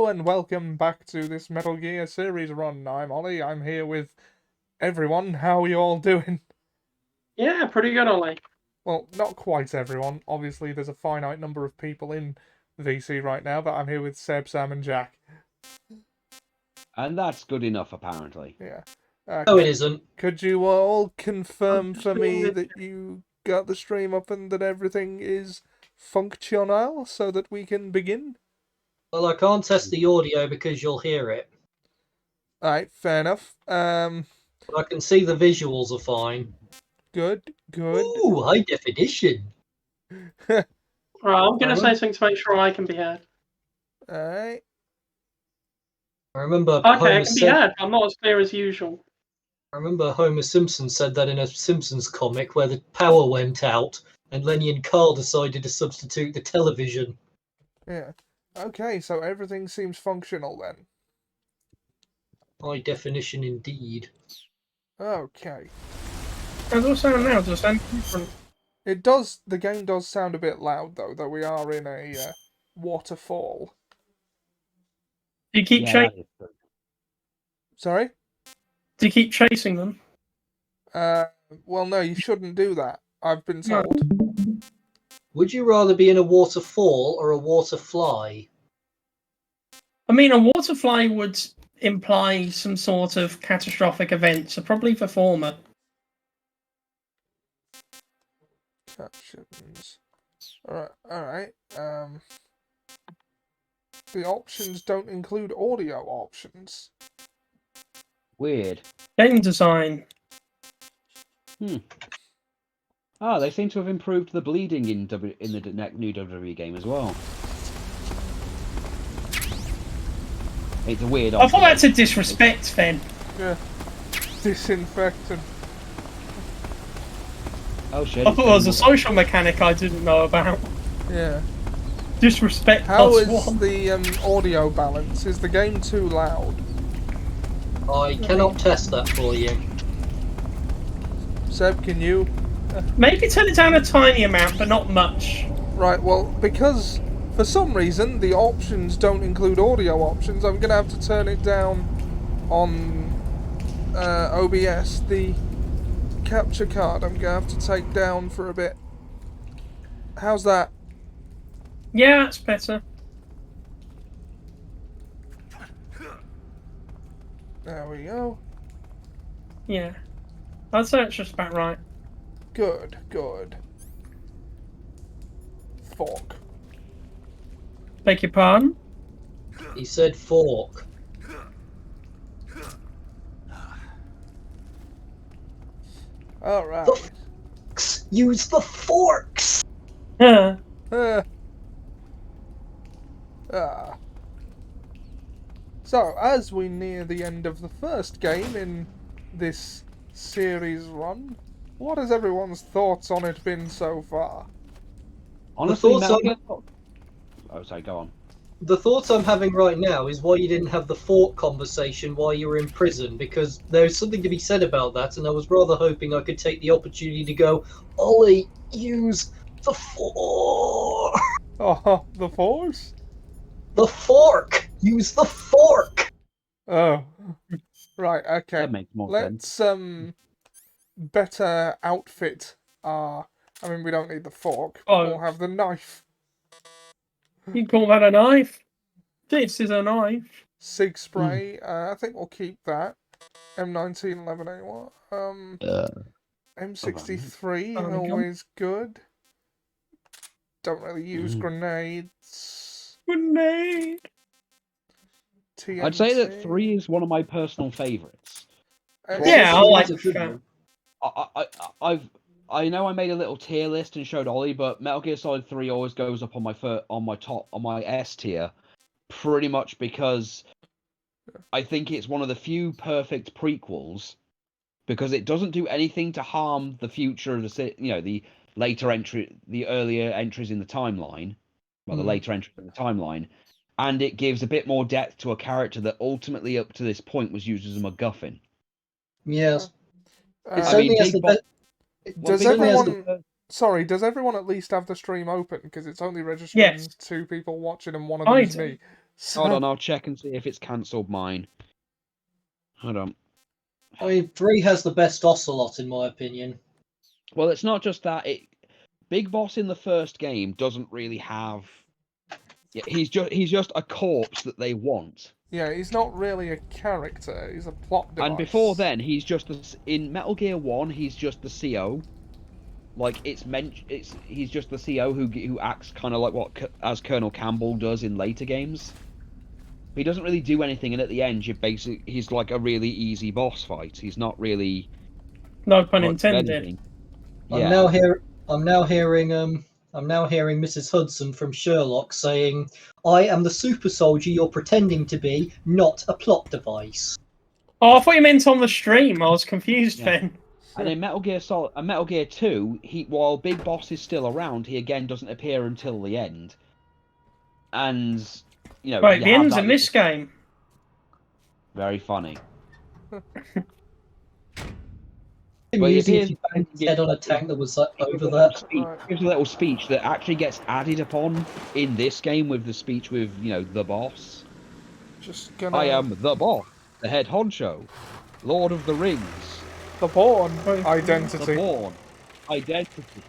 Hello and welcome back to this Metal Gear series run. I'm Ollie. I'm here with everyone. How are you all doing? Yeah, pretty good, Ollie. Well, not quite everyone. Obviously, there's a finite number of people in VC right now, but I'm here with Seb, Sam, and Jack. And that's good enough, apparently. Yeah. No, it isn't. Could you all confirm just for me being that you got the stream up and that everything is functional so that we can begin? Well, I can't test the audio because you'll hear it. Alright, fair enough. But I can see the visuals are fine. Good. Ooh, high definition. Right, I'm going to say something to make sure I can be heard. Alright. I remember Okay, I Homer can be heard. I'm not as clear as usual. I remember Homer Simpson said that in a Simpsons comic where the power went out and Lenny and Carl decided to substitute the television. Yeah. Okay, so everything seems functional then. High definition indeed. Okay. How's it all sound now? Does it sound different? It does. The game does sound a bit loud though we are in a waterfall. Do you keep that is good. Sorry? Do you keep chasing them? Well, no, you shouldn't do that. I've been told. Would you rather be in a waterfall or a waterfly? I mean, a waterfly would imply some sort of catastrophic event, so probably the former. Captions. Alright. The options don't include audio options. Weird. Game design. Ah, they seem to have improved the bleeding in the new WWE game as well. It's a weird. I thought that's a disrespect, then. Yeah. Disinfectant. Oh shit! I thought it was a social mechanic I didn't know about. Yeah. Disrespect. How plus is one. the audio balance? Is the game too loud? I cannot test that for you. Seb, can you? Maybe turn it down a tiny amount, but not much. Right, well, because for some reason the options don't include audio options, I'm going to have to turn it down on OBS. The capture card I'm going to have to take down for a bit. How's that? Yeah, that's better. There we go. Yeah. I'd say it's just about right. Good. Fork. Beg your pardon? He said fork. Alright. Use the forks! Yeah. So, as we near the end of the first game in this series run, what has everyone's thoughts on it been so far? Honestly, The thoughts Oh, sorry. Go on. The thoughts I'm having right now is why you didn't have the fork conversation while you were in prison, because there's something to be said about that, and I was rather hoping I could take the opportunity to go, Ollie, use the fork! Oh, the Force? The fork! Use the fork! Oh. Right, okay. That makes more sense. Let's, better outfit our... I mean, we don't need the fork. Oh. We'll have the knife. You call that a knife? This is a knife. Sig spray, I think we'll keep that. M1911A1. M63, Oh, always good. Don't really use grenades. Grenade. TNT. I'd say that 3 is one of my personal favourites. Yeah, I like It's a good that. one. I know I made a little tier list and showed Ollie, but Metal Gear Solid 3 always goes up on my S tier, pretty much because I think it's one of the few perfect prequels, because it doesn't do anything to harm the future of the the earlier entries in the timeline, the later entries in the timeline, and it gives a bit more depth to a character that ultimately up to this point was used as a MacGuffin. Yes. It I certainly mean, has the best. Does certainly has everyone... Sorry, does everyone at least have the stream open? Because it's only registering Yes. 2 people watching and one of I them's do. me. So, Hold on, I'll check and see if it's cancelled mine. Hold on. I mean, 3 has the best Ocelot, in my opinion. Well, it's not just that. Big Boss in the first game doesn't really have. Yeah, he's just a corpse that they want. yeah, he's not really a character. He's a plot device. And before then, he's just in Metal Gear 1. He's just the CO. Like he's just the CO who acts kind of like as Colonel Campbell does in later games. He doesn't really do anything, and at the end, he's like a really easy boss fight. He's not really. No pun much of intended. anything. I'm Yeah. now hearing Mrs. Hudson from Sherlock saying, "I am the super soldier you're pretending to be, not a plot device." Oh, I thought you meant on the stream. I was confused Yeah. then. And in Metal Gear 2, while Big Boss is still around, he again doesn't appear until the end. And Wait, you the have end's that in this game. very funny. Amusing it if you is- banged his head on a tank that was over that. Gives a little speech that actually gets added upon in this game with the speech with the boss. Just gonna. I am the boss, the head honcho, Lord of the Rings, the Bourne the identity. Bourne, identity.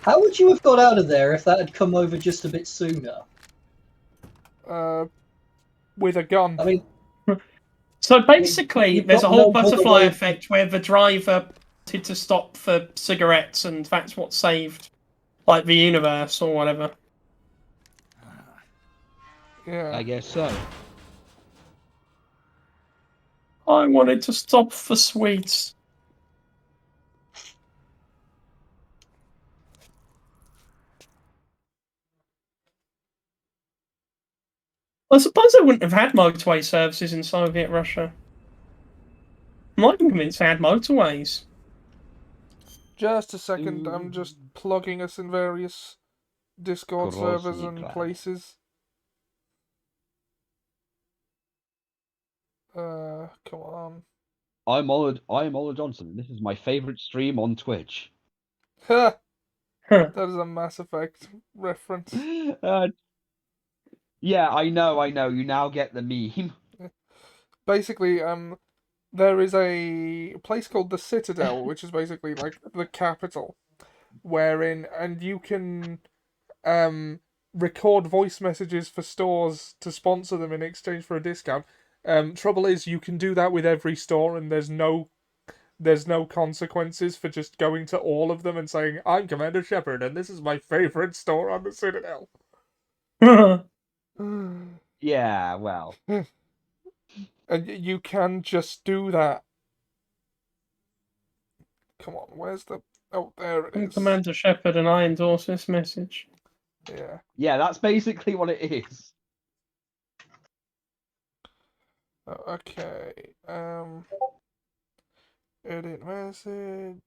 How would you have got out of there if that had come over just a bit sooner? With a gun. I mean, So basically, You've there's a got whole no other butterfly way- effect where the driver wanted to stop for cigarettes, and that's what saved, like, the universe or whatever. Yeah. I guess so. I wanted to stop for sweets. I suppose they wouldn't have had motorway services in Soviet Russia. I'm not even convinced they had motorways. Just a second. I'm just plugging us in various Discord servers and Grozny places. Come on. I'm Oliver Johnson, and this is my favourite stream on Twitch. Ha! Huh. That is a Mass Effect reference. Yeah, I know. You now get the meme. Basically, there is a place called the Citadel, which is basically like the capital, and you can record voice messages for stores to sponsor them in exchange for a discount. Trouble is, you can do that with every store, and there's no consequences for just going to all of them and saying, "I'm Commander Shepard, and this is my favorite store on the Citadel." Yeah, well. And you can just do that. Come on, where's the... Oh, there it is. Commander Shepard and I endorse this message. Yeah. Yeah, that's basically what it is. Okay. Edit message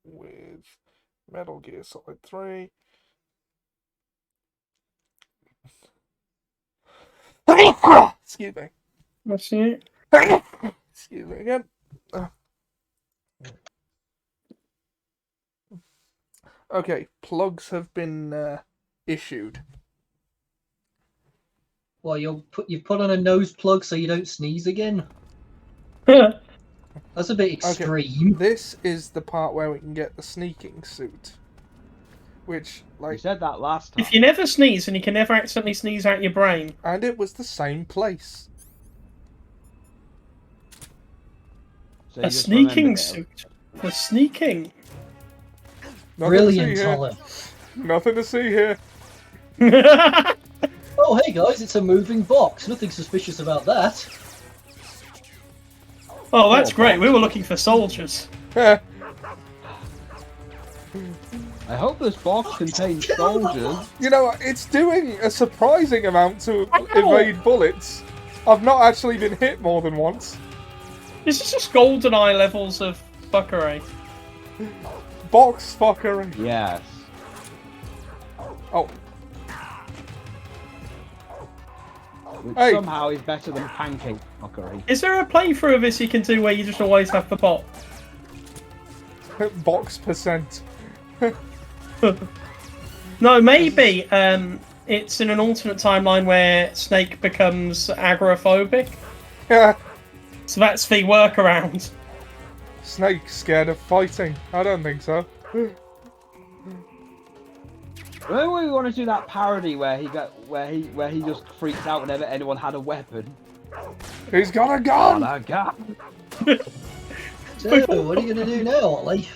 with Metal Gear Solid 3. Excuse me. Let's see it. Excuse me again. Okay, plugs have been issued. well, you've put on a nose plug so you don't sneeze again. That's a bit extreme. This is the part where we can get the sneaking suit. Which, You like, said that last time. If you never sneeze, and you can never accidentally sneeze out your brain. and it was the same place. So you A just sneaking remembered it. suit. For sneaking. Nothing Brilliant, to see here. Oliver. Nothing to see here. Oh, hey guys, it's a moving box. Nothing suspicious about that. Oh, that's great. We were looking for soldiers. Heh. I hope this box contains soldiers. You know, it's doing a surprising amount to Ow. evade bullets. I've not actually been hit more than once. This is just GoldenEye levels of fuckery. Box fuckery. Yes. Oh, Which Hey. somehow is better than pancake fuckery. Is there a playthrough of this you can do where you just always have the bot? box percent. No, maybe it's in an alternate timeline where Snake becomes agoraphobic. Yeah. So that's the workaround. Snake's scared of fighting. I don't think so. Remember we want to do that parody where he just freaks out whenever anyone had a weapon? He's got a gun! Got a gun! So, what are you going to do now, Ollie?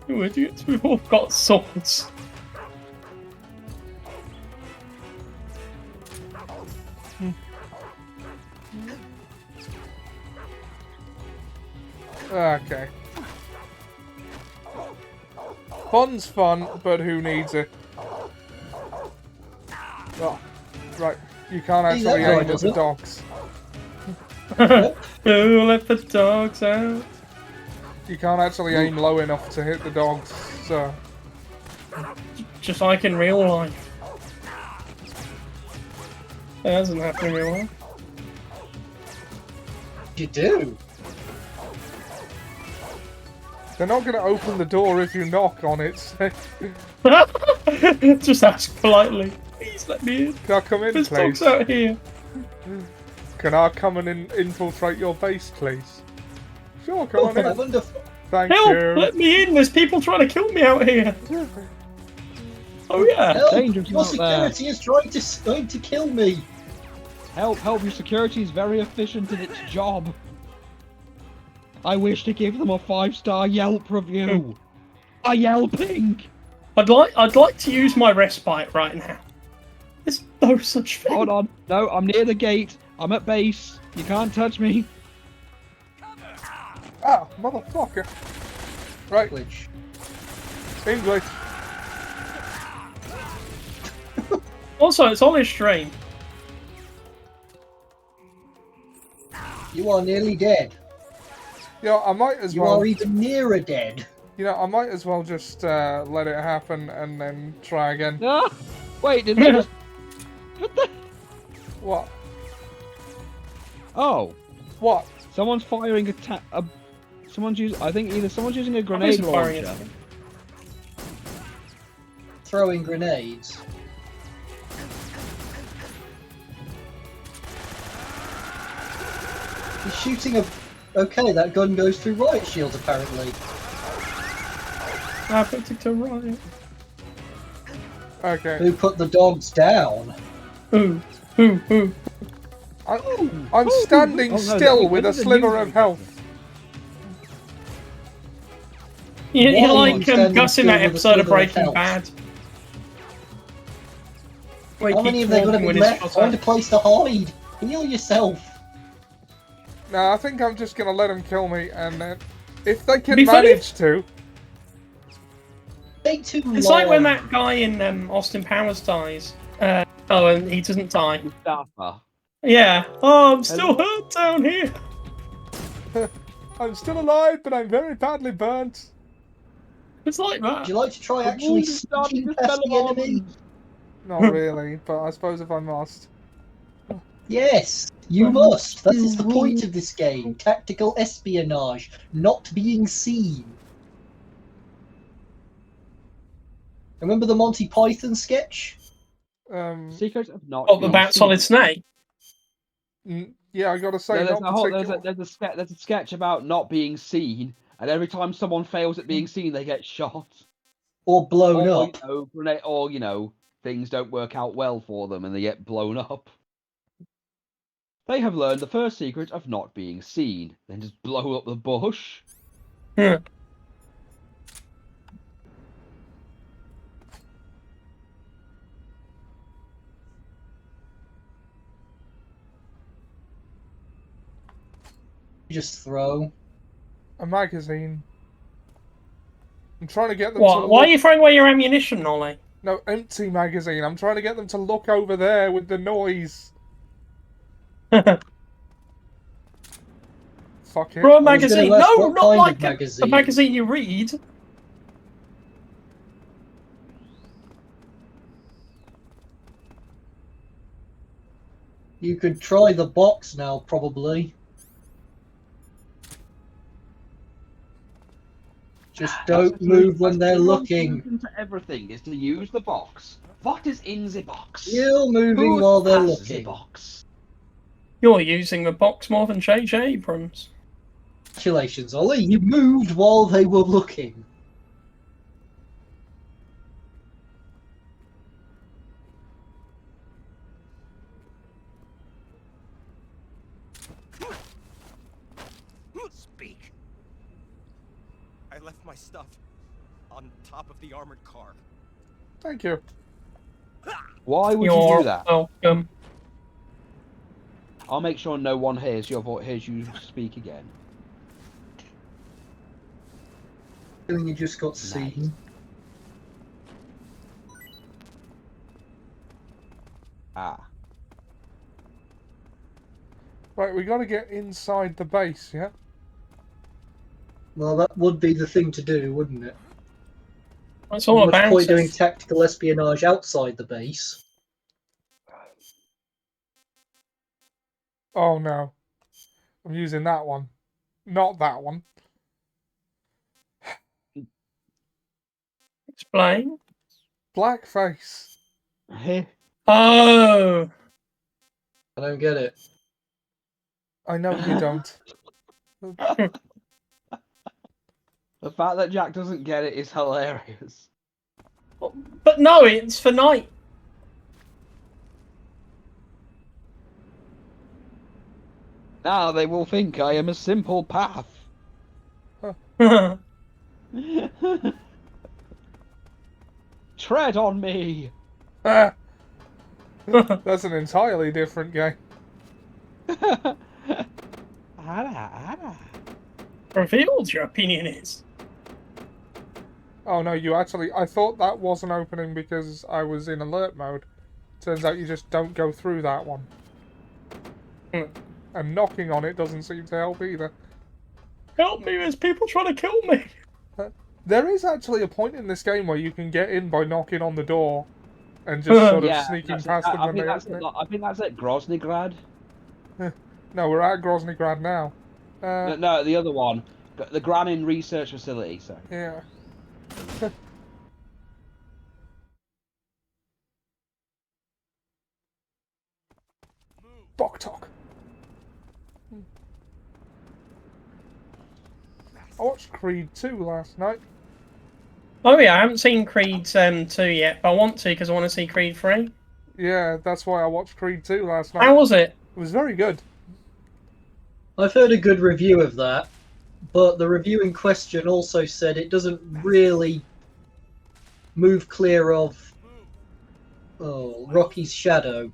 You idiots, we've all got swords. Okay. Fun's fun, but who needs it? Oh, right. You can't See, that actually guy aim at does the it. dogs. Who let the dogs out? You can't actually aim low enough to hit the dogs, so... Just like in real life. That doesn't happen in real life. You do. They're not going to open the door if you knock on it. Just ask politely. Please let me in. Can I come in, There's please? dogs out here. Can I come and infiltrate your base, please? Sure, come on I in. wonder. Thank Help! you. Let me in. There's people trying to kill me out here. Oh yeah. Help! Dangerous Your out there. security is trying to kill me. Help, your security is very efficient in its job. I wish to give them a 5-star Yelp review. A Yelping! I'd like to use my respite right now. There's no such thing. Hold on. No, I'm near the gate. I'm at base. You can't touch me. Ah, motherfucker. Right, Which English. Also, it's on his stream. you are nearly dead. Yeah, I might as You well. are even nearer dead. You know, I might as well just let it happen and then try again. Ah! Wait, did they just... What the... What? Oh. What? Someone's firing someone's using... I think either someone's using a grenade Obviously firing launcher. it. Throwing grenades. He's shooting a. Okay, that gun goes through riot shields apparently. I put it to right. Okay. Who put the dogs down? Who? I'm standing Oh, no, still that- with a that is a sliver new of health. You're Why are like you standing Gus in still that with a episode of sliver of Breaking health? Bad. Where he How many keeps have they got to walking be when his left? shot's Find a out. place to hide. Heal yourself. No, I think I'm just gonna let them kill me, and then if they can Be funny. manage to, Take too long. It's like when that guy in Austin Powers dies. Oh, and he doesn't die. Mustafa. Yeah. Oh, I'm still Hello? hurt down here. I'm still alive, but I'm very badly burnt. It's like Would that. you like to try The actually wound is starting sneaking to past the smell of enemy? almonds. Not really, but I suppose if I must. Yes, you must. That is the point of this game. Tactical espionage. Not being seen. Remember the Monty Python sketch? Secrets of not Oh, being about seen. Solid Snake. Yeah, I gotta say, There's not a whole, particular. there's a sketch about not being seen, and every time someone fails at being seen, they get shot. Or blown Or, up? things don't work out well for them and they get blown up. They have learned the first secret of not being seen, then just blow up the bush. Just throw. A magazine. I'm trying to get them to What? look... Why are you throwing away your ammunition, Ollie? No, empty magazine. I'm trying to get them to look over there with the noise. Fuck it. Throw a I was gonna magazine. ask No, what not kind of like a magazine. magazine you read. You could try the box now, probably. Just don't move when they're looking. To everything is to use the box. What is in the box? You're moving Who while they're has looking. the box? You're using the box more than J.J. Abrams. Congratulations, Ollie. You moved while they were looking. Speak. I left my stuff on top of the armored car. Thank you. Why would you You're do that? welcome. I'll make sure no one hears your hears you speak again. Feeling you just got seen. Ah. Right, we got to get inside the base, yeah? Well, that would be the thing to do, wouldn't it? That's all Much about point doing it. tactical espionage outside the base. Oh no. I'm using that one. Not that one. Explain. Blackface. Oh. I don't get it. I know you don't. The fact that Jack doesn't get it is hilarious. But no, it's for night. Now they will think I am a simple path. Tread on me. Ah. That's an entirely different game. Revealed your opinion is. Oh no, you actually... I thought that wasn't opening because I was in alert mode. Turns out you just don't go through that one. And knocking on it doesn't seem to help either. Help me, there's people trying to kill me. There is actually a point in this game where you can get in by knocking on the door and just sort of sneaking past them when they open it. I think that's at Groznygrad. No, we're at Groznygrad now. No, the other one. The Granin Research Facility, sorry. Yeah. Boktok. I watched Creed 2 last night. Oh yeah, I haven't seen Creed 2 yet, but I want to because I want to see Creed 3. Yeah, that's why I watched Creed 2 last night. How was it? It was very good. I've heard a good review of that, but the review in question also said it doesn't really move clear of Rocky's shadow.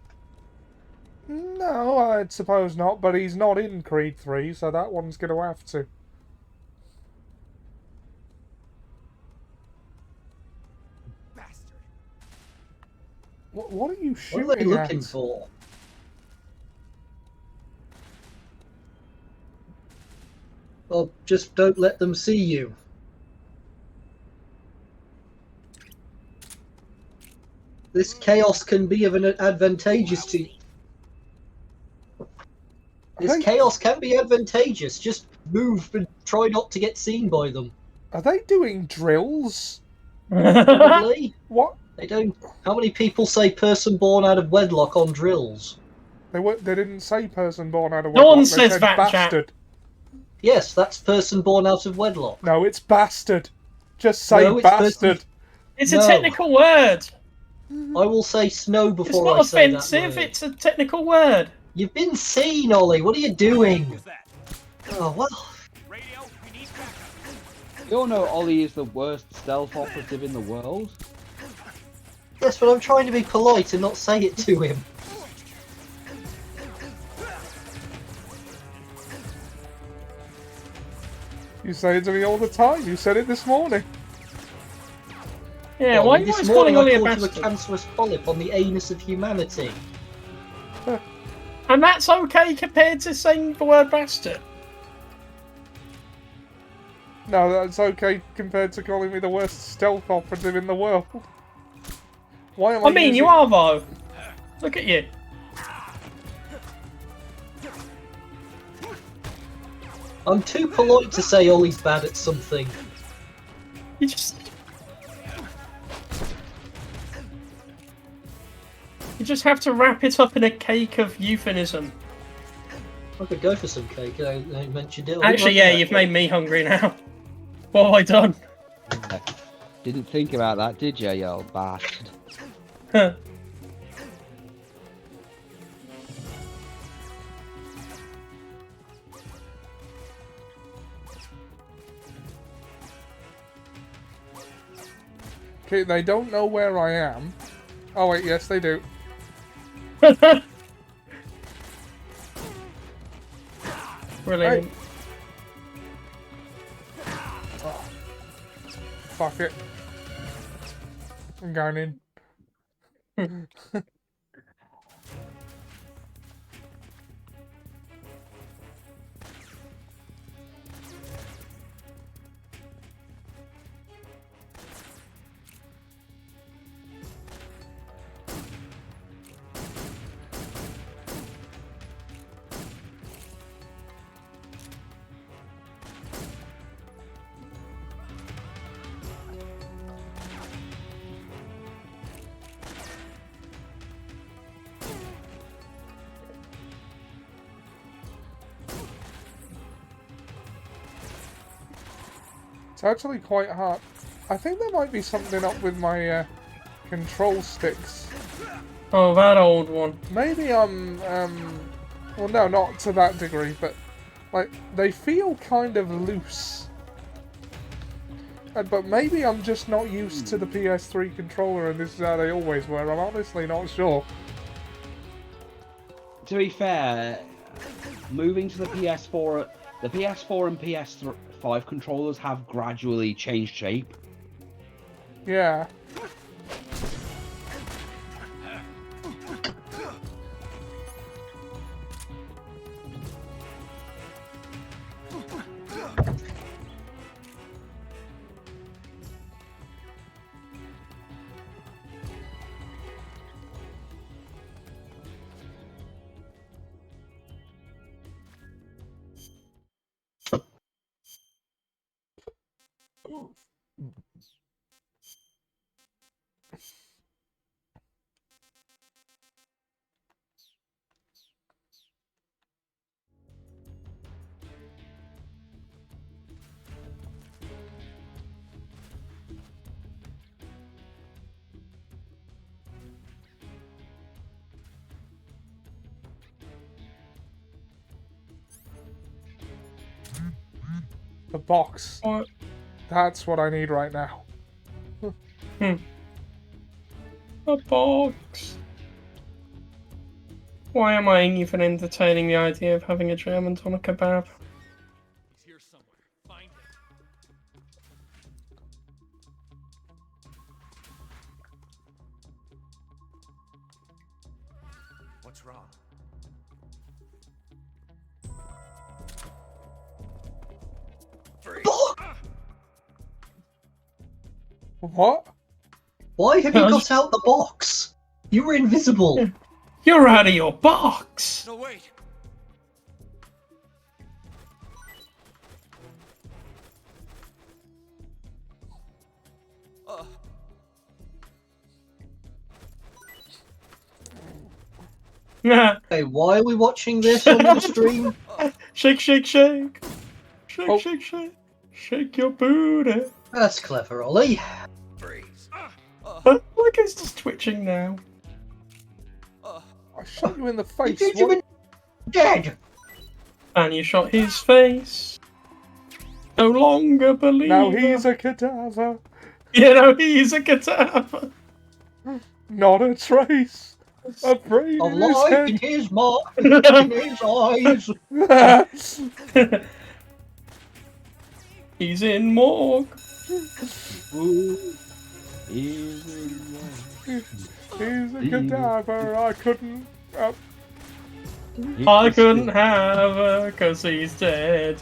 No, I suppose not, but he's not in Creed 3, so that one's going to have to. Bastard. What are you What shooting are they looking at? for? Well, just don't let them see you. This chaos can be of an advantageous to. This chaos can be advantageous. Just move and try not to get seen by them. Are they doing drills? Probably. What? They don't. How many people say person born out of wedlock on drills? They didn't say person born out of No wedlock. one They says said that, Jack. bastard. Yes, that's person born out of wedlock. No, it's bastard. Just say No, it's bastard. It's No. a technical word. I will say snow It's before not I say offensive, that word. it's a technical word. You've been seen, Ollie. What are you doing? Who's that? Oh, well. Radio, we need backup. You all know Ollie is the worst stealth operative in the world? Yes, but I'm trying to be polite and not say it to him. You say it to me all the time. You said it this morning. Yeah, why are you this always morning calling I Ollie a called you a bastard? cancerous polyp on the anus of humanity. And that's okay compared to saying the word bastard. No, that's okay compared to calling me the worst stealth operative in the world. Why am I I mean, using... you are though. Look at you. I'm too polite to say Ollie's bad at something. You just... You just have to wrap it up in a cake of euphemism. I could go for some cake. I mentioned it. Actually, yeah, you've made me hungry now. What have I done? Didn't think about that, did you, you old bastard? Huh. Okay, they don't know where I am. Oh wait, yes they do. Brilliant. Oh. Fuck it. I'm going in. It's actually quite hard. I think there might be something up with my control sticks. Oh, that old one. Maybe I'm, well no, not to that degree, but like, they feel kind of loose. But maybe I'm just not used to the PS3 controller and this is how they always were. I'm honestly not sure. To be fair, moving to the PS4 and PS5 controllers have gradually changed shape. Yeah. The box. What? That's what I need right now. A box. Why am I even entertaining the idea of having a German doner kebab? He's here somewhere. Find him. What's wrong? Freeze. What? Why have you got out the box? You were invisible. You're out of your box! No, wait. Yeah. Hey, why are we watching this on the stream? Shake, shake, shake. Shake, Oh. shake, shake. Shake your booty. That's clever, Ollie. Freeze. Look, it's just twitching now. I shot you in the You face. think you've What? been dead? And you shot his face. No longer believe. Now he's a cadaver. You know, he's a cadaver. Not a trace. A brain Of in his life head. in his mind, in his eyes. He's in morgue. He's a cadaver. I couldn't. I couldn't have her because he's dead.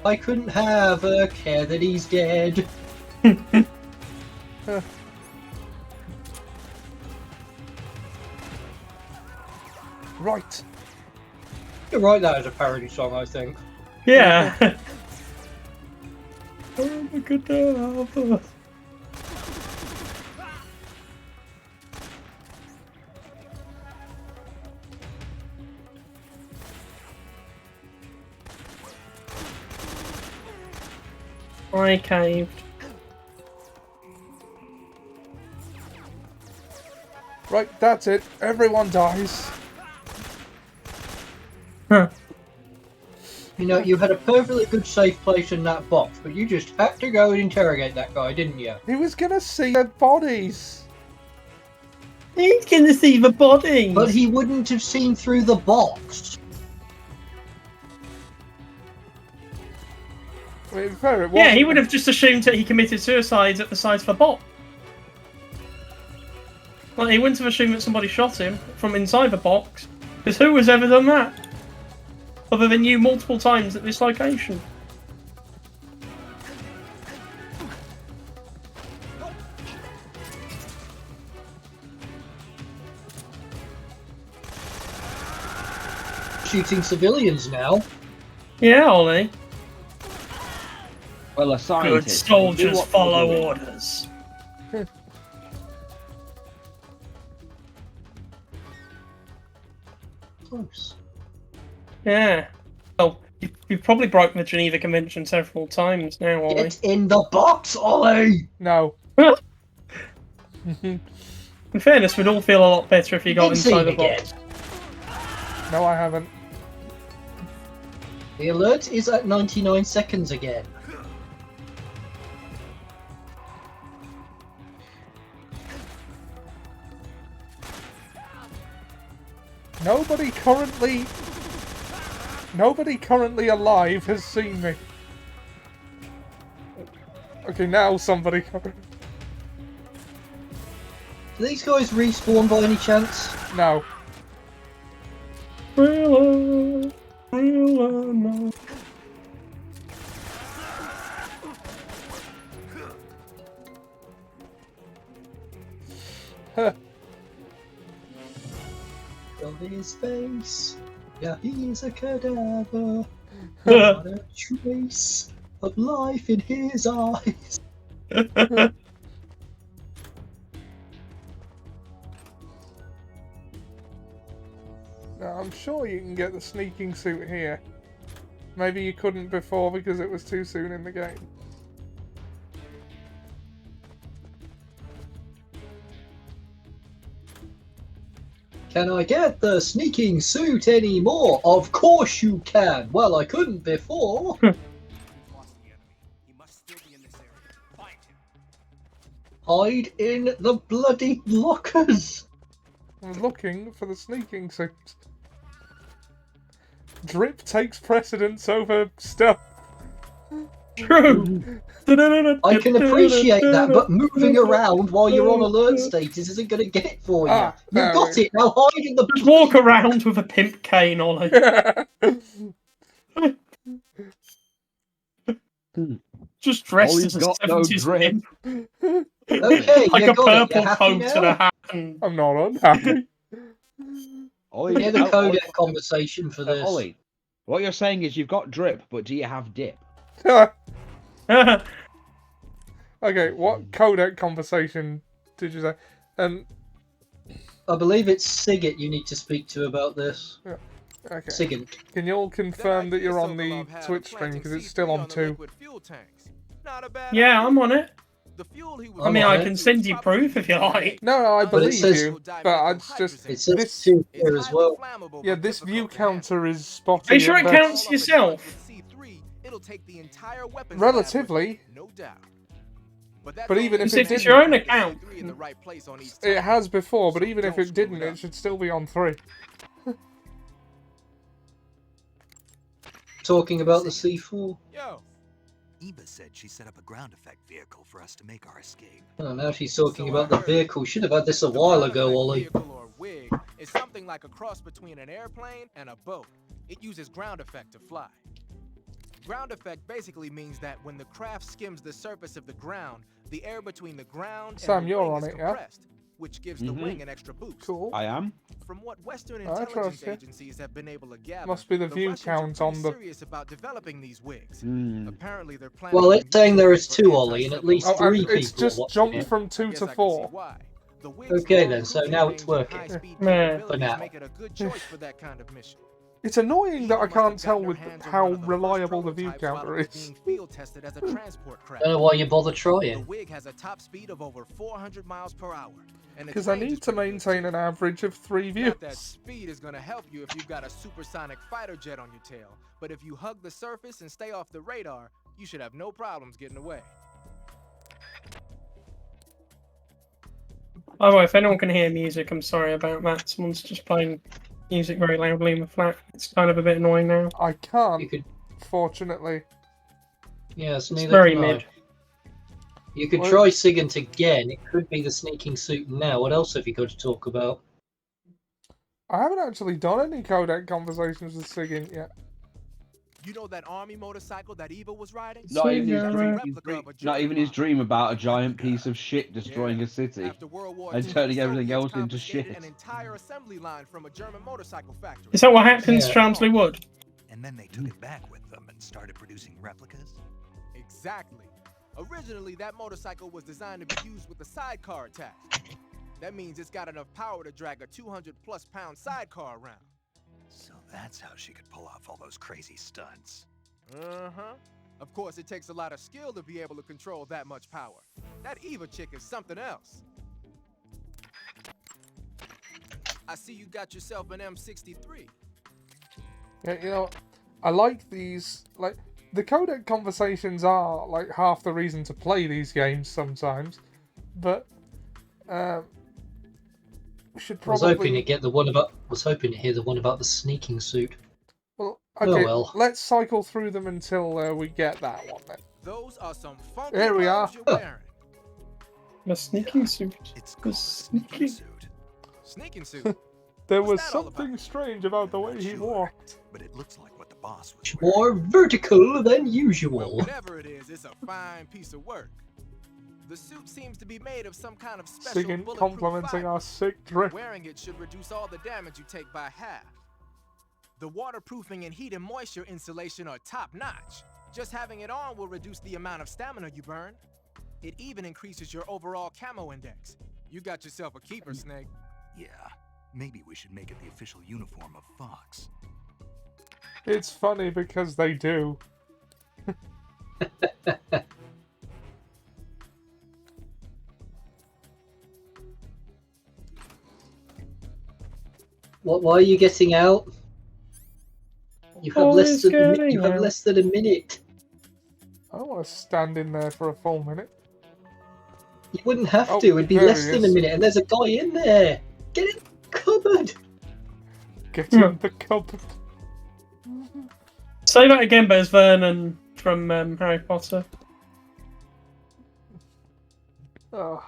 I couldn't have a care that he's dead. Right. You're right, that is a parody song, I think. Yeah. Oh my goodness. I caved. Right, that's it. Everyone dies. Huh. You know, you had a perfectly good safe place in that box, but you just had to go and interrogate that guy, didn't you? He was gonna see dead bodies. He's gonna see the bodies. But he wouldn't have seen through the box. I mean, fair, it Yeah, he wasn't- would have just assumed that he committed suicide at the side of a bot. Like, he wouldn't have assumed that somebody shot him from inside the box, because who has ever done that? Other than you multiple times at this location. Shooting civilians now. Yeah, Ollie. Well, a Good scientist. soldiers Do what follow you're doing. orders. Close. Yeah. Oh, you've probably broken the Geneva Convention several times now, Ollie. Get in the box, Ollie! No. In fairness, we'd all feel a lot better if you got Didn't see inside the me again. box. No, I haven't. The alert is at 99 seconds again. Nobody currently alive has seen me. Okay, now somebody. Do these guys respawn by any chance? No. Thriller, thriller, no. Huh. On his face, yeah, he's a cadaver. Not a trace of life in his eyes. Now, I'm sure you can get the sneaking suit here. Maybe you couldn't before because it was too soon in the game. Can I get the sneaking suit anymore? Of course you can. Well, I couldn't before. Lost the enemy. He must still be in this area. Find him. Hide in the bloody lockers. I'm looking for the sneaking suit. Drip takes precedence over stuff. True. I can appreciate that, but moving around while you're on alert status isn't going to get it for you. Ah, You've no. got it, now hide in the... Just walk around with a pimp cane, Ollie. Just dressed Ollie's as a got no 70s drip. pimp. Okay, Like you a got it. purple You're happy coat now? and a hat. And... I'm not unhappy. Ollie, Yeah, the Ollie, codec conversation for this. Ollie, what you're saying is you've got drip, but do you have dip? Okay, what codec conversation did you say? I believe it's Sigget you need to speak to about this. Okay. Sigint. Can you all confirm that you're on the Twitch stream because it's still on 2? Yeah, I'm on it. The fuel he I mean, on I it. can send you proof if you like. No, I But it believe says- you, but it's just It says this. 2 here as well. Yeah, this view counter is spotty. Are you sure at it best. counts yourself? Relatively. No doubt. But even if It's it it's your didn't, own account. it has before. But even if it didn't, it should still be on 3. Talking about the C4. Yo, Eva said she set up a ground effect vehicle for us to make our escape. Oh, now she's talking about the vehicle. Should have had this a while ago, Ollie. Or wig is something like a cross between an airplane and a boat. It uses ground effect to fly. Ground effect basically means that when the craft skims the surface of the ground, the air between the ground Sam, and the you're wing on is it, yeah? compressed, which gives the Mhm. wing an extra boost. Cool. I am. From what Western I intelligence trust you. agencies have been able to gather, Must be the view Russians count are on pretty the. serious about developing these wigs. Hmm. Apparently, they're planning. Well, on it's saying using there them is for two, Ollie, and at anti-submarine least Oh, three and it's people are just watching jumped it. from I 2 guess to I can see 4. why. The wig's Okay, long then, so cruising now range it's and working. high-speed Man. capabilities For now. make it a good choice for that kind of mission. It's annoying that I Eva must have can't tell gotten her with hands on how one of the first reliable the view prototypes while counter it was is. being field tested as a transport craft. Don't know why you bother The trying. wig has a top speed of over 400 miles per hour. And its Because I range need is to pretty good, maintain too. an average of 3 Not that views. speed is going to help you if you've got a supersonic fighter jet on your tail, but if you hug the surface and stay off the radar, you should have no problems getting away. By the way, if anyone can hear music, I'm sorry about that. Someone's just playing music very loudly in the flat. It's kind of a bit annoying now. I You can't, could, fortunately. yes, It's neither very can I. mid. You could Well- try Sigint again. It could be the sneaking suit now. What else have you got to talk about? I haven't actually done any codec conversations with Sigint yet. You know that army motorcycle that Eva was riding? Not even his Cigarette. dream. Replica of a Not German even his model. dream about a giant piece of shit destroying Yeah. a city. After World War And II, turning the everything Soviets else into confiscated shit. An entire assembly line from a German motorcycle factory. Is that what happens Yeah. to Transley Wood? And then they took it back with them and started producing replicas? Exactly. Originally, that motorcycle was designed to be used with a sidecar attached. That means it's got enough power to drag a 200-plus pound sidecar around. So that's how she could pull off all those crazy stunts. Uh-huh. Of course, it takes a lot of skill to be able to control that much power. That Eva chick is something else. I see you got yourself an M63. Yeah, you know, I like these. Like, the codec conversations are like half the reason to play these games sometimes. But, we should I was hoping to probably. get the one about. Was hoping to hear the one about the sneaking suit. Well, Oh, okay, well. let's cycle through them until we get that one then. Those are some funky There we clothes are. you're wearing. The sneaking suit. It's The called a sneaking sneaking. suit. Sneaking suit. There What's was that all about? something strange about the way Not he sure, wore. But it looks like what the boss was Much wearing. more vertical than Well, usual. whatever it is, it's a fine piece of work. The suit seems to be made of some kind of special Sigint bulletproof complimenting fiber. our sick drift. Wearing it should reduce all the damage you take by half. The waterproofing and heat and moisture insulation are top-notch. Just having it on will reduce the amount of stamina you burn. It even increases your overall camo index. You got yourself a keeper, Snake. Yeah, maybe we should make it the official uniform of Fox. It's funny because they do. What? Why are you getting out? You have Oh, less he's than a, getting you have out. less than a minute. I don't want to stand in there for a full minute. You wouldn't have Oh, to. It'd be there less he than a is. minute, and there's a guy in there. Get in the cupboard. Get Hmm. in the cupboard. Say that again, but as Vernon from Harry Potter. Oh.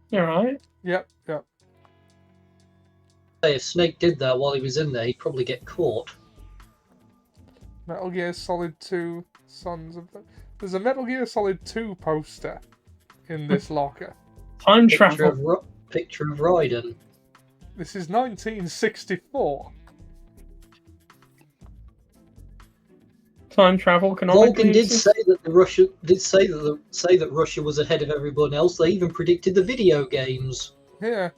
You're right. Yep, yep. Hey, if Snake did that while he was in there, he'd probably get caught. Metal Gear Solid 2 Sons of the... There's a Metal Gear Solid 2 poster in this locker. Time Picture travel. of, picture of Raiden. This is 1964. Time travel canonically. Volgan did exists. say that that Russia was ahead of everyone else. They even predicted the video games. Yeah.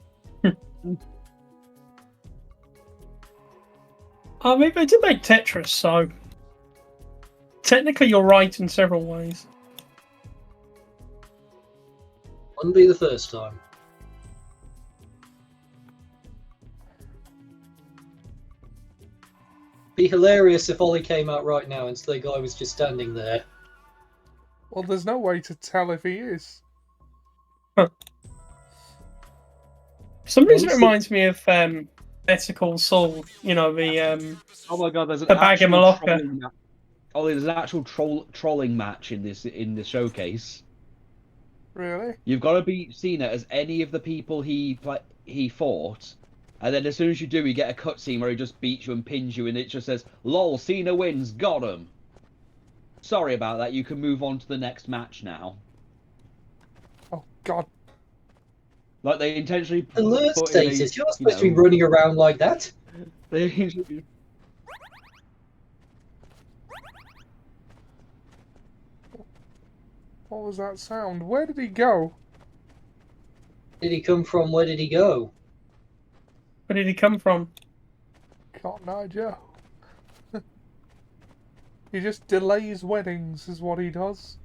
I mean, they did make Tetris, so technically you're right in several ways. Wouldn't be the first time. Be hilarious if Ollie came out right now and the guy was just standing there. Well, there's no way to tell if he is. For some reason, it Honestly- reminds me of Better Call Saul. You know, the Oh my god, there's an The bag in actual my locker. trolling ma- Oh, there's an actual trolling match in the showcase. Really? You've got to be Cena as any of the people he fought, and then as soon as you do, you get a cutscene where he just beats you and pins you, and it just says, "Lol, Cena wins, got him." Sorry about that. You can move on to the next match now. God. Like they intentionally Alert put in a, status. You're not you supposed to be know, running around like that. they- What was that sound? Where did he go? Did he come from? Where did he go? Where did he come from? Cotton Eye Joe. He just delays weddings, is what he does.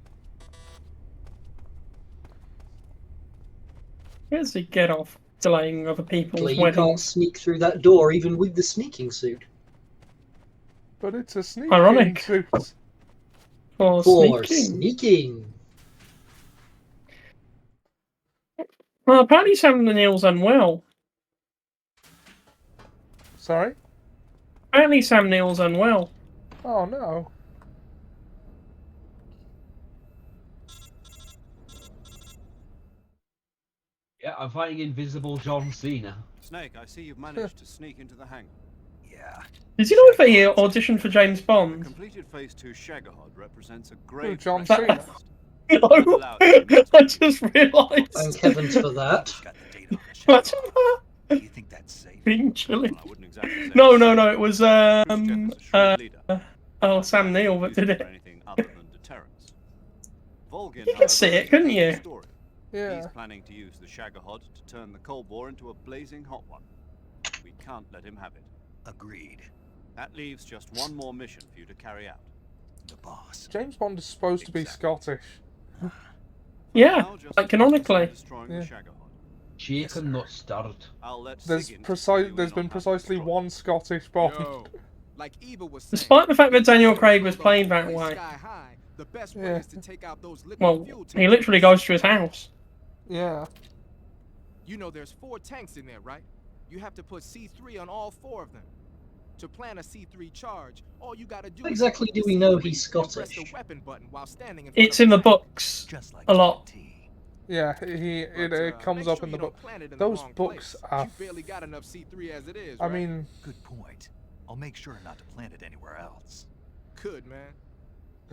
Where does he get off delaying other people's You can't weddings? sneak through that door even with the sneaking suit. But it's a sneaking Ironic. suit. For For sneaking. sneaking. Well, apparently Sam Neill's unwell. Sorry? Apparently Sam Neill's unwell. Oh no. yeah, I'm fighting Invisible John Cena. Snake, I see you've managed to sneak into the hangar. Yeah. Did you know if he auditioned for James The Bond? completed Phase 2 Shagahod represents a great... John precedent. Cena? No, I just realised. Thank heavens for that. Got the data on the What's Shagahod. Do you think that's safe? being chilly? Well, I wouldn't exactly say No, it's no, safe. no, it was, Khrushchev is a shrewd leader. oh, Sam Neill that Use did for it. anything other than deterrence. Volgin, You could see however, it, couldn't is a you? different story. Yeah. He's planning to use the Shagahod to turn the Cold War into a blazing hot one. We can't let him have it. Agreed. That leaves just one more mission for you to carry out. The boss. James Bond is supposed to be Exactly. Scottish. Yeah, Now, just like canonically. focus on destroying Yeah. the Shagahod. Chicken not start. I'll let There's Sigint precise. fill you There's in been on how to precisely destroy it. one Scottish Bond. Yo, like Eva was saying, Despite the fact that Daniel Craig was playing that Race way. sky high, the best way Yeah. is to take out those liquid Well, fuel he tanks. literally goes to his house. Yeah. You know there's 4 tanks in there, right? You have to put C3 on all 4 of them. To plan a C3 charge, all you gotta do How exactly is do we know C3 he's and press Scottish? the weapon button while standing in front It's of in the tank. books Just like a lot. TNT. Yeah. But, It comes make up sure in you the don't book. plant it in the Those wrong books place. are. You barely got enough C3 as it is, I right? mean, Good point. I'll make sure not to plant it anywhere else. Good, man.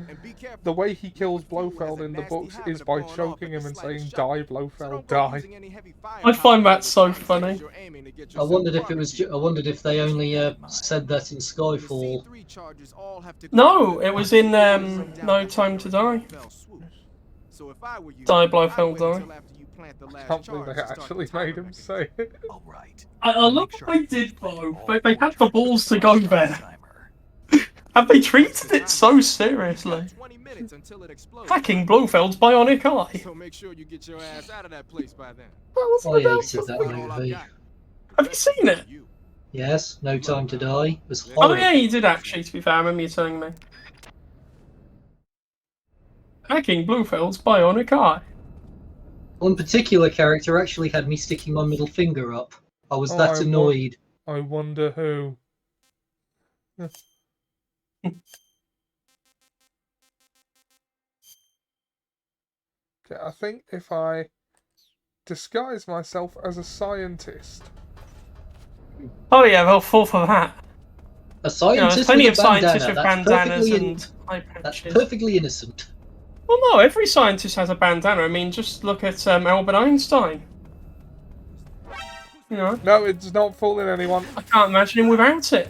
And be careful. the way he kills Liquid fuel has Blofeld a in the nasty books habit is of by blowing off choking at him the and slightest saying, shock. "Die, So Blofeld, don't go die." using any heavy I find that so firepower funny. as you're aiming to get I yourself wondered if it was. barbecued. I wondered if they only Mind. said that in The Skyfall. C3 charges all have to No, go it was down in the No Time to Die. fell swoop. So if I were you, Die, I'd Blofeld, wait die. until after you plant the I last can't believe charge they to start the actually timer made him mechanism. say it. All right. I I'll love make what they sure did though. all They had the balls to go charges there. timer. And they treated it so seriously. 20 minutes until it explodes. Hacking Blofeld's bionic eye. So make sure you get your ass out of that place by then. That was I without hated that fucking- All I've movie. got. Have you seen it? You. Yes, No Time to Die. It was Oh horrible. yeah, you did actually, to be fair, I remember you telling me. Hacking Blofeld's bionic eye. One particular character actually had me sticking my middle finger up. I was Oh, that I annoyed. I wonder who. Okay, I think if I disguise myself as a scientist. Oh yeah, well, fall for that. A You know, scientist there's plenty of with a bandana. scientists with That's bandanas perfectly, and eye that's patches. perfectly innocent. Well, no, every scientist has a bandana. I mean, just look at Albert Einstein. You know, No, it's not fooling anyone. I can't imagine him without it.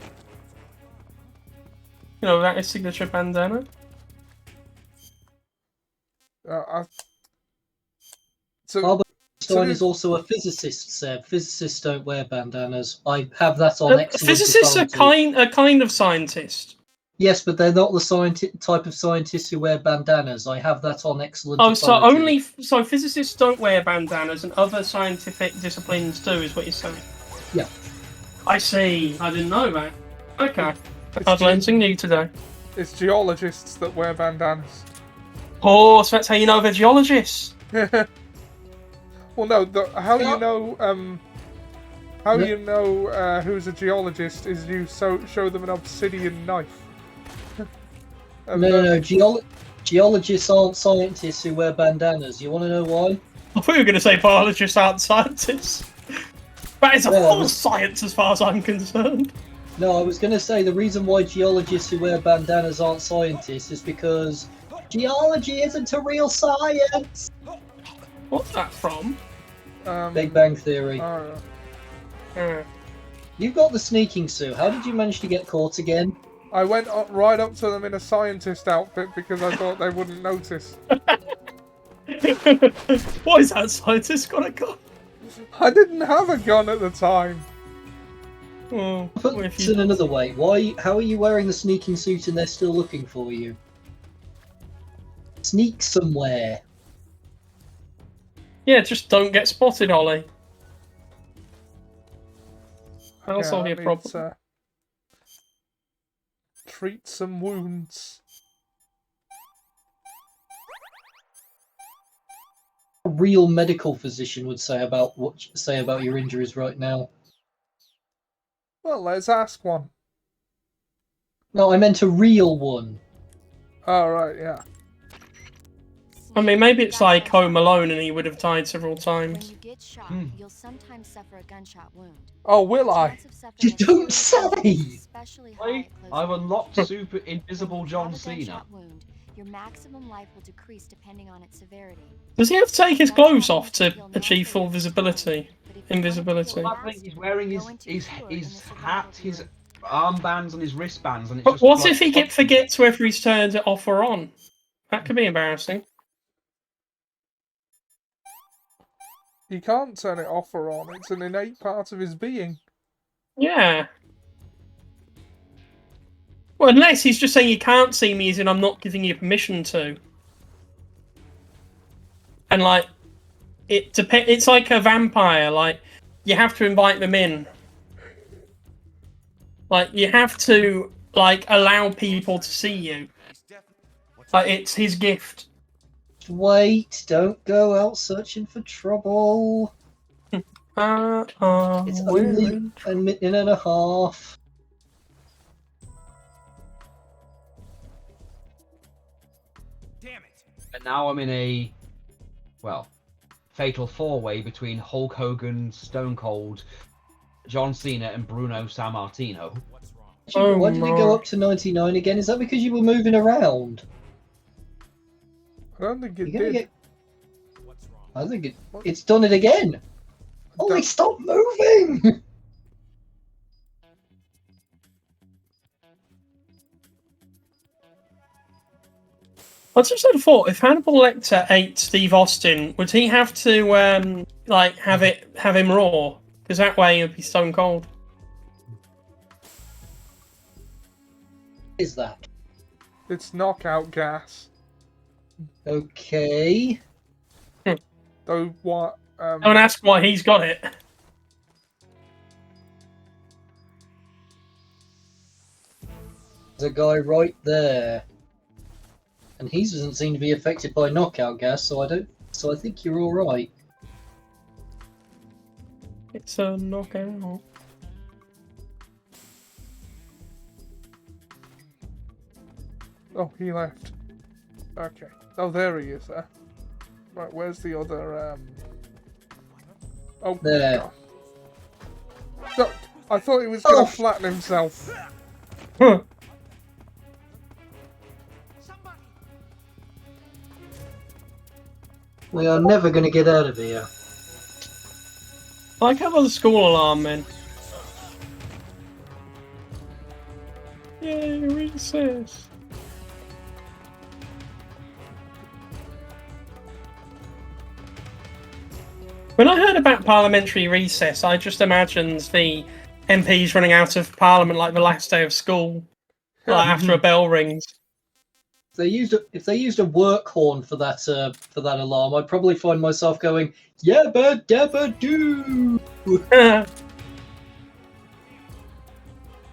You know, without his signature bandana. So, Albert Einstein so is also a physicist, Seb. Physicists don't wear bandanas. I have that on excellent Physicists are authority. a kind of scientist. Yes, but they're not the type of scientists who wear bandanas. I have that on excellent Oh, so authority. so physicists don't wear bandanas, and other scientific disciplines do, is what you're saying? Yeah. I see. I didn't know that. Okay, It's I've ge- learned something new today. it's geologists that wear bandanas. Oh, so that's how you know they're geologists. Well, no. How Yeah. you know? How Yeah. you know who's a geologist is you show them an obsidian knife. And, No. Geologists aren't scientists who wear bandanas. You want to know why? I thought you were going to say biologists aren't scientists. That is a Yeah, false science as far as I'm concerned. No, I was going to say the reason why geologists who wear bandanas aren't scientists is because geology isn't a real science. What's that from? Big Bang Theory. Oh, You've got the sneaking suit. How did you manage to get caught again? I went right up to them in a scientist outfit because I thought they wouldn't notice. What is that scientist got a gun? I didn't have a gun at the time. Oh, Put what if this you- in another way. How are you wearing the sneaking suit and they're still looking for you? Sneak somewhere. Yeah, just don't get spotted, Ollie. That'll Yeah, solve I your need problem. to treat some wounds. A real medical physician would say about your injuries right now. Well, let's ask one. No, I meant a real one. Oh, right, yeah. I mean, maybe it's like Home Alone and he would have died several When times. you get shot, you'll sometimes suffer a gunshot wound. Oh, will I? Chance of suffering You a don't serious wound is say! especially high at close I've range. unlocked Super Invisible When you John have a Cena. gunshot wound, your maximum life will decrease depending on its severity. Does he have to take his That's clothes why off you to feel achieve nauseous full all the visibility? time. But if you want to Invisibility. feel I think he's wearing go into his cure in the hat, his survival armbands, and his wristbands, and it's But just. what like, if he forgets whether he's turned it off or on? That could be embarrassing. He can't turn it off or on. It's an innate part of his being. Yeah. Well, unless he's just saying you can't see me, as in I'm not giving you permission to. And like, it's like a vampire. Like, you have to invite them in. Like, you have to allow people to see you. Like, it's his gift. Wait, don't go out searching for trouble. It's only a minute and a half. Damn it! And now I'm in a, well, fatal four-way between Hulk Hogan, Stone Cold, John Cena, and Bruno Sammartino. Oh Why did it go my. up to 99 again? Is that because you were moving around? I don't think it You're gonna did. get... I think it's done it again. Ollie, stop moving! I just had a thought. If Hannibal Lecter ate Steve Austin, would he have to have him raw? Because that way he'd be stone cold. Is that? It's knockout gas. Okay. Though what? Don't ask why he's got it. There's a guy right there. And he doesn't seem to be affected by knockout gas, so I think you're alright. It's a knockout. Oh, he left. Okay. Oh, there he is. There. Right, where's the other? Oh, There. God. No, I thought he was gonna Oh. flatten himself. Huh. We are never going to get out of here. I like how the school alarm then. Yay, recess. When I heard about parliamentary recess, I just imagined the MPs running out of parliament like the last day of school, like after a bell rings. If they used a work horn for that alarm, I'd probably find myself going yabba dabba doo.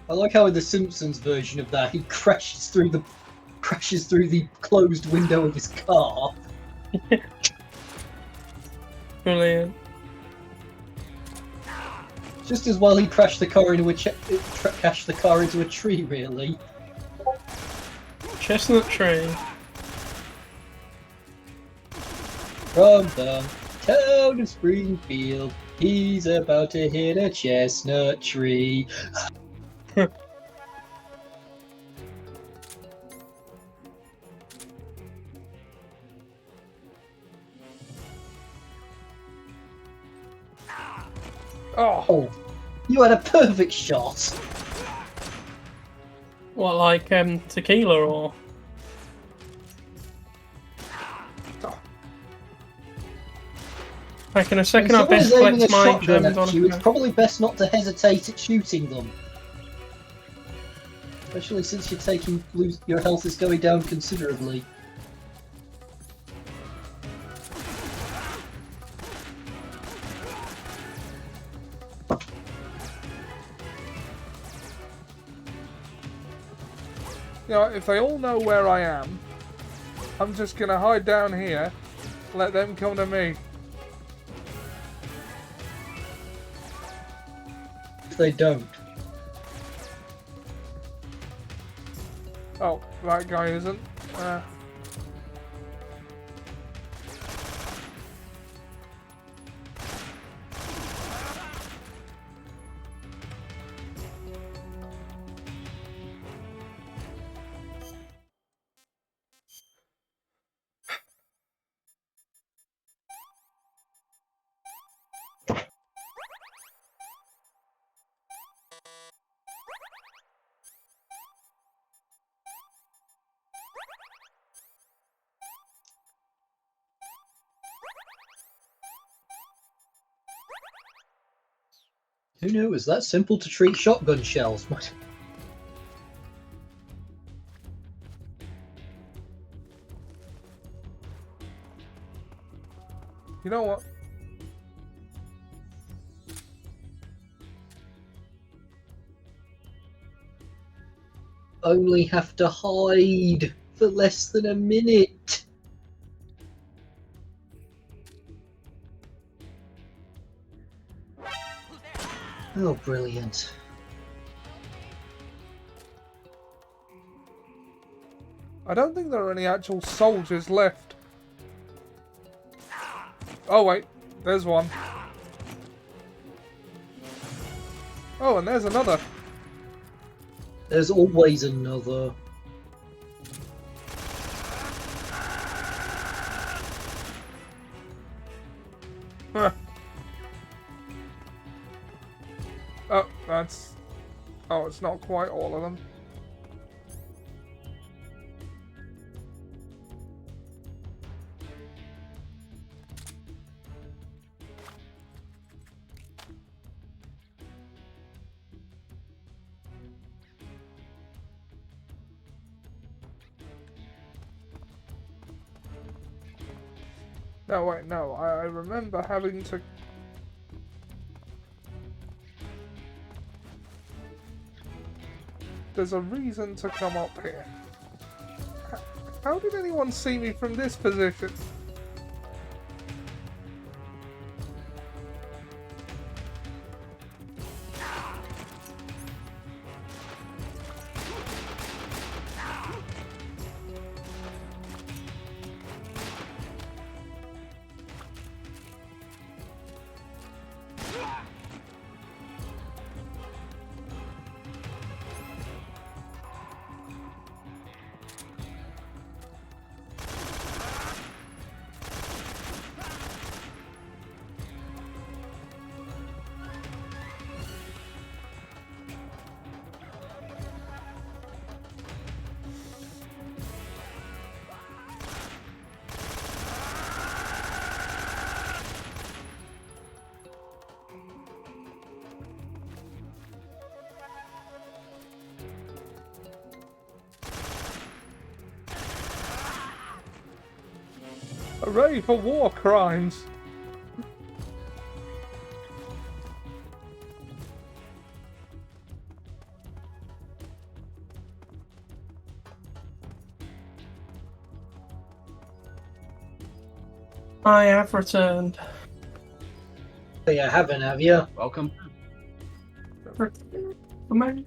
I like how in the Simpsons version of that he crashes through the closed window of his car. Brilliant. Just as well he crashed the car into a tree, really. Chestnut tree. From the town of Springfield, he's about to hit a chestnut tree. Oh, Oh, you had a perfect shot. What, like tequila or? Like in a second, When I best someone is aiming flex a my shotgun German at you, it's probably best not to hesitate at shooting them. Especially since you're your health is going down considerably. you know, if they all know where I am, I'm just gonna hide down here, let them come to me. If they don't. Oh, that guy isn't. Who knew it was that simple to treat shotgun shells? You know what? Only have to hide for less than a minute. Oh, brilliant. I don't think there are any actual soldiers left. Oh wait, there's one. Oh, and there's another. There's always another. Huh. Oh, that's... Oh, it's not quite all of them. No, wait, no. I remember having to... There's a reason to come up here. How did anyone see me from this position? Hooray for war crimes! I have returned. Oh, you haven't, have you? Welcome. Man.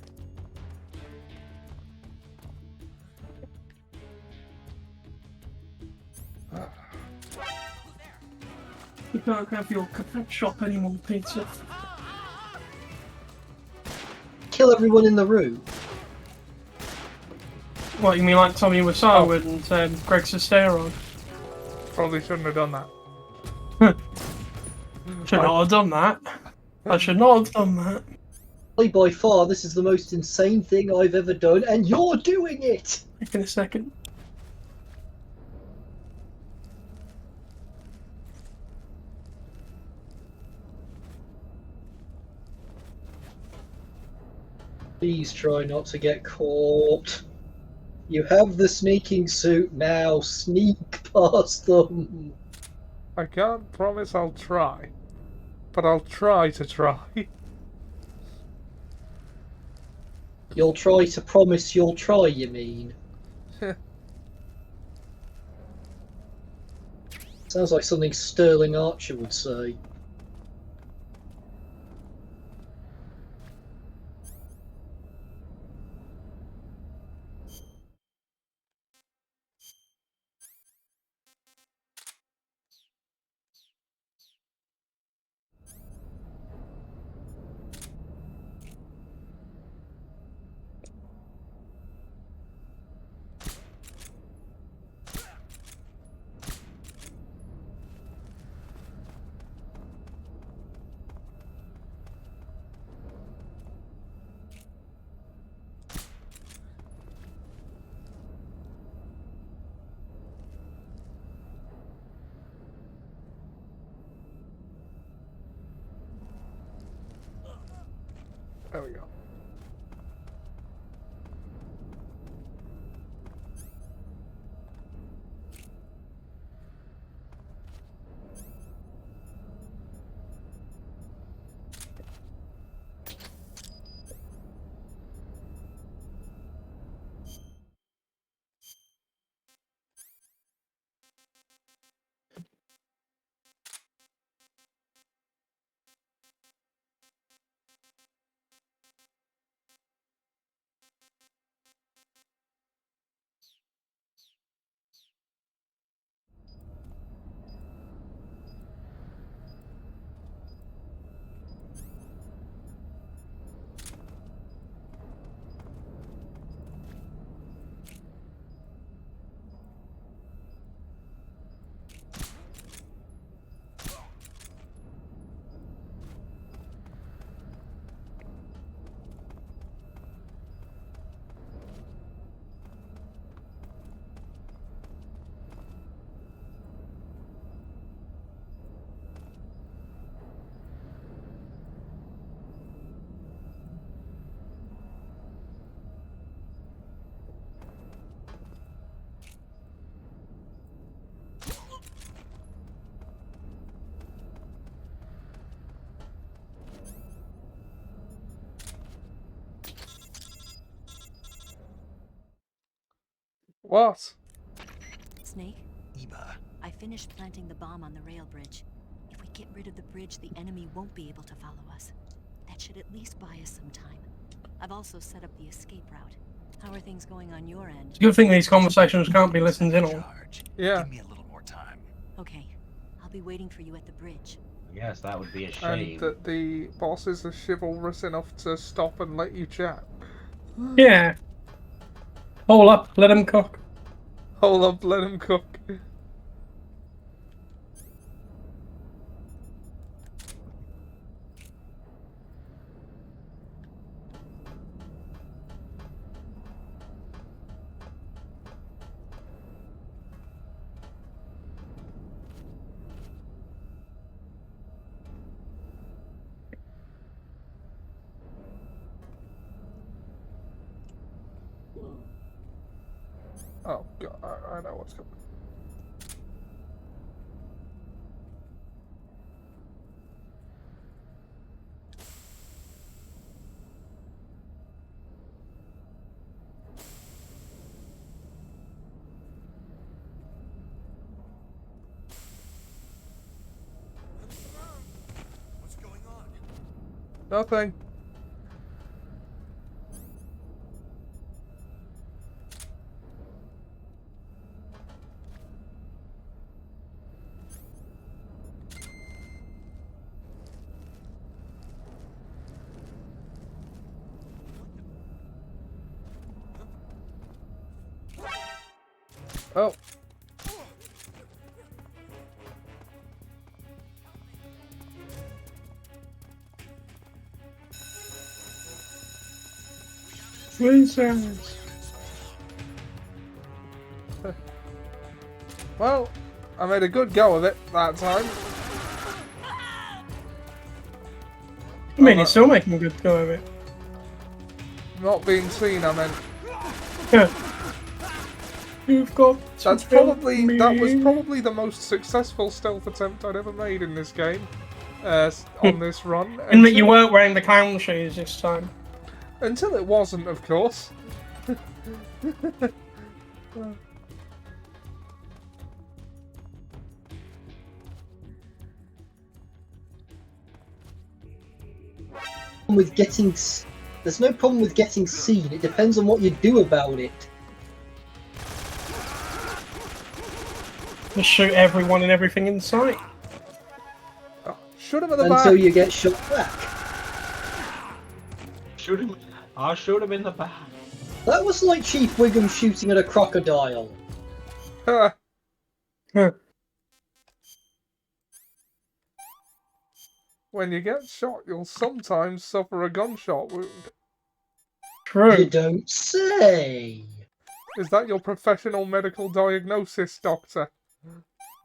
You can't have your kebab shop anymore, pizza. Kill everyone in the room. What, you mean like Tommy Wiseau and Greg Sestero? Probably shouldn't have done that. Should not have done that. I should not have done that. By far, this is the most insane thing I've ever done, and you're doing it! In a second. Please try not to get caught. You have the sneaking suit now. Sneak past them. I can't promise I'll try, but I'll try to try. You'll try to promise you'll try, you mean? Sounds like something Sterling Archer would say. There we go. What? Snake, Eva, I finished planting the bomb on the rail bridge. If we get rid of the bridge, the enemy won't be able to follow us. That should at least buy us some time. I've also set up the escape route. How are things going on your end? It's a good thing these conversations can't be listened in on. charge. Yeah. Give me a little more time. Okay, I'll be waiting for you at the bridge. Yes, that would be a And shame. that the bosses are chivalrous enough to stop and let you chat. Yeah. Hold up, let him cook. Hold up, let him cook. Oh god, I know what's coming. What's going on? Nothing. Oh. Losers. Well, I made a good go of it that time. I mean, it's still making a good go of it. Not being seen, I meant. You've got. That was probably the most successful stealth attempt I'd ever made in this game. On this run. And that you weren't wearing the clown shoes this time. Until it wasn't, of course. With getting, there's no problem with getting seen. It depends on what you do about it. Just shoot everyone and everything in sight. Oh, shoot him at the back. Until you get shot back. Shoot him. I'll shoot him in the back. That was like Chief Wiggum shooting at a crocodile. Huh. When you get shot, you'll sometimes suffer a gunshot wound. True. You don't say. Is that your professional medical diagnosis, Doctor?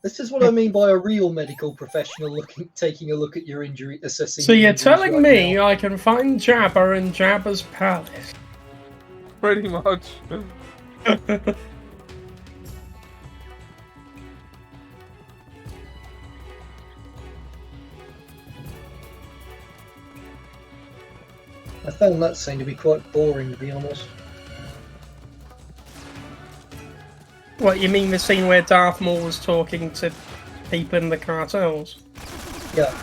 This is what I mean by a real medical professional taking a look at your injury, assessing. So your you're injuries telling right me now. I can find Jabba in Jabba's palace? Pretty much. I found that scene to be quite boring, to be honest. What, you mean the scene where Darth Maul was talking to people in the cartels? Yeah.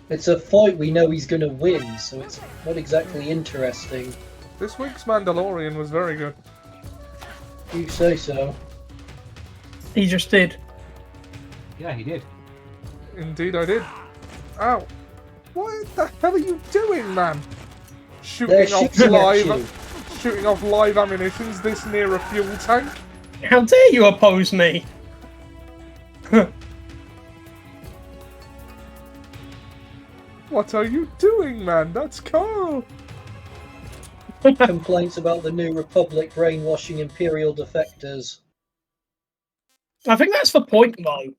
It's a fight we know he's going to win, so it's not exactly interesting. This week's Mandalorian was very good. You say so. He just did. Yeah, he did. Indeed I did. Ow. What the hell are you doing, man? They're Shooting off shooting at you. shooting off live ammunitions this near a fuel tank? How dare you oppose me? What are you doing, man? That's Carl. Complaints about the New Republic brainwashing Imperial defectors. I think that's the point, though.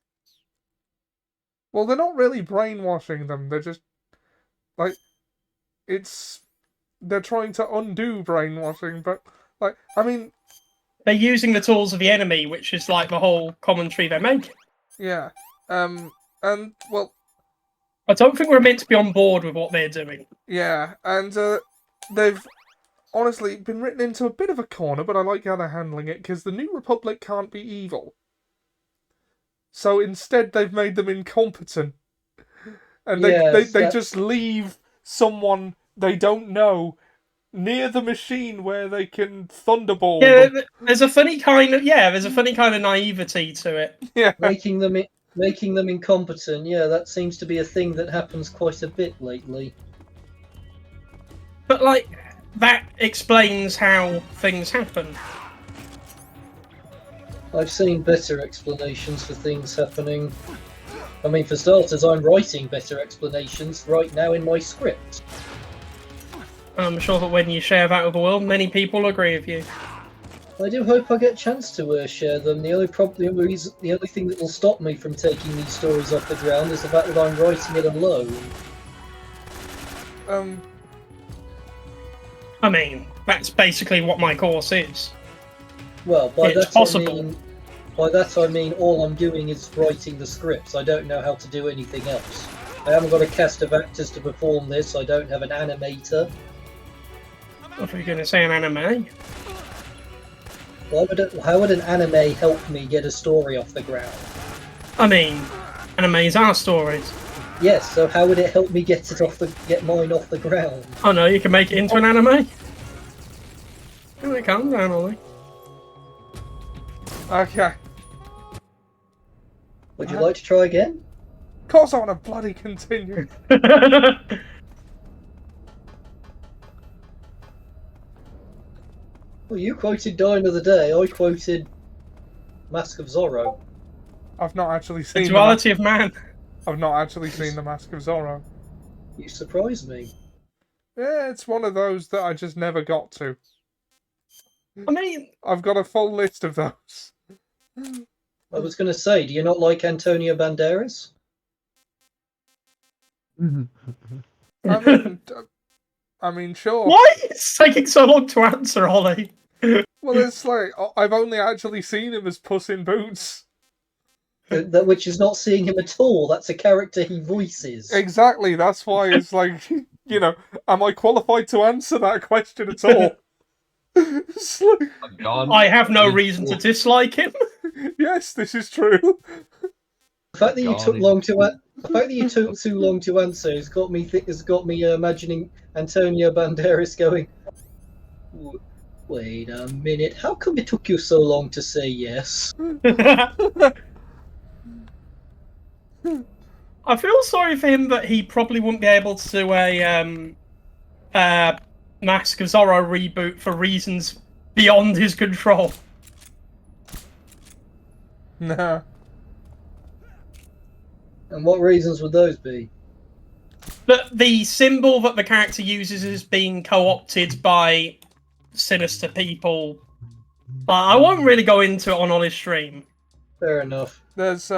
Well, they're not really brainwashing them. They're just like they're trying to undo brainwashing, but like I mean, They're using the tools of the enemy, which is like the whole commentary they're making. yeah. And well, I don't think we're meant to be on board with what they're doing. yeah, and they've honestly been written into a bit of a corner, but I like how they're handling it because the New Republic can't be evil. So instead, they've made them incompetent, and they just leave someone they don't know near the machine where they can thunderball. Yeah, them. there's a funny kind of naivety to it. Yeah, Making them incompetent, yeah, that seems to be a thing that happens quite a bit lately. But like that explains how things happen. I've seen better explanations for things happening. I mean, for starters, I'm writing better explanations right now in my script. I'm sure that when you share that with the world, many people agree with you. I do hope I get a chance to share them. The only thing that will stop me from taking these stories off the ground is the fact that I'm writing it alone. I mean, that's basically what my course is. Well, by It's that possible. by that I mean all I'm doing is writing the scripts. I don't know how to do anything else. I haven't got a cast of actors to perform this. I don't have an animator. I thought you were going to say an anime. How would an anime help me get a story off the ground? I mean, animes are stories. Yes, so how would it help me get mine off the ground? Oh no, you can make it into an anime. Here it comes, Ollie. okay. Would you like to try again? Of course, I want to bloody continue. Well, you quoted Dine of the Day. I quoted Mask of Zorro. I've not actually The seen duality of man. I've not actually seen the Mask of Zorro. You surprise me. Yeah, it's one of those that I just never got to. I mean, I've got a full list of those. I was going to say, do you not like Antonio Banderas? I mean, sure. why is it taking so long to answer, Ollie? Well, it's like I've only actually seen him as Puss in Boots. That which is not seeing him at all. That's a character he voices. Exactly. That's why it's like, you know, am I qualified to answer that question at all? It's like, I have no reason to dislike him. yes, this is true. The fact that you took too long to answer has got me imagining Antonio Banderas going. Wait a minute. How come it took you so long to say yes? I feel sorry for him that he probably wouldn't be able to do a Mask of Zorro reboot for reasons beyond his control. No. And what reasons would those be? But the symbol that the character uses is being co-opted by sinister people. But I won't really go into it on Ollie's stream. Fair enough. There's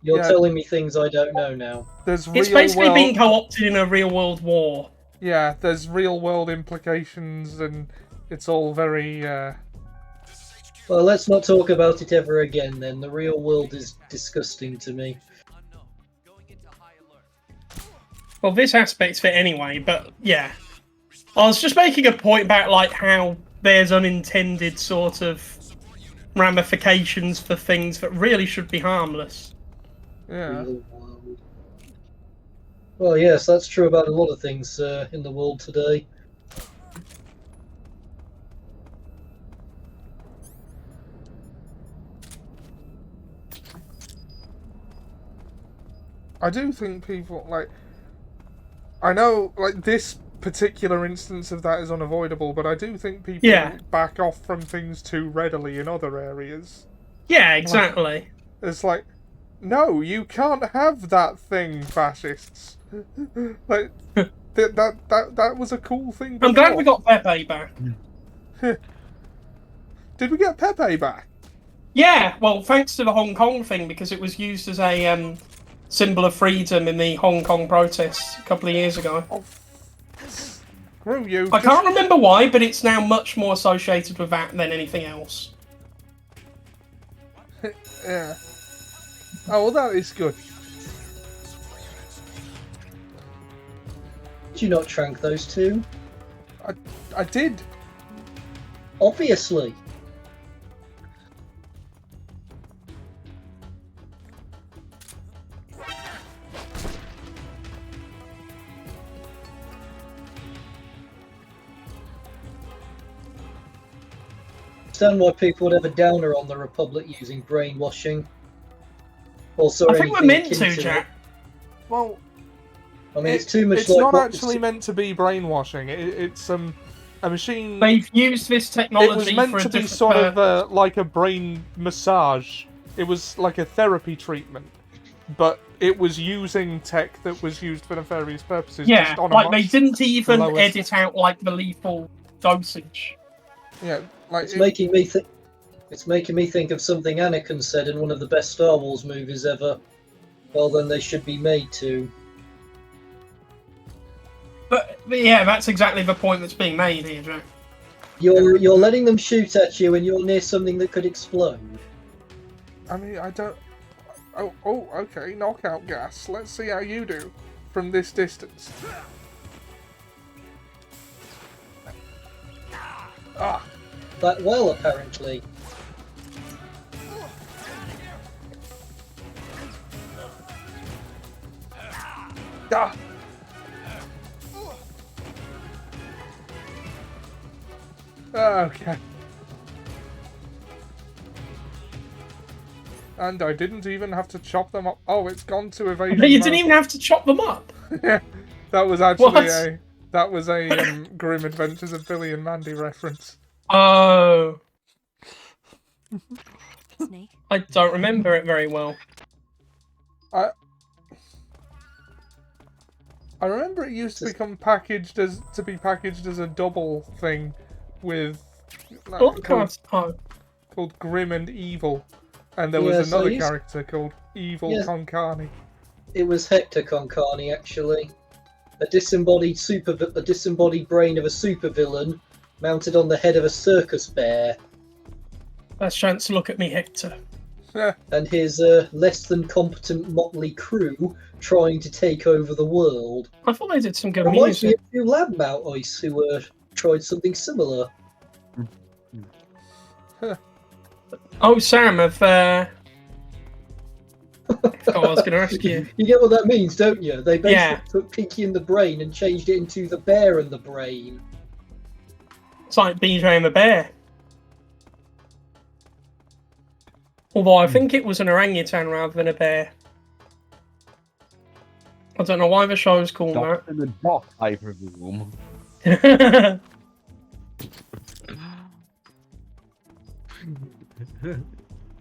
You're telling me things I don't know now. There's It's basically being co-opted in a real-world war. Yeah, there's real-world implications, and it's all very. Well, let's not talk about it ever again. Then the real world is disgusting to me. Well, this aspect's of it anyway, but yeah. I was just making a point about like how there's unintended sort of ramifications for things that really should be harmless. Yeah. Real world. Well, yes, that's true about a lot of things in the world today. I do think people, like... I know, like, this particular instance of that is unavoidable, but I do think people back off from things too readily in other areas. Yeah, exactly. It's like, no, you can't have that thing, fascists. Like, that was a cool thing before. I'm glad we got Pepe back. Did we get Pepe back? Yeah, well, thanks to the Hong Kong thing, because it was used as a symbol of freedom in the Hong Kong protests a couple of years ago. Oh, screw you. I can't remember why, but it's now much more associated with that than anything else. Yeah. Oh, well, that is good. Did you not trank those two? I did. Obviously. I understand why people would have a downer on the Republic using brainwashing. Also, I think we're meant to, Jack. Well, I mean, it's too much. It's like not what actually meant to be brainwashing. It's a machine. They've used this technology. It was meant for a to be different sort of purpose. like a brain massage. It was like a therapy treatment, but it was using tech that was used for nefarious purposes. Yeah, just on a like they much didn't even lower- edit out like the lethal dosage. Yeah, like It's making me think. It's making me think of something Anakin said in one of the best Star Wars movies ever. Well, then they should be made to. But yeah, that's exactly the point that's being made here, Jack. You're letting them shoot at you, and you're near something that could explode. I mean, I don't. Oh, okay. Knockout gas. Let's see how you do from this distance. Ah. That well, apparently. Ah. Okay. And I didn't even have to chop them up. Oh, it's gone to evasion. But you mode. didn't even have to chop them up. Yeah, that was actually What? a Grim Adventures of Billy and Mandy reference. Oh. Snake? I don't remember it very well. I remember it used to become packaged as a double thing with called Grim and Evil, and there was another character called Evil Konkani. It was Hector Konkani, actually. A disembodied brain of a supervillain mounted on the head of a circus bear. Last chance to look at me, Hector. And his less than competent motley crew trying to take over the world. I thought they did some good Reminds music. me of Lab Ice, who tried something similar. Oh, Sam, I was going to ask you. You get what that means, don't you? They basically took Pinky and the Brain and changed it into the Bear and the Brain. It's like BJ and the Bear. Although I think it was an orangutan rather than a bear. I don't know why the show's called that. In the dock, I presume.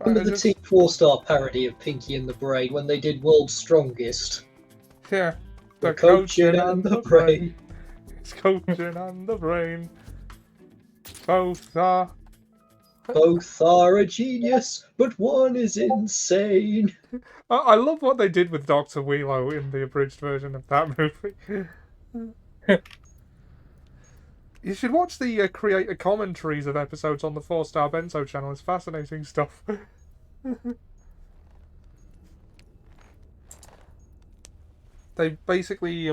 Remember the Team 4-Star parody of Pinky and the Brain when they did World's Strongest? Yeah. The coaching and the brain. It's coaching and the brain. Both are a genius, but one is insane. I love what they did with Dr. Wheelo in the abridged version of that movie. You should watch the creator commentaries of episodes on the 4-Star Bento channel. It's fascinating stuff. They basically,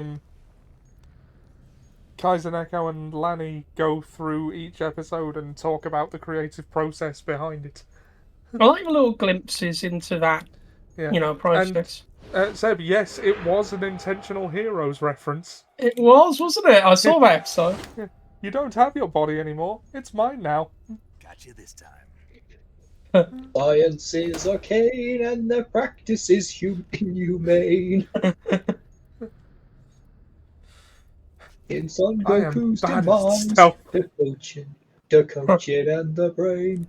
Kaizeneko and Lanny go through each episode and talk about the creative process behind it. I like the little glimpses into that, process. And, Seb, yes, it was an Intentional Heroes reference. It was, wasn't it? I saw that episode. You don't have your body anymore. It's mine now. Got you this time. Science is arcane and their practice is inhumane. In Son Goku's demise, the coaching and the brain.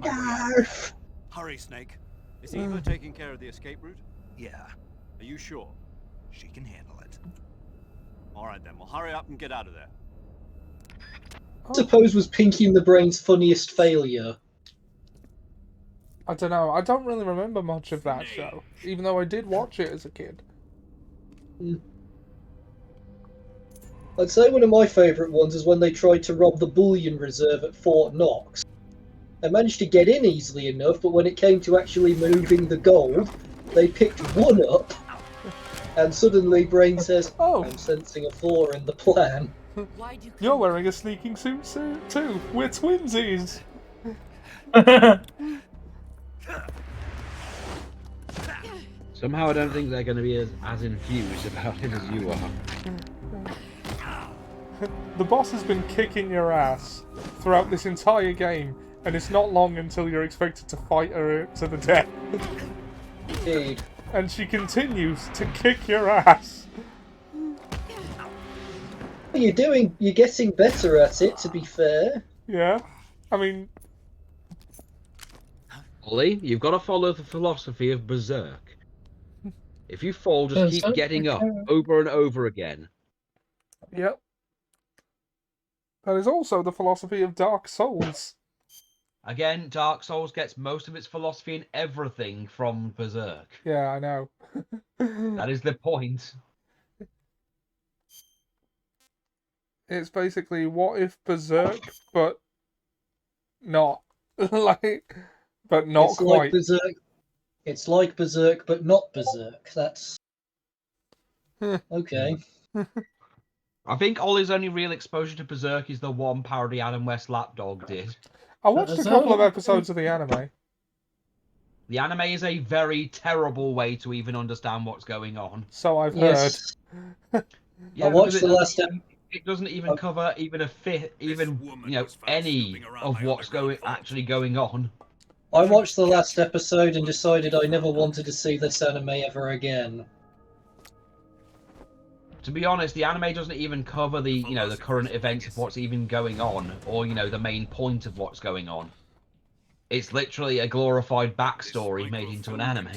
Narf! Hurry, Snake. Is Eva taking care of the escape route? Yeah, Are you sure? she can handle it. Alright then, we'll hurry up and get out of there. I suppose was Pinky and the Brain's funniest failure. I don't know. I don't really remember much of that show, even though I did watch it as a kid. I'd say one of my favourite ones is when they tried to rob the bullion reserve at Fort Knox. They managed to get in easily enough, but when it came to actually moving the gold, they picked one up, and suddenly Brain says, I'm sensing a flaw in the plan. You're wearing a sneaking suit too. We're twinsies. Somehow I don't think they're going to be as infused about it as you are. The boss has been kicking your ass throughout this entire game, and it's not long until you're expected to fight her to the death. Indeed. And she continues to kick your ass. You're getting better at it, to be fair. Yeah. I mean... Ollie, you've got to follow the philosophy of Berserk. If you fall, just keep getting up over and over again. Yep. That is also the philosophy of Dark Souls. Again, Dark Souls gets most of its philosophy and everything from Berserk. Yeah, I know. That is the point. It's basically, what if Berserk, but not. But not It's quite. Like Berserk. It's like Berserk, but not Berserk. That's... okay. I think Ollie's only real exposure to Berserk is the one parody Adam West Lapdog did. I watched a couple of episodes of the anime. The anime is a very terrible way to even understand what's going on. So I've heard. Yeah, I watched the last episode. It doesn't even cover even a fifth, any of what's actually going on. I watched the last episode and decided I never wanted to see this anime ever again. To be honest, the anime doesn't even cover the, you know, the current events of what's even going on, or, you know, the main point of what's going on. It's literally a glorified backstory made into an anime.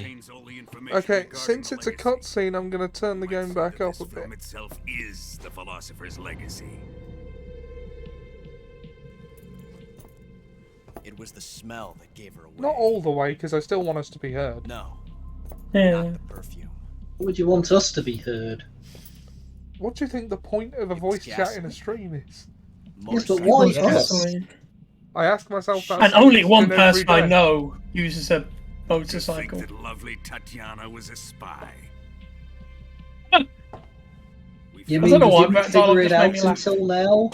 Okay, since it's a cutscene, I'm going to turn the game back up a bit. Film itself is the Philosopher's legacy. It was the smell that gave her away. Not all the way, because I still want us to be heard. No, Yeah. not the perfume. Would you want us to be heard? What do you think the point of a voice chat in a stream is? Yes, but why us? Gasoline. I ask myself that. And only one question every person I day. know uses a To think motorcycle. that lovely Tatiana was a spy. You I mean don't know you why, didn't but figure dialogue it just made out me laugh. until now?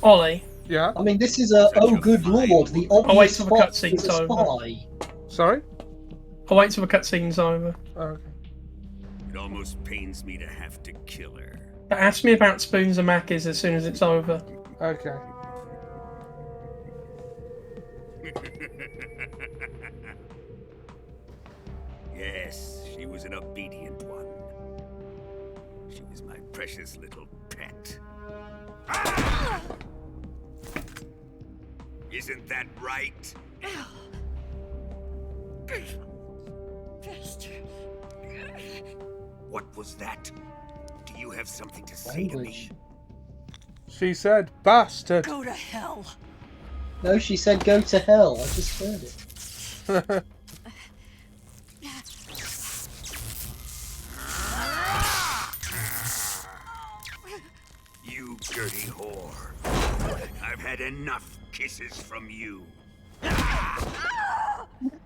Ollie, Yeah? I mean, this is a oh good lord, the wait obvious till the fox cutscene's is a over. spy. Sorry? I'll wait till the cutscene's over. Okay. It almost pains me to have to kill her. But ask me about spoons and mackies as soon as it's over. Okay. Yes, she was an obedient one. She was my precious little pet. Ah! Isn't that right? What was that? Do you have something to say to me? She said, bastard. Go to hell. No, she said go to hell. I just heard it. You dirty whore. I've had enough kisses from you.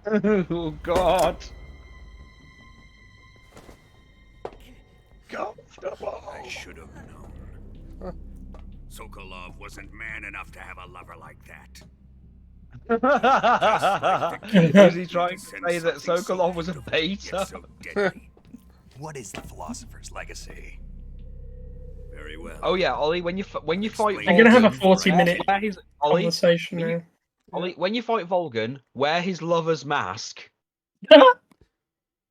Oh God. I should have known. Sokolov wasn't man enough to have a lover like that. Was he trying to say that Sokolov was a beta? So deadly. What is the Philosopher's legacy? Very well. Oh yeah, Ollie, when you fight I'm gonna have a Volgan, 40-minute wear his Ollie, conversation when you- now. Ollie, when you fight Volgan, wear his lover's mask.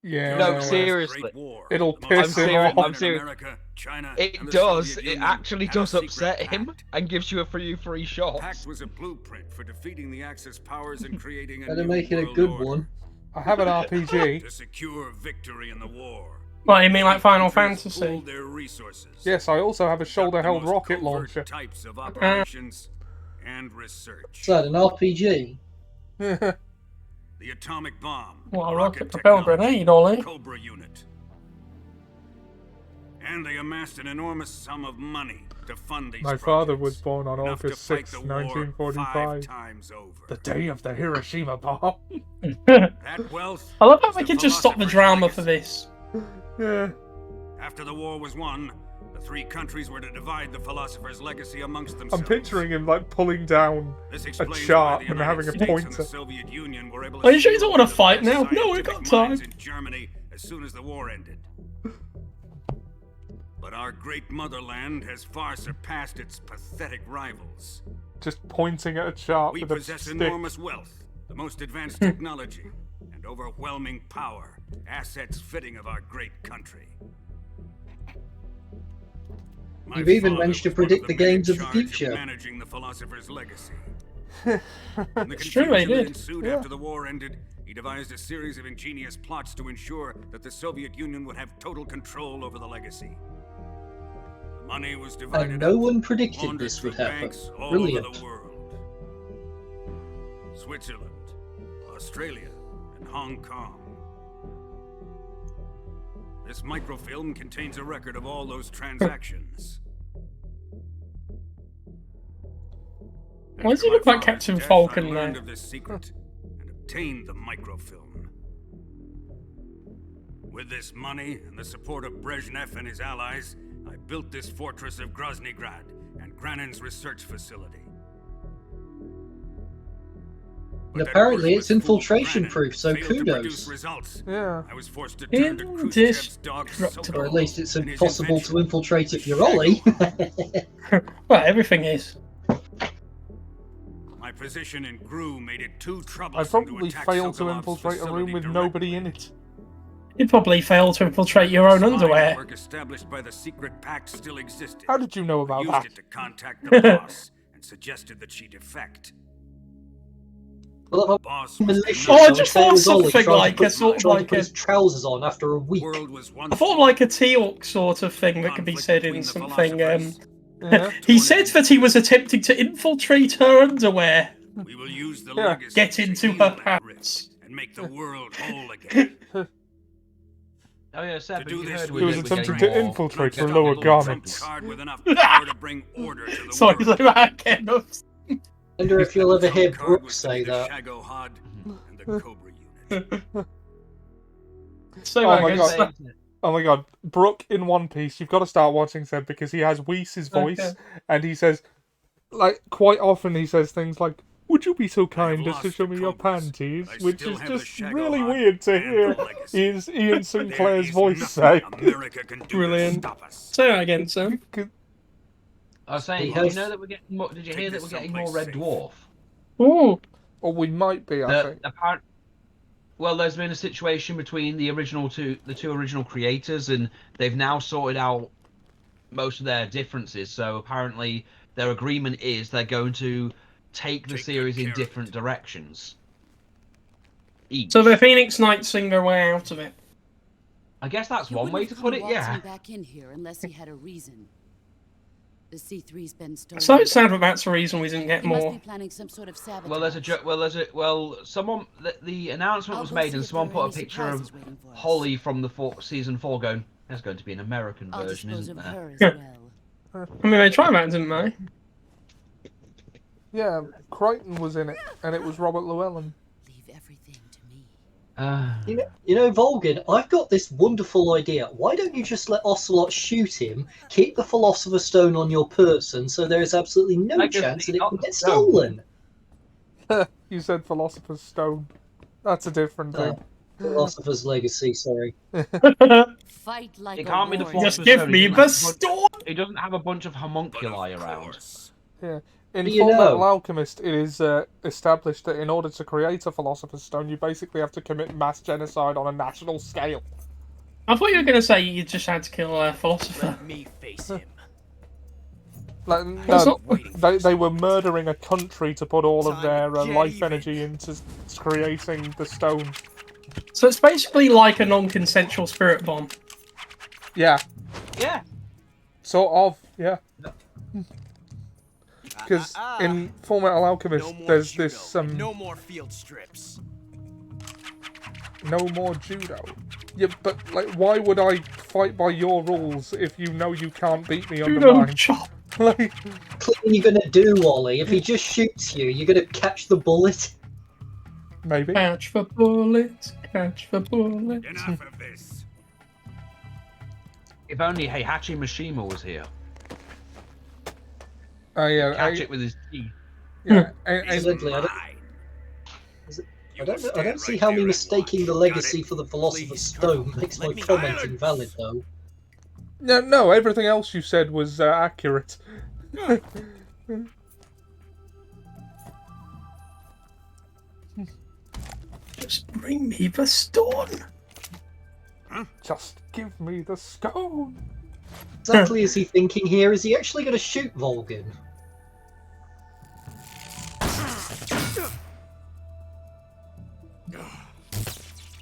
Yeah. No, seriously. It'll I'm piss him serious. off. I'm serious. America, China, It and the does. Soviet It Union actually had a does secret upset him pact. and gives you a free The shots. pact was a blueprint for defeating the Axis powers and creating a Better new make it a world good order. one. I have an RPG. To secure victory in the war. What, you mean like Final Countries Fantasy? pooled their resources. Yes, I also have a Got the shoulder-held most rocket covert launcher. Types of operations and research. Is that an RPG? The atomic bomb. What, a rocket rocket propelled technology, grenade, Ollie? Cobra unit. And they amassed an enormous sum of money to fund these My father was projects, born on enough to August fight 6, the war 1945. 5 times over. The day of the Hiroshima bomb. That wealth I love how is we the could just stop the philosopher's drama for legacy. this. Yeah. After the war was won, the 3 countries were to divide the philosopher's legacy amongst themselves. I'm picturing him like pulling down This a explains chart why the and United having a States and pointer. the Soviet Union were able Are you sure you steal don't want to the fight best now? No, we've scientific got minds time. in Germany as soon as the war ended. But our great motherland has far surpassed its pathetic rivals. Just pointing at a chart We with a possess stick. enormous wealth, the most advanced technology, and overwhelming power, assets fitting of our great country. My You've even father managed to was one predict the men in games of the charge future. Managing the philosopher's legacy. In the It's true, confusion he that did. ensued Yeah. after the war ended, he devised a series of ingenious plots to ensure that the Soviet Union would have total control over the legacy. The money was divided And no up, one predicted laundered this would through happen. banks all Brilliant. over the world. Switzerland, Australia, and Hong Kong. This microfilm contains a record of all those transactions. Why does he After look my like father's Captain death, Falcon I learned there? of this secret and obtained the microfilm. With this money and the support of Brezhnev and his allies, I built this fortress of Groznygrad and Granin's research facility. But And that apparently work it's was fooled infiltration Granin, proof, so failed to produce kudos. results. Yeah. I was forced to turn to Khrushchev's dog Indestructible. Or at Sokolov least it's and his impossible to invention, infiltrate if the you're Ollie. Well, everything is. My position in GRU made it too I troublesome to probably attack failed to Sokolov's infiltrate a facility room with directly. nobody in it. You probably failed to infiltrate your own Spy underwear. network established by the secret pact still existed. How did you know about Used that? it to contact the boss and suggested that she defect. Well, Boss I'm was malicious. Oh, I denied. just Say it thought was Ollie something trying to like put- a sort of trying to like put a. his trousers on after a week. World was I once thought like a Teal'c sort of thing that could be conflict said between in the something. philosophers. Yeah. He said that he was attempting to infiltrate her underwear, We will use the Yeah. legacy get to into heal her that pants. rift and make the world whole again. Oh yeah, Seb, To but do you this, heard we He was we're attempting getting to more- infiltrate her An lower unstoppable trump garments. card with enough power to bring order to the Sorry, world. that kind of. I wonder if you'll ever Trump hear card Brooke was to say be the that. Shagohod and the Cobra unit. So Oh my I God. guess Oh my god, Brooke in One Piece, you've got to start watching Seb because he has Whis' voice, Okay. and he says, like, quite often he says things like, "Would you be so kind as to lost show the me your progress, panties?" but I Which still is have the just really Shagohod weird to and hear the legacy. is Ian There Sinclair's is voice nothing say. America can do to Brilliant. stop us. Say that again, Sam. I was saying, He did has- you know that we're getting more? Did you Take hear that this we're getting more someplace Red safe. Dwarf? Ooh. Or we might be, I think. Well, there's been a situation between the two original creators, and they've now sorted out most of their differences. So apparently, their agreement is they're going to take the Take good series in care of different it. directions. Each. So the Phoenix Knights sing their way out of it. I guess that's He one way wouldn't to have put come it. waltzing Yeah. back in here unless he had a reason. The C3's been stolen. So sad that that's the reason we didn't get He must more. be planning some sort of sabotage. Someone. The announcement I'll was go made, see and if someone there are put a any picture of surprises waiting for us. Holly from the season 4 going. There's going to be an American I'll version, dispose isn't of there? her as Yeah. well. I mean, they tried that, didn't they? Yeah, Crichton was in it, and it was Robert Llewellyn. Leave everything to me. You know, Volgan, I've got this wonderful idea. Why don't you just let Ocelot shoot him, keep the Philosopher's Stone on your person, so there is absolutely no Like, chance that it can get no. stolen? You said Philosopher's Stone. That's a different thing. Philosopher's Legacy, sorry. Fight like It a can't be the warrior. Just Philosopher's give Stone, me it the doesn't have a storm. It doesn't have a bunch of homunculi around. Yeah. In You Fullmetal know. Alchemist, it is established that in order to create a Philosopher's Stone, you basically have to commit mass genocide on a national scale. I thought you were going to say you just had to kill a philosopher. Let me face him. Like, It's no, not- they were murdering a country to put all of Time their to get life even. energy into creating the stone. So it's basically like a non-consensual spirit bomb. Yeah, Yeah. sort of, yeah. Because in Fullmetal Alchemist, No more there's judo, this and no more field strips. no more judo. Yeah, but like, why would I fight by your rules if you know you can't beat me under Judo mine? chop. Like, What are you going to do, Wally? If he just shoots you, you're going to catch the bullet? maybe. Catch the bullet. Catch the bullet. Enough of this. If only Heihachi Mishima was here. Yeah, Catch it with his teeth. yeah. Incidentally, I don't see how me mistaking the legacy for the Philosopher's Stone makes my comment invalid, though. No, everything else you said was accurate. Just bring me the stone. Just give me the stone. Exactly is he thinking here? Is he actually going to shoot Volgan?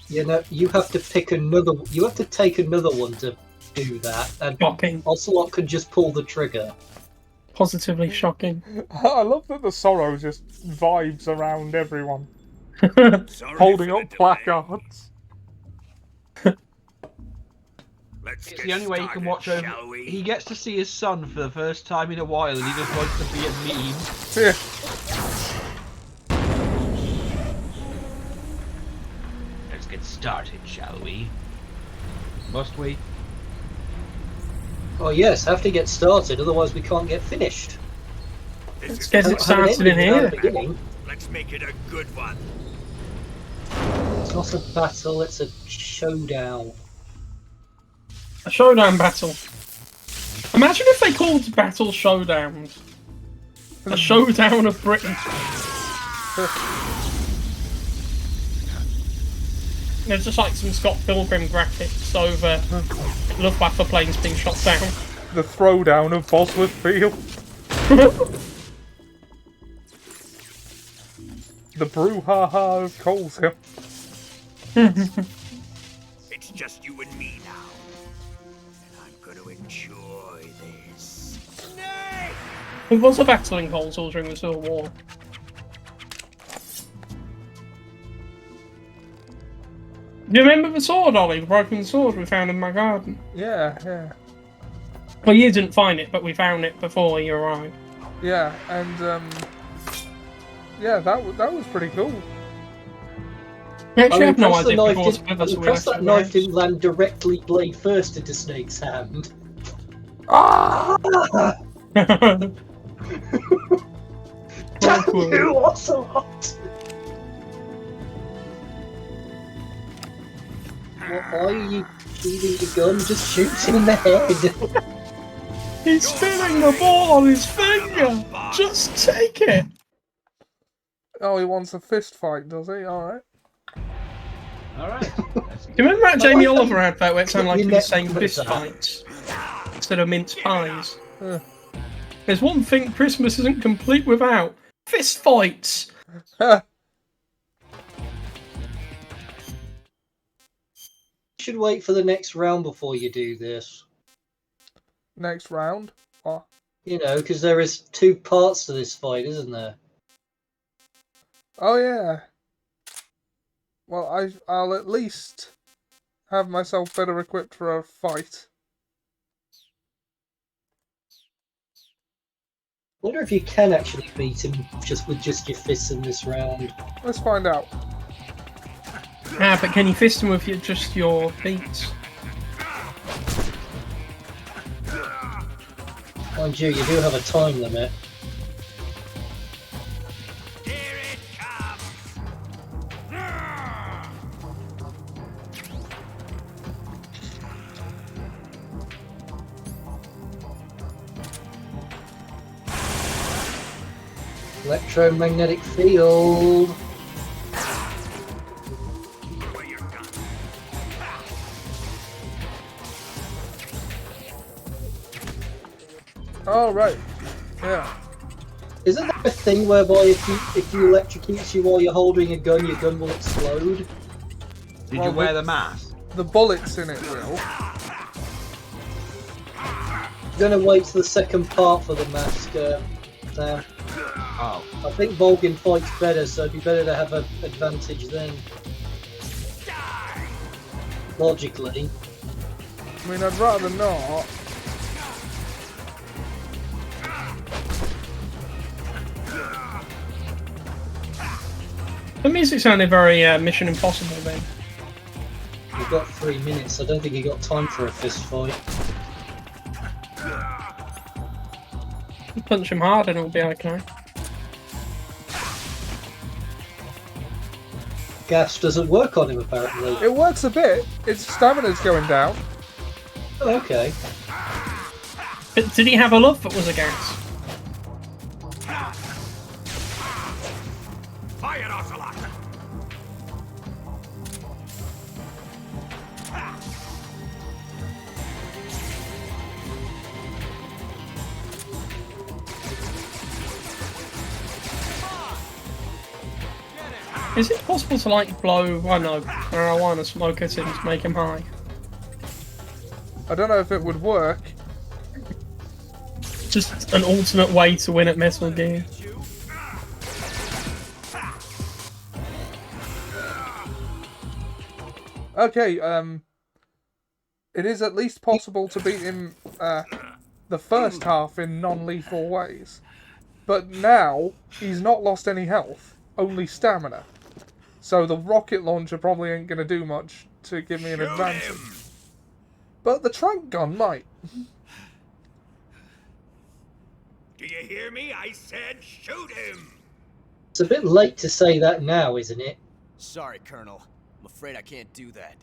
You know, you have to pick another. You have to take another one to do that, and Shocking. Ocelot could just pull the trigger. Positively shocking. I love that the sorrow just vibes around everyone, Sorry holding for up the delay. placards. Let's It's get the only way he can started, watch over. shall we? He gets to see his son for the first time in a while, and he just wants to be a meme. Yeah. Let's get started, shall we? Must we? Oh yes, have to get started, otherwise we can't get finished. This Let's is get the it one. started in Without a here. beginning. Let's make it a good one. It's not a battle; it's a showdown. A showdown battle. Imagine if they called battle showdowns. A showdown of Britain. There's just like some Scott Pilgrim graphics over Luftwaffe planes being shot down. The throwdown of Bosworth Field. The brouhaha of Coleshill. It's just you and me now. And I'm gonna enjoy this. There was a battle in Coleshill during the Civil War. Do you remember the sword, Ollie? The broken sword we found in my garden? Yeah, yeah. Well, you didn't find it, but we found it before you arrived. Yeah, and yeah, that was pretty cool. I actually have no impressed idea the if it was knife with us I'm or impressed left that it knife behind. didn't land directly blade first into Snake's hand. Ah! Damn you, Ocelot! Why are you shooting the gun? Just shoot him in the head. He's spinning the ball on his finger! Just take it! Oh, he wants a fist fight, does he? Alright. Alright. Do you remember that Jamie Oliver advert where it sounded like he Your was saying neck fist was fights instead of mince pies? Yeah. There's one thing Christmas isn't complete without. Fist fights! You should wait for the next round before you do this. Next round? Oh. You know, because there is 2 parts to this fight, isn't there? Oh yeah. Well, I'll at least have myself better equipped for a fight. I wonder if you can actually beat him with just your fists in this round. Let's find out. Ah, but can you fist him with just your feet? Mind you, you do have a time limit. Electromagnetic field. Oh right. Yeah. Isn't there a thing whereby if you electrocutes you while you're holding a gun, your gun will explode? Did Well, you wear the mask? The bullets in it will. I'm gonna wait to the second part for the mask. Now. Oh. I think Volgin fights better, so it'd be better to have an advantage then. Logically. I mean, I'd rather not. The music sounded very Mission Impossible then. You've got 3 minutes. I don't think you got time for a fist fight. Punch him hard and it'll be okay. Gas doesn't work on him apparently. It works a bit. Its stamina's going down. Oh, okay. But did he have a love that was a gas? Fire, Ocelot! Is it possible to like blow, I know, marijuana smoke at him to make him high? I don't know if it would work. Just an alternate way to win at Metal Gear. Okay, it is at least possible to beat him the first half in non-lethal ways. But now, he's not lost any health, only stamina. So the rocket launcher probably ain't going to do much to give me an advantage. But the trank gun might. Do you hear me? I said shoot him! It's a bit late to say that now, isn't it? Sorry, Colonel. I'm afraid I can't do that.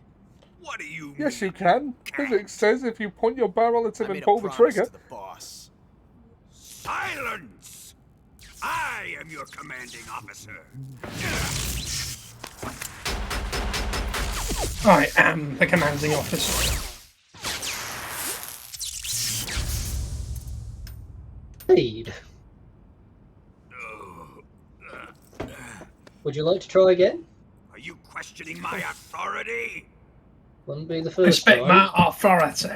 What do you Yes, you can. Physics says if you point your barrel at him and pull the promise trigger. to the boss. Silence! I am your commanding officer. I am the commanding officer. Indeed. Would you like to try again? Are you questioning my authority? Wouldn't be the first Respect time. my authority.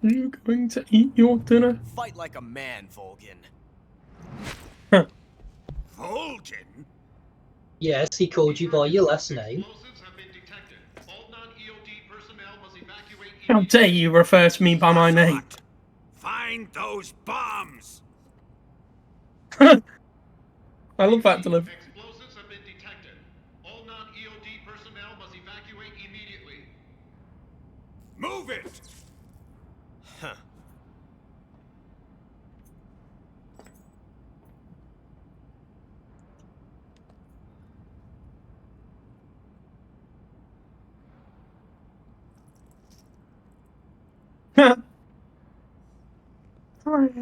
Are you going to eat your dinner? Fight like a man, Volgin. Volgin? Yes, he called you by your last name. How dare you refer to me by my name? Find those bombs! I love that delivery. Explosives have been detected. All non-EOD personnel must evacuate immediately. Move it! Huh.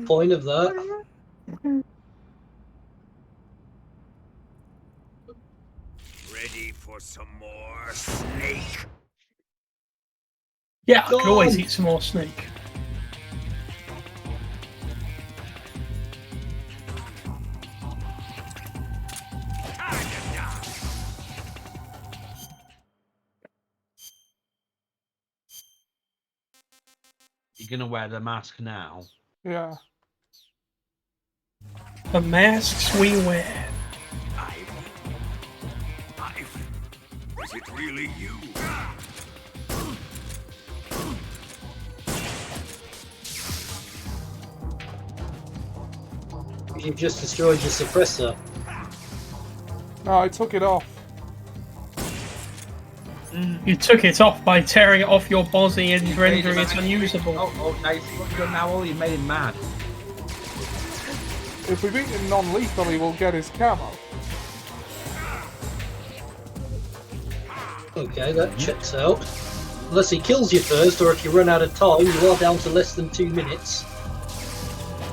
Point of that. Ready for some more snake? Yeah, I could always eat some more snake. You're gonna wear the mask now. Yeah. The masks we wear. Is it really you? You've just destroyed your suppressor. No, I took it off. You took it off by tearing it off your body and rendering it unusable. Oh, nice. What you done now, Ollie? You made him mad. If we beat him non-lethally, we'll get his camo. Okay, that checks out. Unless he kills you first, or if you run out of time, you are down to less than 2 minutes.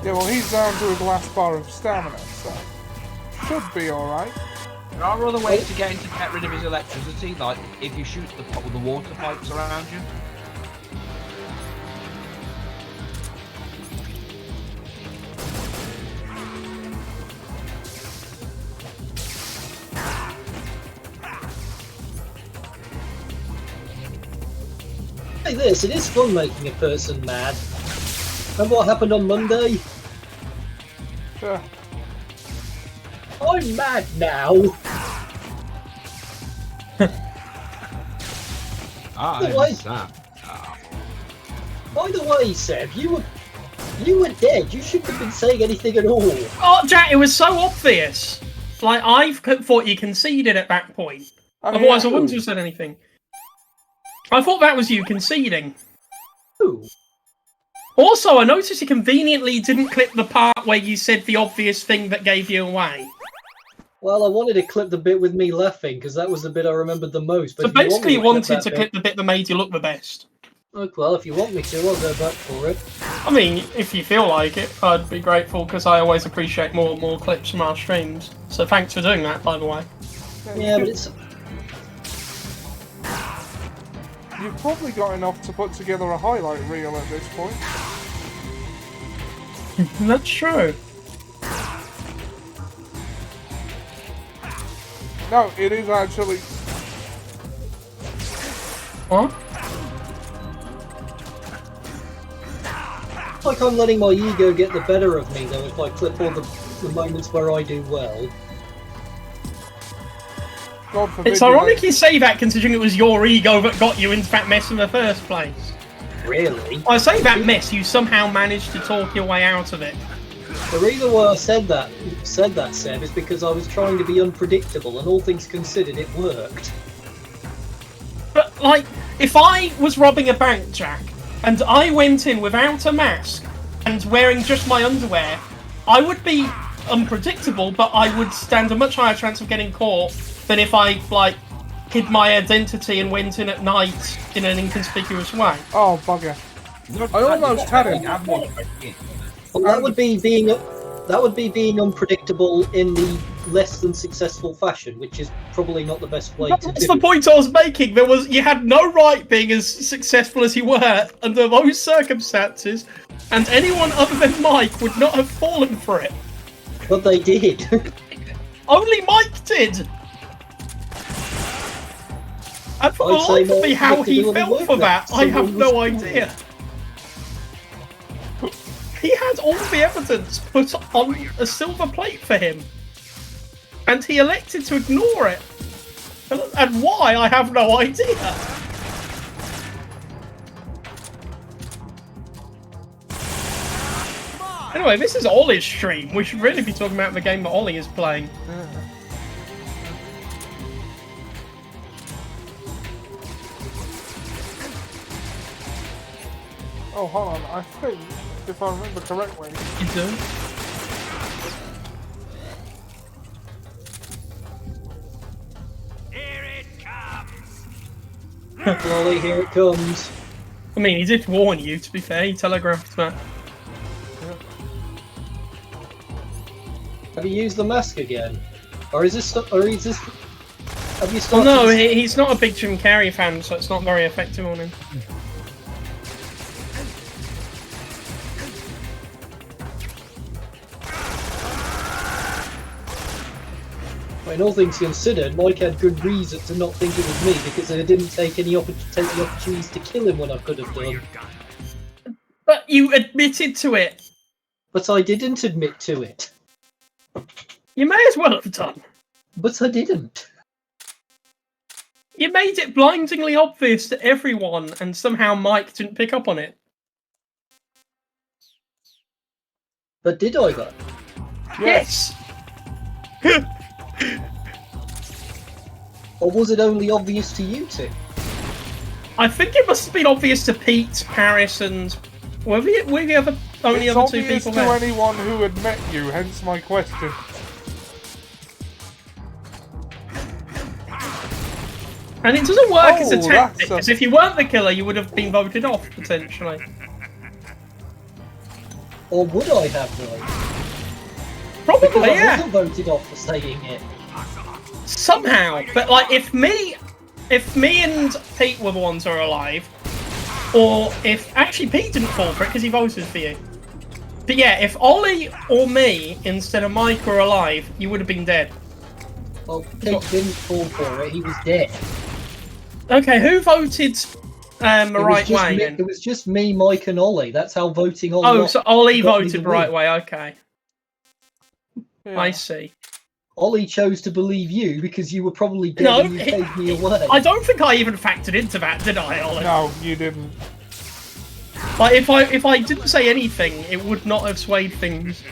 Yeah, well, he's down to his last bar of stamina, so should be alright. There are other ways to get rid of his electricity, like if you shoot the pot with the water pipes around you. Hey, this, it is fun making a person mad. Remember what happened on Monday? Yeah. I'm mad now. I missed By the way, Seb, you were dead. You shouldn't have been saying anything at all. Oh, Jack, it was so obvious. Like, I thought you conceded at that point. Otherwise, I wouldn't have said anything. I thought that was you conceding. Ooh. Also, I noticed you conveniently didn't clip the part where you said the obvious thing that gave you away. Well, I wanted to clip the bit with me laughing, because that was the bit I remembered the most. But So basically, you wanted to clip clip the bit that made you look the best. Oh, well, if you want me to, I'll go back for it. I mean, if you feel like it, I'd be grateful, because I always appreciate more and more clips from our streams. So thanks for doing that, by the way. Yeah, but it's... You've probably got enough to put together a highlight reel at this point. That's true. No, it is actually... What? Like I'm letting my ego get the better of me, though, if I clip all the moments where I do well. God forbid It's ironic you say that, considering it was your ego that got you into that mess in the first place. Really? I say that mess, you somehow managed to talk your way out of it. The reason why I said that, Seb, is because I was trying to be unpredictable, and all things considered, it worked. But, like, if I was robbing a bank, Jack, and I went in without a mask and wearing just my underwear, I would be unpredictable, but I would stand a much higher chance of getting caught than if I, like, hid my identity and went in at night in an inconspicuous way. Oh, bugger. I almost had him. Well, that would be being unpredictable in the less than successful fashion, which is probably not the best way to That's do the it. point I was making. You had no right being as successful as you were under those circumstances, and anyone other than Mike would not have fallen for it. But they did. Only Mike did. And for the I'd say life of Mike me, how he predicted felt all for the that, work I that have someone no was idea. He had all the evidence put on a silver plate for him, and he elected to ignore it. And why, I have no idea. Anyway, this is Ollie's stream. We should really be talking about the game that Ollie is playing. Oh, hold on. I think, if I remember correctly... You do? Here it comes! Lolly, here it comes. I mean, he did warn you, to be fair. He telegraphed that. Have you used the mask again? Or is this... Have you Well, started... no, he's not a big Jim Carrey fan, so it's not very effective on him. In all things considered, Mike had good reason to not think it was me because I didn't take the opportunities to kill him when I could have done. But you admitted to it. But I didn't admit to it. You may as well have done. But I didn't. You made it blindingly obvious to everyone, and somehow Mike didn't pick up on it. But did I though? Yes! Or was it only obvious to you two? I think it must have been obvious to Pete, Paris, and... Were the other, only It's other two obvious people to there? anyone who had met you, hence my question. And it doesn't work as a Oh, tactic, that's a- because if you weren't the killer, you would have been voted off, potentially. Or would I have though? Probably, Because I yeah. wasn't voted off for saying it. Somehow, but like if me and Pete were the ones who are alive, or if actually Pete didn't fall for it because he voted for you. But yeah, if Ollie or me instead of Mike were alive, you would have been dead. Well, Pete didn't fall for it, he was dead. Okay, who voted the right way? Then? It was just me, Mike, and Ollie. That's how voting on. Oh, so Ollie got me voted the the right win. way. Okay, Yeah. I see. Ollie chose to believe you because you were probably dead No, and you gave me away. I don't think I even factored into that, did I, Ollie? No, you didn't. Like if I didn't say anything, it would not have swayed things.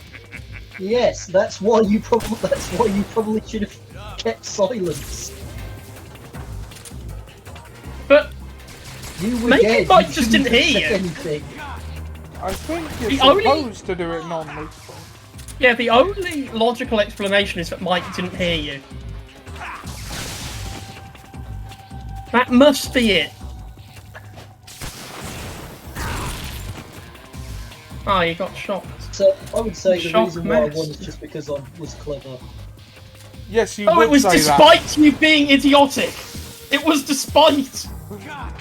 Yes, that's why you probably should have kept silence. But You were maybe dead. Mike you just shouldn't didn't hear have you. said anything. I think you're The only- supposed to do it non-lethal. Yeah, the only logical explanation is that Mike didn't hear you. That must be it. Oh, you got shot. So I would say the Shock reason why I mess. won is just because I was clever. Yes, you Oh, would it was say despite you being idiotic. It was despite.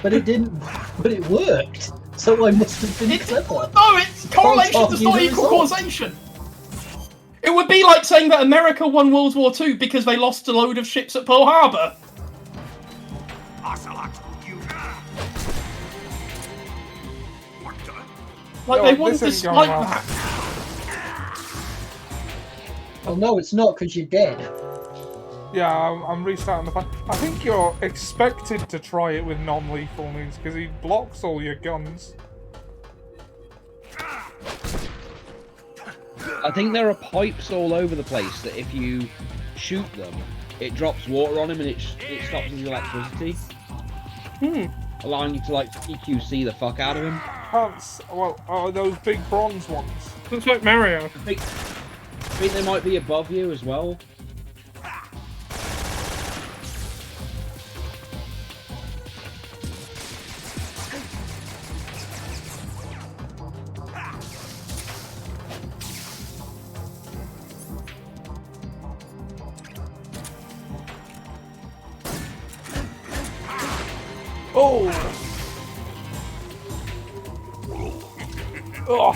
But it didn't. But it worked. So I must have been clever. No, it's correlation Can't does argue not the equal result. causation. It would be like saying that America won World War II because they lost a load of ships at Pearl Harbor. Ocelot, you. What the? Like No, they this won isn't going despite well. that. Oh no, it's not because you're dead. Yeah, I'm restarting the fight. I think you're expected to try it with non-lethal means because he blocks all your guns. I think there are pipes all over the place that if you shoot them, it drops water on him and it stops his electricity. Allowing you to like EQC the fuck out of him. Well, those big bronze ones. Looks like Mario. I think they might be above you as well. Oh! Oh!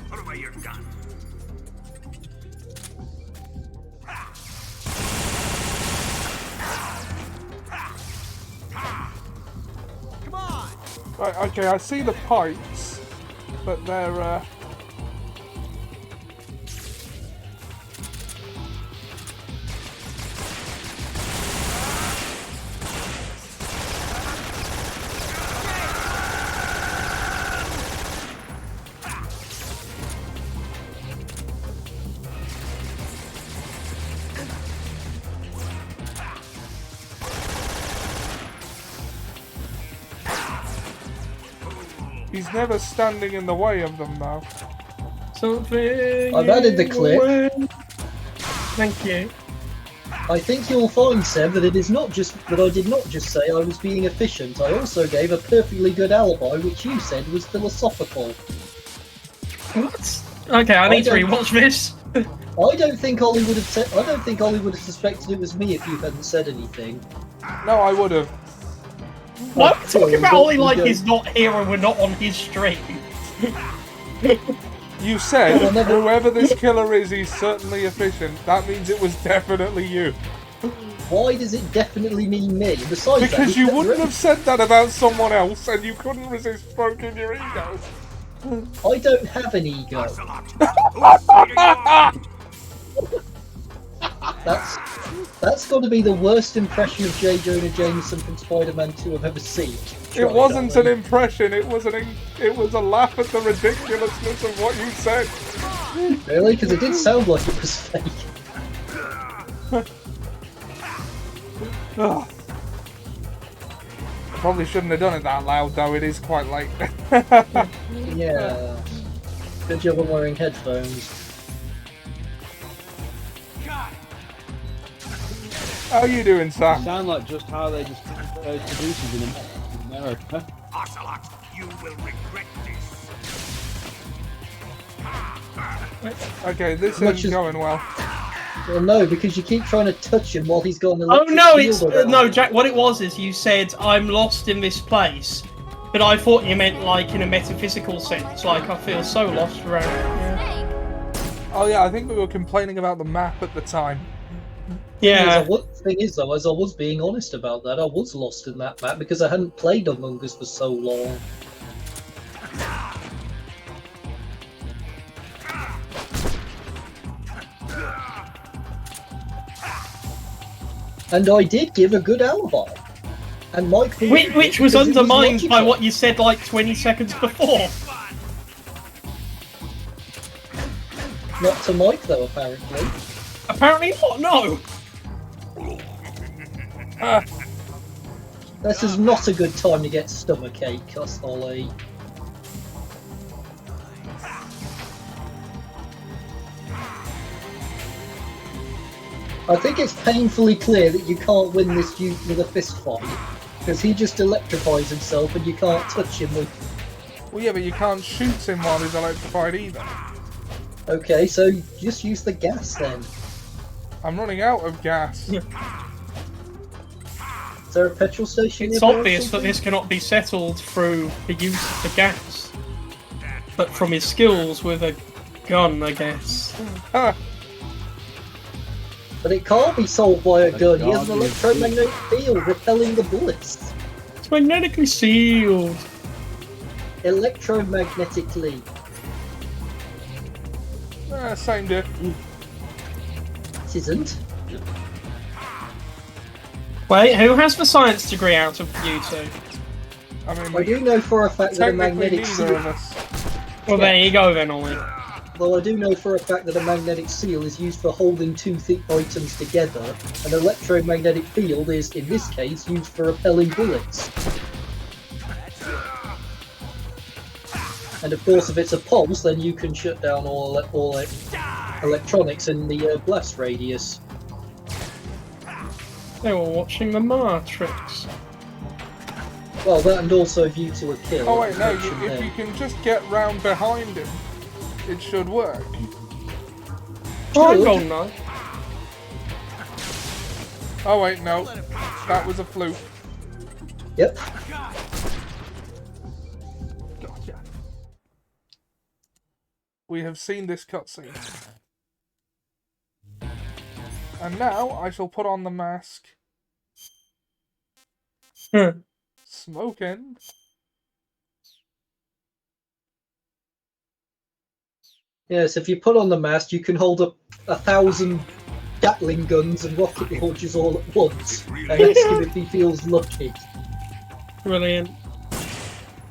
Put away your gun. Come on! Right, okay, I see the pipes, but they're, he's never standing in the way of them, though. Something. I've added the clip. Thank you. I think you'll find, Seb, that it is not just that I did not just say I was being efficient. I also gave a perfectly good alibi, which you said was philosophical. What? Okay, I need to rewatch this. I don't think Ollie would have said. I don't think Ollie would have suspected it was me if you hadn't said anything. No, I would have. Why are we talking about Ollie like he's not here and we're not on his stream? You said, whoever this killer is, he's certainly efficient. That means it was definitely you. Why does it definitely mean me? Besides that, Because you wouldn't have said that about someone else, and you couldn't resist stroking your ego. I don't have an ego. That's got to be the worst impression of J. Jonah Jameson from Spider-Man 2 I've ever seen. It wasn't an impression. It was a laugh at the ridiculousness of what you said. Really? Because it did sound like it was fake. Oh. I probably shouldn't have done it that loud, though. It is quite late. Yeah. Good job on wearing headphones. How you doing, Sam? Sound like just how they just producers in America. Ocelot, you will regret this. Okay, this isn't going well. Well, no, because you keep trying to touch him while he's got an Oh electric no, it's field around no, him. Jack. What it was is you said I'm lost in this place, but I thought you meant like in a metaphysical sense, like I feel so lost around. Yeah. Oh yeah, I think we were complaining about the map at the time. Yeah. Thing is, though, as I was being honest about that, I was lost in that map because I hadn't played Among Us for so long. And I did give a good alibi. And Mike... Which was undermined by what you said like 20 seconds before. Not to Mike, though, apparently. Apparently not, no! This is not a good time to get stomachache, Ollie. I think it's painfully clear that you can't win this dude with a fist fight, because he just electrifies himself and you can't touch him with... Well, yeah, but you can't shoot him while he's electrified either. Okay, so just use the gas then. I'm running out of gas. Is there a petrol station It's nearby or obvious that something? this cannot be settled through the use of the gas, but from his skills with a gun, I guess. But it can't be solved by a gun. He has an electromagnetic field repelling the bullets. It's magnetically sealed. Electromagnetically. Same diff. It isn't. Wait, who has the science degree out of you two? I do know for a fact that a magnetic seal... Well, there you go then, Ollie. Well, I do know for a fact that a magnetic seal is used for holding two items together. An electromagnetic field is, in this case, used for repelling bullets. And of course, if it's a pulse, then you can shut down all electronics in the blast radius. They were watching the Matrix. Well, that and also view to a kill. Oh wait, no, if you can just get round behind him, it should work. Try Goldeneye. Oh wait, no. That was a fluke. Yep. Gotcha. We have seen this cutscene. And now I shall put on the mask. Smoking. Yes, if you put on the mask, you can hold up 1,000 Gatling guns and rocket launchers all at once. And ask him if he feels lucky. Brilliant.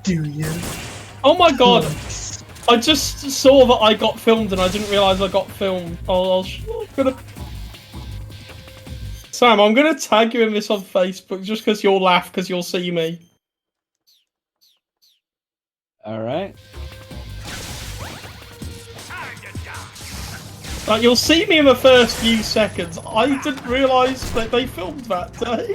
Do you? Oh my god! I just saw that I got filmed and I didn't realise I got filmed. Sam, I'm gonna tag you in this on Facebook just because you'll laugh because you'll see me. Alright. Like, you'll see me in the first few seconds. I didn't realise that they filmed that day.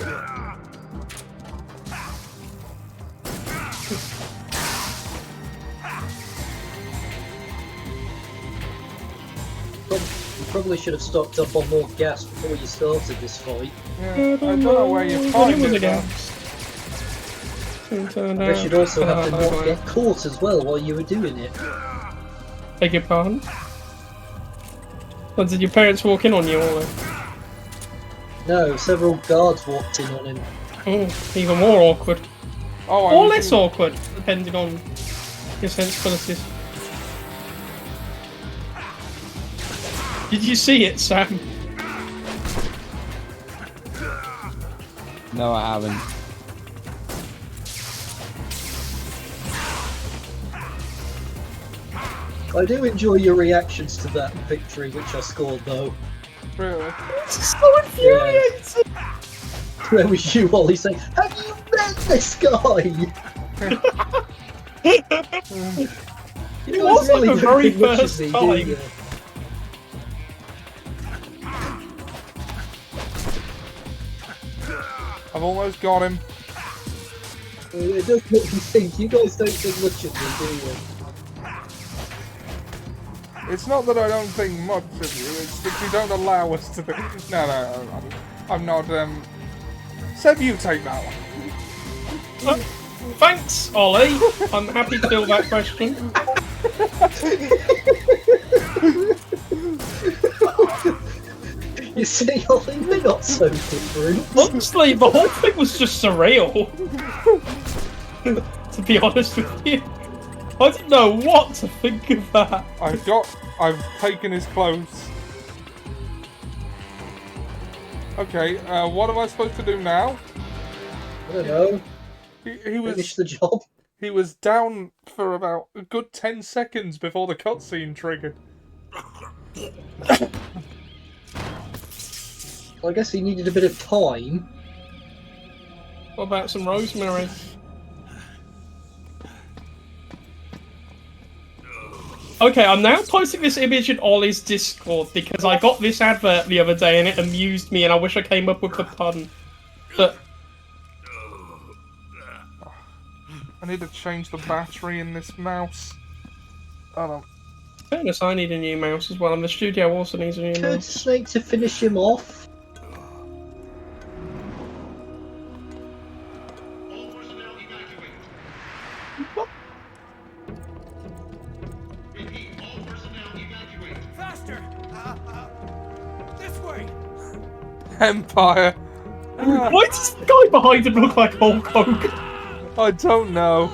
You probably should have stocked up on more gas before you started this fight. Yeah, I don't know where you find it. I guess you'd also have to not get caught as well while you were doing it. Beg your pardon? Or did your parents walk in on you, or? No, several guards walked in on him. Oh, even more awkward. Oh, or less awkward, depending on your sensibilities. Did you see it, Sam? No, I haven't. I do enjoy your reactions to that victory which I scored, though. Really? It's so infuriating! Where was you, Ollie, saying, have you met this guy? It was like the very first time. I've almost got him. It does make me think. You guys don't think much of me, do you? It's not that I don't think much of you, it's that you don't allow us to... No, I'm not, Seb, you take that one. Thanks, Ollie. I'm happy to fill that question. You see, Ollie, we're not so different. Honestly, the whole thing was just surreal. To be honest with you. I didn't know what to think of that. I've taken his clothes. Okay, what am I supposed to do now? I don't know. He was... Finish the job. He was down for about a good 10 seconds before the cutscene triggered. Well, I guess he needed a bit of time. What about some rosemary? Okay, I'm now posting this image in Ollie's Discord because I got this advert the other day and it amused me and I wish I came up with the pun. But... I need to change the battery in this mouse. Hold on. Fairness, I need a new mouse as well, and the studio also needs a new Code mouse. Snake to finish him off. All personnel evacuate. Repeat, all personnel evacuate. Faster! This way! Empire! Why does the guy behind him look like Hulk Hogan? I don't know.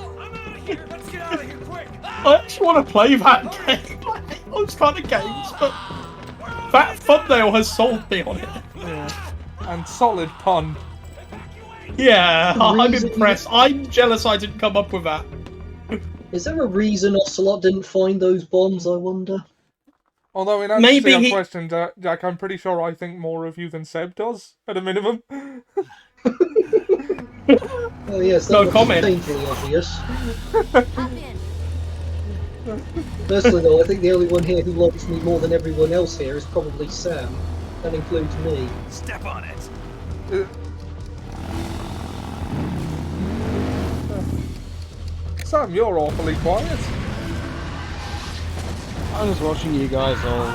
Let's get out of here quick! I actually want to play that game. I hate those kind of games, but that thumbnail has sold me on it. Yeah. And solid pun. Yeah, I'm impressed. I'm jealous I didn't come up with that. Is there a reason Ocelot didn't find those bombs, I wonder? Although in answer to your question, Jack, I'm pretty sure I think more of you than Seb does, at a minimum. Oh yes, No that comment. painfully obvious. Personally though, I think the only one here who loves me more than everyone else here is probably Sam. That includes me. Step on it. Sam, you're awfully quiet. I'm just watching you guys all,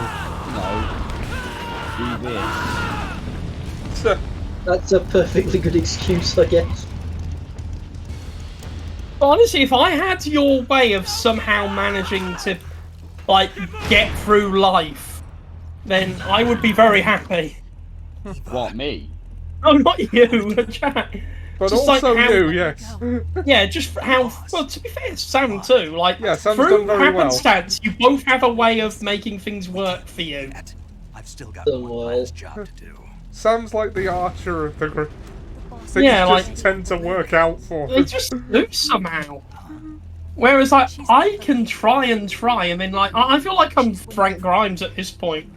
do this. That's a perfectly good excuse, I guess. Honestly, if I had your way of somehow managing to, like, get through life, then I would be very happy. What, me? Oh, not you, Jack. But Just also like how- you, yes. Yeah, just how. Well, to be fair, Sam too. Like, Yeah, Sam's through done very well. happenstance, you both have a way of making things work for you. I've still got Oh, one well. last job to do. Sam's like the archer of the group. Things Yeah, just like- tend to work out for They him. just do somehow. Whereas, like, I can try, and then, like, I feel like I'm Frank Grimes at this point.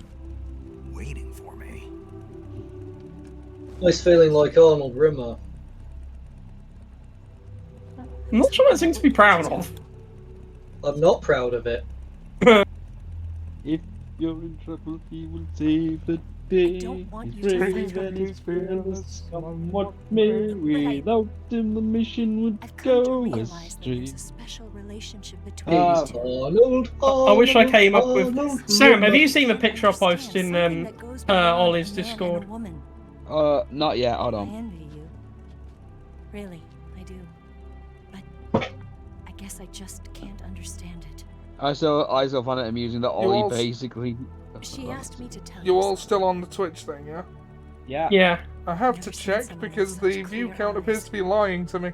Waiting for me. Nice feeling like Arnold Rimmer. I'm not sure that's something to be proud of. I'm not proud of it. If you're in trouble, he will save the day. don't want He's you to brave find and he's fearless. Come what may, without him the mission would go Realize that astray. there's a special relationship between Ah, us two. Arnold, I wish I came up with. Arnold Sam, have Rimmer. you seen the picture I posted in Ollie's Discord? Not yet, hold I on. envy you. Really, I do. But I guess I just can't understand it. I still find it amusing that Ollie all- basically... She asked me to tell You you. all still on the Twitch thing, yeah? Yeah. Yeah. I have to check because the view count appears to be lying to me.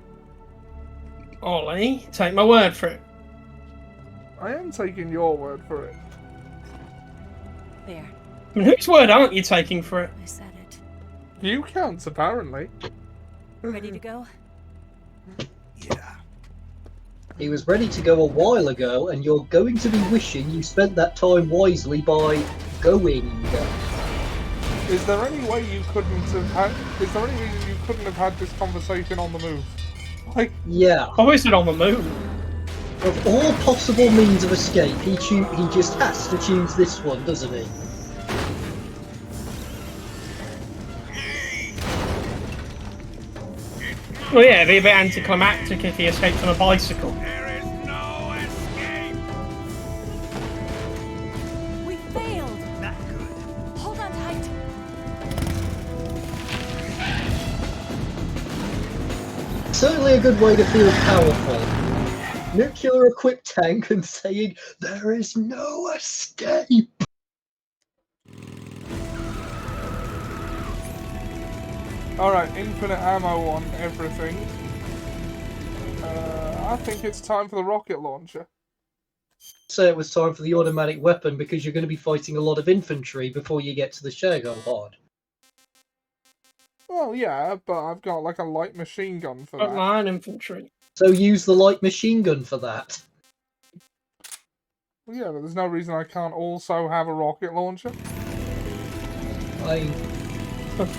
Ollie, take my word for it. I am taking your word for it. There, I mean, whose word aren't you taking for it? I said it. View counts, apparently. Ready to go? He was ready to go a while ago, and you're going to be wishing you spent that time wisely by going. Is there any way you couldn't have had... Is there any reason you couldn't have had this conversation on the move? Like... Yeah. I said on the move. Of all possible means of escape, he just has to choose this one, doesn't he? Well, yeah, it'd be a bit anticlimactic if he escaped on a bicycle. We failed. Not good. Hold on tight. Certainly a good way to feel powerful. Nuclear-equipped tank and saying, "There is no escape." Alright, infinite ammo on everything. I think it's time for the rocket launcher. Say it was time for the automatic weapon because you're going to be fighting a lot of infantry before you get to the Shago Horde. Well, yeah, but I've got like a light machine gun for that. Frontline infantry. So use the light machine gun for that. Well, yeah, but there's no reason I can't also have a rocket launcher.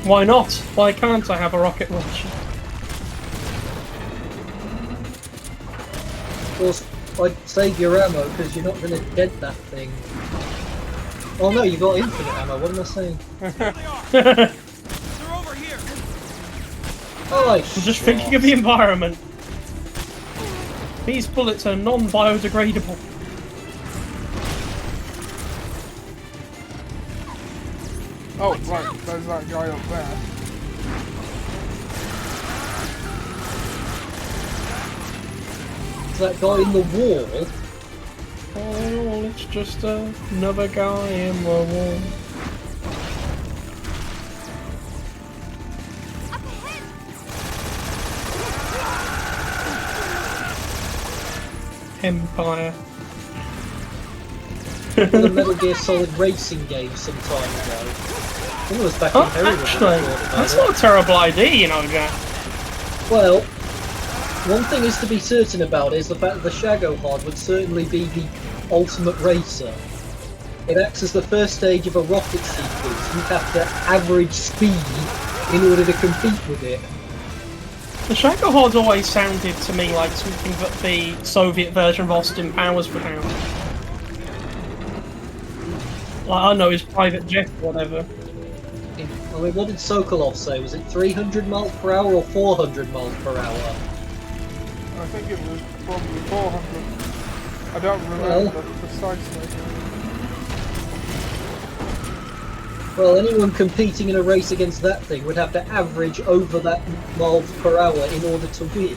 Why not? Why can't I have a rocket launcher? Of course, I'd save your ammo because you're not going to get that thing. Oh no, you got infinite ammo. What am I saying? Oh, I'm just thinking of the environment. These bullets are non-biodegradable. Oh, right, there's that guy up there. Is that guy in the wall? Oh, it's just another guy in the wall. Empire. The Metal Gear Solid racing game some time ago. I think it was back in Herring. Actually, that's not a terrible idea, you know, Jack. Well, one thing is to be certain about is the fact that the Shago Horde would certainly be the ultimate racer. It acts as the first stage of a rocket sequence. You have to average speed in order to compete with it. The Shago Horde always sounded to me like something that the Soviet version of Austin Powers would have. Like, I don't know, his private jet or whatever. I mean, what did Sokolov say? Was it 300 miles per hour or 400 miles per hour? I think it was probably 400. I don't remember precisely. Well, anyone competing in a race against that thing would have to average over that miles per hour in order to win.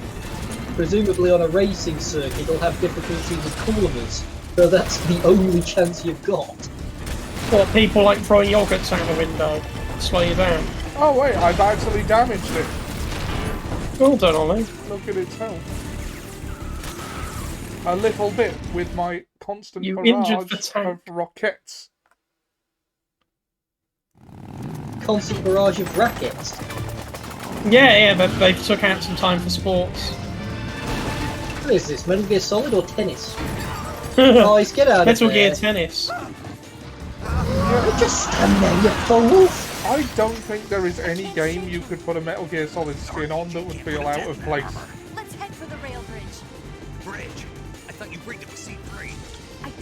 Presumably on a racing circuit, it'll have difficulty with corners, so that's the only chance you've got. What, people like throwing yogurts out the window? Slow you down. Oh wait, I've actually damaged it. Well done, Ollie. Look at its health. A little bit with my constant You injured the barrage tank. of rockets. Constant barrage of rackets. Yeah, but they took out some time for sports. What is this, Metal Gear Solid or tennis? Guys, get out Metal of there. Gear Tennis. Just stand there, you fools! I don't think there is any game you could put a Metal Gear Solid skin on that would feel out of place. Let's head for the rail bridge. Bridge? I thought you rigged it with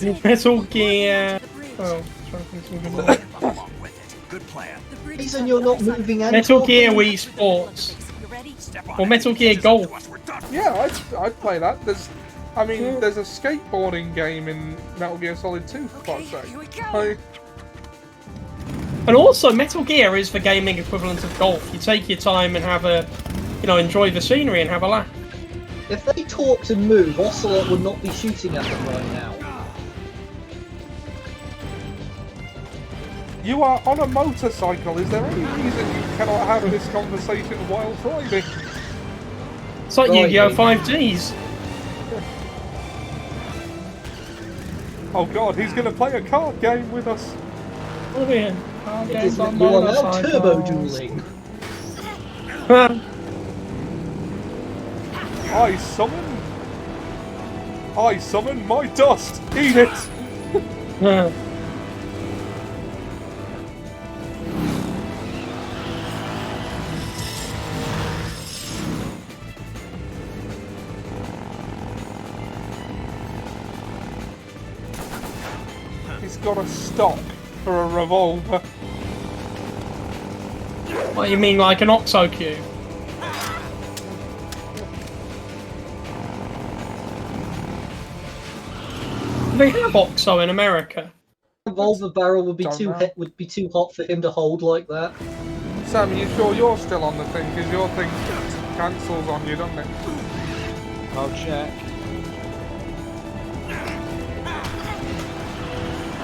C3. Metal Gear. Oh, trying to think of something. Along with it. Good plan. Reason you're not moving and Metal Gear talking. Wii Sports. Or Metal Gear Golf. Yeah, I'd play that. There's a skateboarding game in Metal Gear Solid 2, for fuck's sake. And also, Metal Gear is the gaming equivalent of golf. You take your time and have a, enjoy the scenery and have a laugh. If they talked and move, Ocelot would not be shooting at them right now. You are on a motorcycle. Is there any reason you cannot have this conversation while driving? It's like Yu-Gi-Oh! 5Ds. Oh god, he's going to play a card game with us. Oh yeah. You are now turbo dueling. I summon my dust. Eat it. He's got a stock for a revolver. What, you mean like an OXO cube? They have OXO in America. Revolver barrel would be Don't too know. would be too hot for him to hold like that. Sam, you sure you're still on the thing? Because your thing cancels on you, doesn't it? I'll check.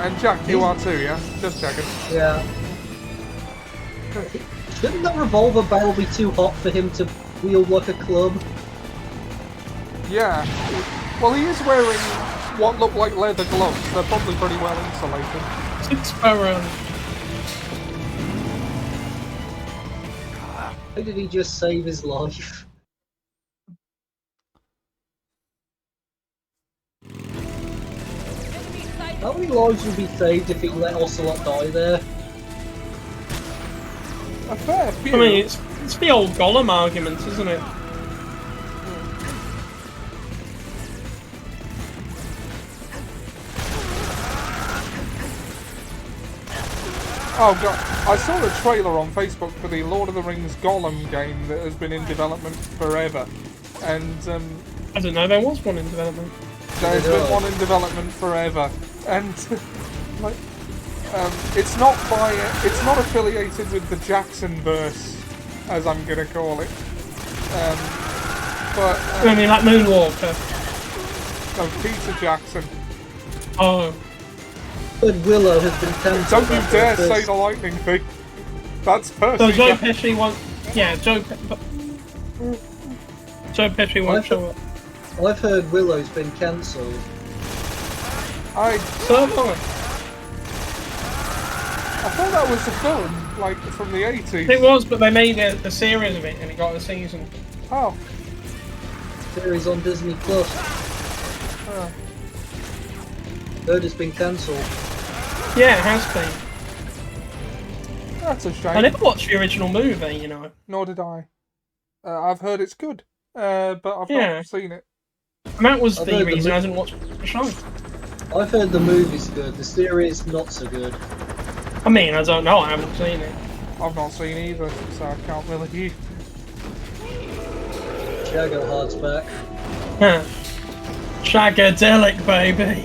And Jack, you are too, yeah? Just checking. Yeah. Shouldn't that revolver barrel be too hot for him to wield like a club? Yeah. Well, he is wearing what look like leather gloves. They're probably pretty well insulated. It's around. How did he just save his life? How many lives would be saved if he let Ocelot die there? A fair few. I mean, it's the old Gollum argument, isn't it? Oh god, I saw the trailer on Facebook for the Lord of the Rings Gollum game that has been in development forever. And I don't know, there was one in development. there's been one in development forever. And like it's not affiliated with the Jacksonverse, as I'm gonna call it. But I mean, like Moonwalker. No, Peter Jackson. Oh. But Willow has been cancelled. Don't you dare say the lightning thing. That's Percy So Joe Jackson. Pesci won't. Yeah, Joe Pesci won't show up. I've heard Willow's been cancelled. I thought that was a film, like from the 80s. It was, but they made a series of it and it got a season. Oh. Series on Disney Plus. Oh. Heard it's been cancelled. Yeah, it has been. That's a shame. I never watched the original movie, you know. Nor did I. I've heard it's good, but I've not seen it. And that was I've the heard the reason mo- I didn't watch the show. I've heard the movie's good, the series not so good. I mean, I don't know, I haven't seen it. I've not seen either, so I can't really. Shadowheart's back. Huh. Shagadelic, baby.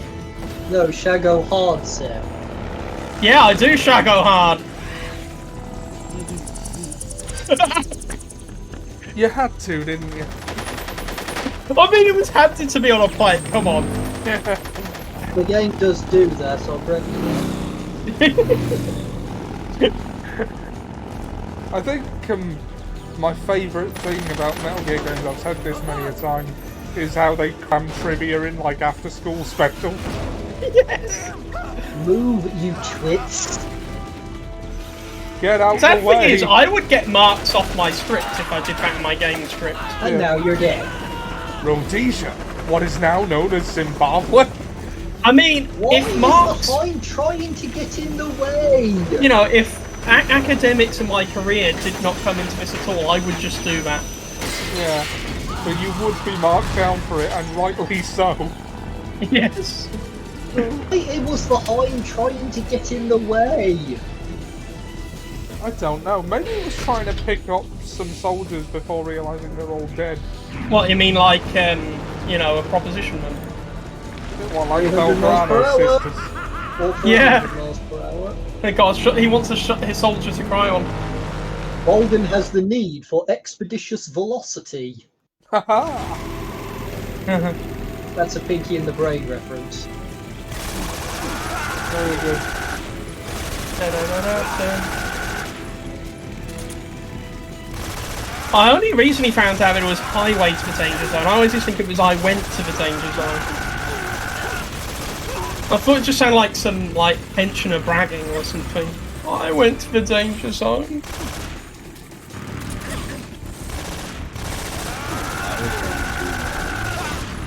No, Shago Hard, Sam. Yeah, I do Shago hard. You had to, didn't you? I mean, it was handed to me on a plate. Come on. The game does do that, I'll grant you that. I think my favourite thing about Metal Gear games, I've said this many a time, is how they cram trivia in like after school special. Yes! Move, you twits. Get out Sad the way! thing is, I would get marks off my script if I did that in my game script. And now you're dead. Rhodesia, what is now known as Zimbabwe. I mean, Why if is marks... the Hind trying to get in the way? You know, if academics in my career did not come into this at all, I would just do that. Yeah, but you would be marked down for it, and rightly so. Yes. It was the Hind trying to get in the way. I don't know, maybe it was trying to pick up some soldiers before realising they're all dead. What, you mean like, you know, a proposition then? Well, like 300 miles per Belgrano hour. sisters. Or 400 Yeah. miles per hour. He wants his soldiers to cry on. Bolden has the need for expeditious velocity. Haha! That's a Pinky in the Brain reference. Very good. I only recently found out that it was highway to the danger zone. I always just think it was I went to the danger zone. I thought it just sounded like some pensioner bragging or something. I went to the danger zone.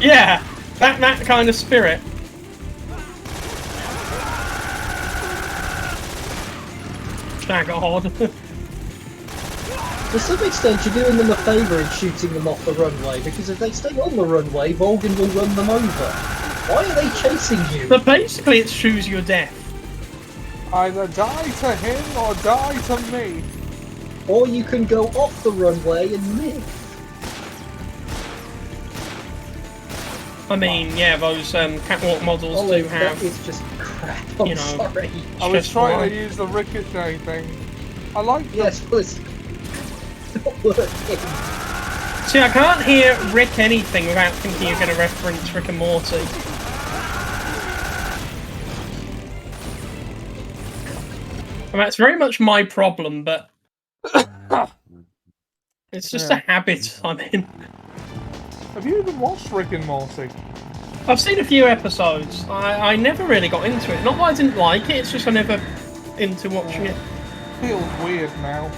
Yeah, that kind of spirit. Shagahod. To some extent, you're doing them a favour in shooting them off the runway, because if they stay on the runway, Volgan will run them over. Why are they chasing you? But basically, it's choose your death. Either die to him or die to me. Or you can go off the runway and live. I mean, yeah, those catwalk models Ollie, do have. that is just crap. I'm you know, sorry. I was just trying fine. to use the ricochet thing. I like Yes, but it's not working. See, I can't hear Rick anything without thinking you're going to reference Rick and Morty. And that's very much my problem, but it's just a habit I'm in. Have you even watched Rick and Morty? I've seen a few episodes. I never really got into it. Not that I didn't like it, it's just I never into watching it. Feels weird now.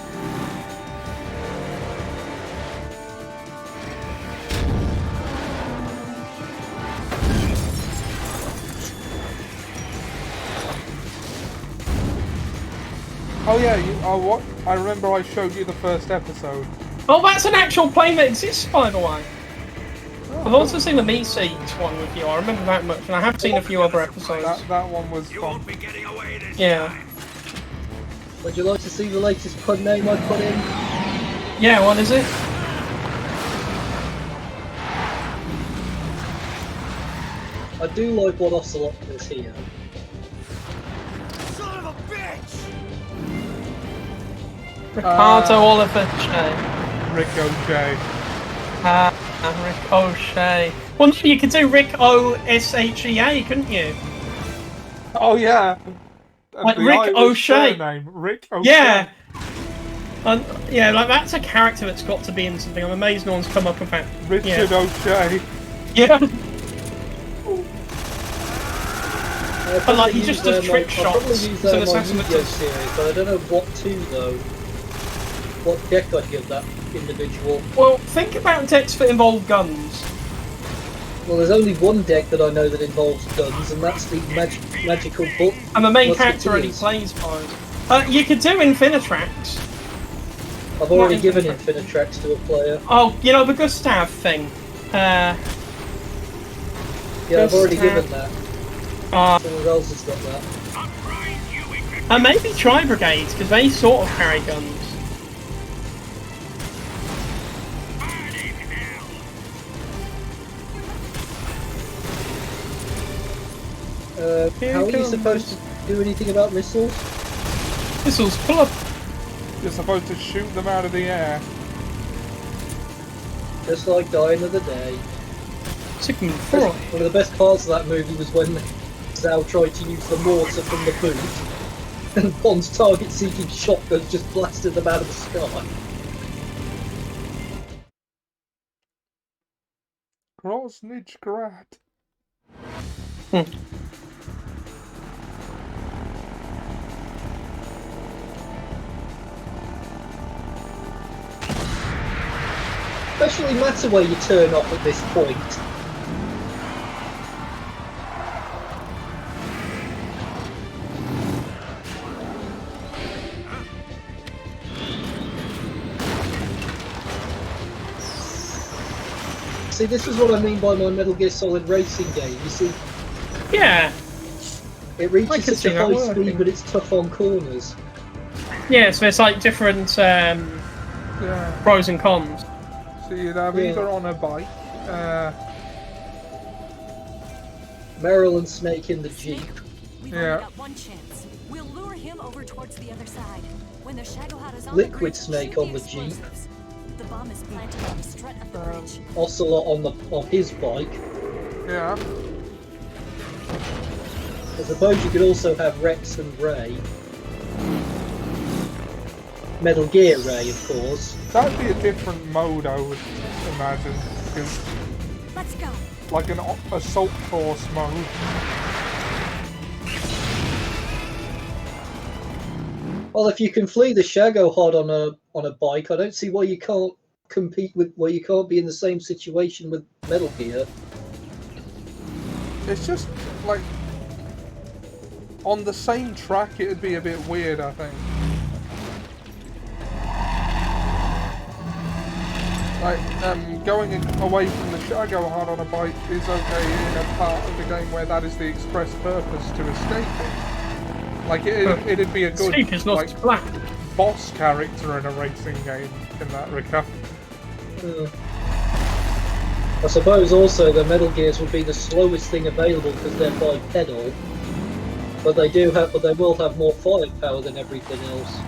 Oh yeah, what? I remember I showed you the first episode. Oh, that's an actual plane that exists, by the way. I've also seen the Meat Seeds one with you. I remember that much, and I have seen a few other episodes. That one was fun. Yeah. Would you like to see the latest pun name I put in? Yeah, what is it? I do like what Ocelot does here. Son of a bitch! Ricardo Oliver Che. Ricochet. Rick O'Shea. Well, you could do Rick O-S-H-E-A, couldn't you? Oh yeah. Like The Rick Irish O'Shea. surname, Rick O'Shea. Yeah. Yeah, like that's a character that's got to be in something. I'm amazed no one's come up with that. Richard O'Shea. Yeah. I'll But like, probably he just use, does trick I'll probably shots. use It's an my assassin that Yu-Gi-Oh does- series, but I don't know what to though. What deck I'd give that individual. Well, think about decks that involve guns. Well, there's only one deck that I know that involves guns, and that's the magical book. And the main What's character it only is? plays those. You could do Infinitrax. I've already What given Infinitrax? Infinitrax to a player. Oh, you know, the Gustav thing. Yeah, I've already Gustav. given that. Someone else has got that. And maybe Tri-Brigades, because they sort of carry guns. How are you supposed to do anything about missiles? Missiles, pull up. You're supposed to shoot them out of the air. Just like Die Another Day. Sigmund Freud. One of the best parts of that movie was when Zhao tried to use the mortar from the boot, and Bond's target-seeking shotgun just blasted them out of the sky. Grosnich Grad. Especially matter where you turn off at this point. See, this is what I mean by my Metal Gear Solid racing game. You see, Yeah. it I reaches can such see a that high working. speed, but it's tough on corners. Yeah, so it's like different Yeah. pros and cons. So you'd have Yeah. either on a bike, Meryl and Snake in the Jeep. We've Yeah. only got one chance. We'll lure him over towards the other side. When the Shagohod is on Liquid the bridge, Snake shoot on the Jeep. explosives. The bomb is planted on the strut of the bridge. Ocelot on his bike. yeah. I suppose you could also have Rex and Ray. Metal Gear Ray, of course. That'd be a different mode, I would imagine. Because, Let's go. like an assault force mode. Well, if you can flee the Shagohod on a bike, I don't see why you can't compete with, why you can't be in the same situation with Metal Gear. It's just, like, on the same track, it'd be a bit weird, I think. Like, going away from the Shagohod on a bike is okay in a part of the game where that is the express purpose to escaping. Like, it'd be a good, Escape is not like, black. boss character in a racing game in that regard. I suppose also the Metal Gears would be the slowest thing available because they're bipedal, but they will have more firepower than everything else.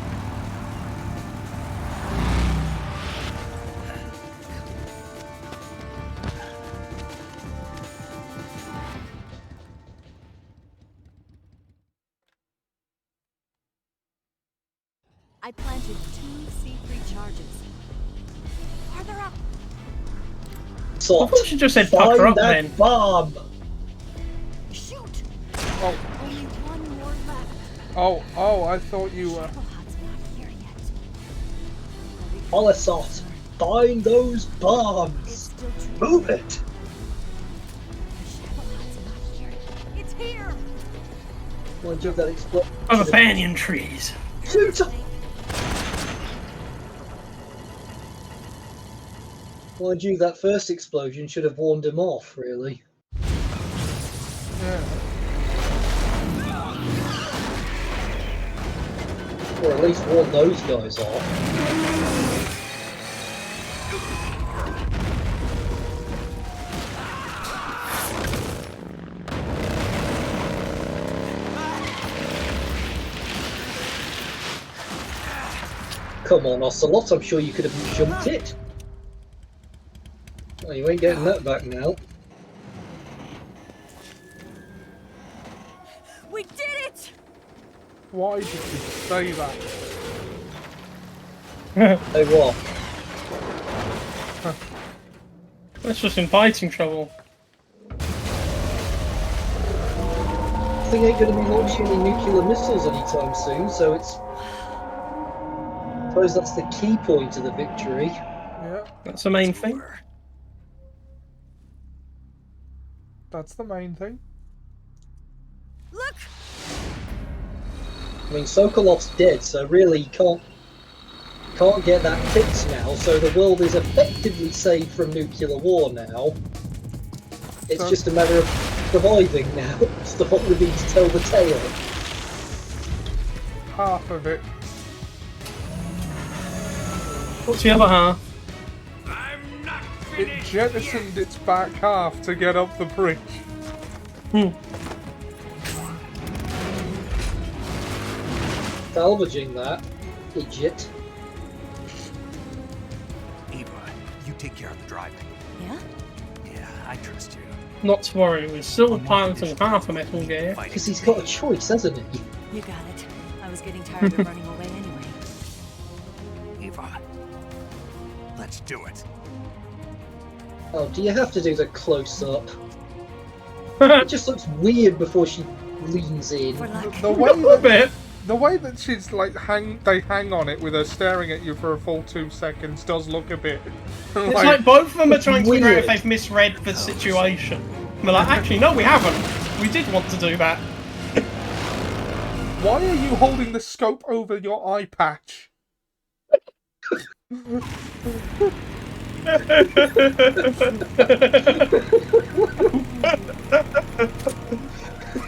I planted 2 C3 charges. Farther up. So, I thought you just said find pucker up that then. bomb! Shoot! Oh, Only one more left. oh, I thought you were... Shagohod's not here yet. Olisot, find those It's bombs! still too Move late. it! Shagohod's not here. It's here! Mind you, that explosion. Other banyan trees. Shoot! Mind you, that first explosion should have warned him off, really. Yeah. Or at least warn those guys off. Come on, Ocelot, I'm sure you could have jumped it. Well, you ain't getting that back now. We did it! Why did you say that? Hey, what? That's just inviting trouble. Thing ain't gonna be launching any nuclear missiles anytime soon, so it's... I suppose that's the key point of the victory. Yeah, That's the main thing. that's the main thing. Look! I mean, Sokolov's dead, so really you can't get that fixed now, so the world is effectively saved from nuclear war now. It's So- just a matter of surviving now. It's the what we need to tell the tale. Half of it. What's the other half? It jettisoned its back half to get up the bridge. Salvaging that, idiot. take care of the driving. Yeah? Yeah, I trust you. Not to worry, we're still piloting half a Metal Gear. Because he's got a choice, hasn't he? You got it. I was getting tired of running away anyway. Eva, let's do it. Oh, do you have to do the close-up? It just looks weird before she leans in. The way that she's like they hang on it with her staring at you for a full 2 seconds does look a bit. It's like both of them are trying to figure out if they've misread the situation. And they're like, actually, no, we haven't. We did want to do that. Why are you holding the scope over your eye patch?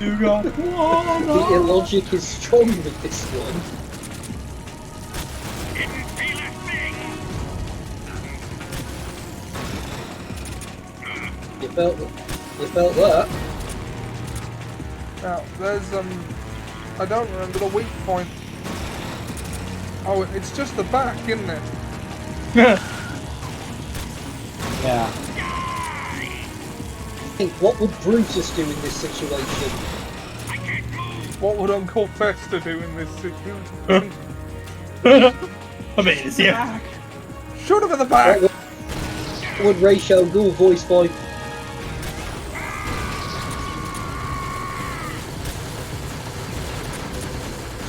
You got The illogic is strong with this one. You felt that. Now, there's I don't remember the weak point. Oh, it's just the back, isn't it? Yeah. What would Brutus do in this situation? What would Uncle Fester do in this situation? I mean, it's yeah. Shoot him in the back! What would Ra's al Ghul voiced by...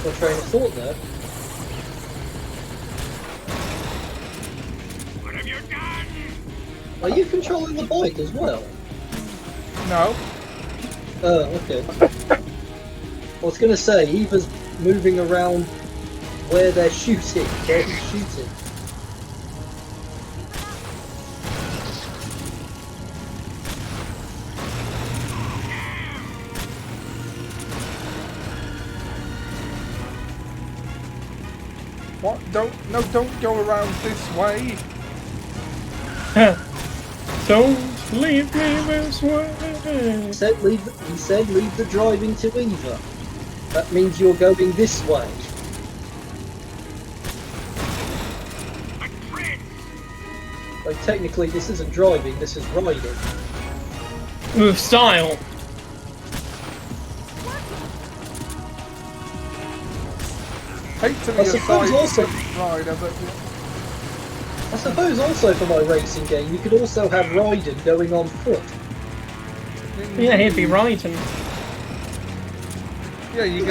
My train of thought there. What have you done? Are you controlling the bike as well? No. Oh, okay. I was going to say, Eva's moving around where they're shooting, where he's shooting. What? Don't go around this way. Don't leave me this way. He said leave the driving to Eva. That means you're going this way. Like, technically this isn't driving, this is riding. With style. Hate to be I a suppose also... rider, but... I suppose also for my racing game, you could also have Raiden going on foot. Yeah, he'd be riding. Yeah, you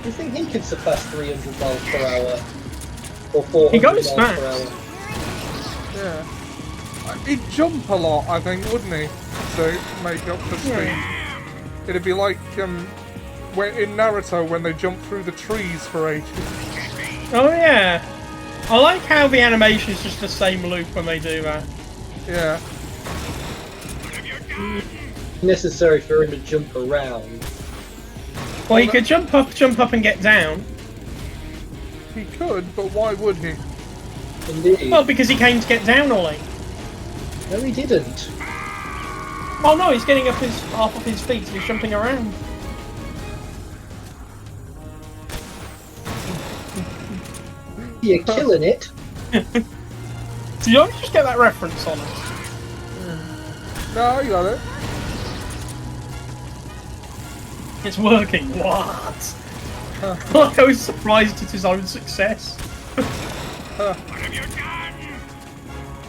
You think he could surpass 300 miles per hour? Or 400 He goes miles fast. per hour? Yeah. He'd jump a lot, I think, wouldn't he? To make up for speed. It'd be like in Naruto when they jump through the trees for ages. Oh yeah. I like how the animation is just the same loop when they do that. Yeah. Necessary for him to jump around. Well, he could jump up and get down. He could, but why would he? Indeed. Well, because he came to get down, Ollie. No, he didn't. Oh no, he's getting off of his feet, so he's jumping around. You're killing it. So you only just get that reference on it. No, I got it. It's working. What? Like I was surprised at his own success.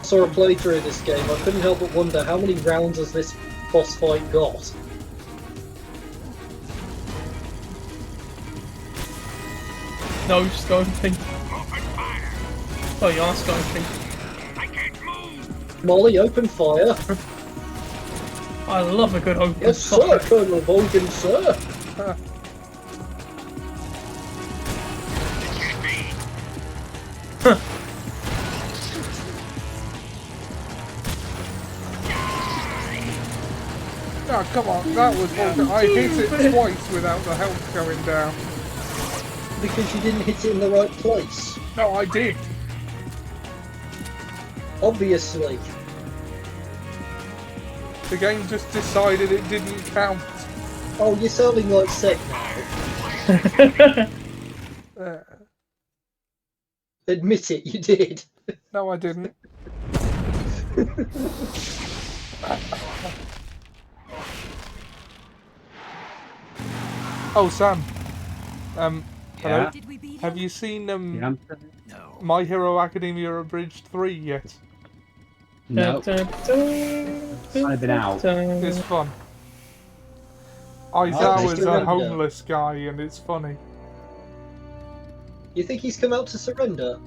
Saw a playthrough of this game. I couldn't help but wonder how many rounds has this boss fight got. No scoping. Oh, you are scoping. Molly, open fire. I love a good open Yes, fire. sir, Colonel Hogan, sir. No, come on, that was bullshit. I hit it twice without the health going down. Because you didn't hit it in the right place. No, I did. Obviously. The game just decided it didn't count. Oh, you're sounding like Seth now. Admit it, you did. No, I didn't. Oh, Sam. Hello. Did we beat Have you seen No. My Hero Academia Abridged 3 yet? No. I've been out. It's fun. Oh, Aizawa's a surrender. homeless guy and it's funny. You think he's come out to surrender?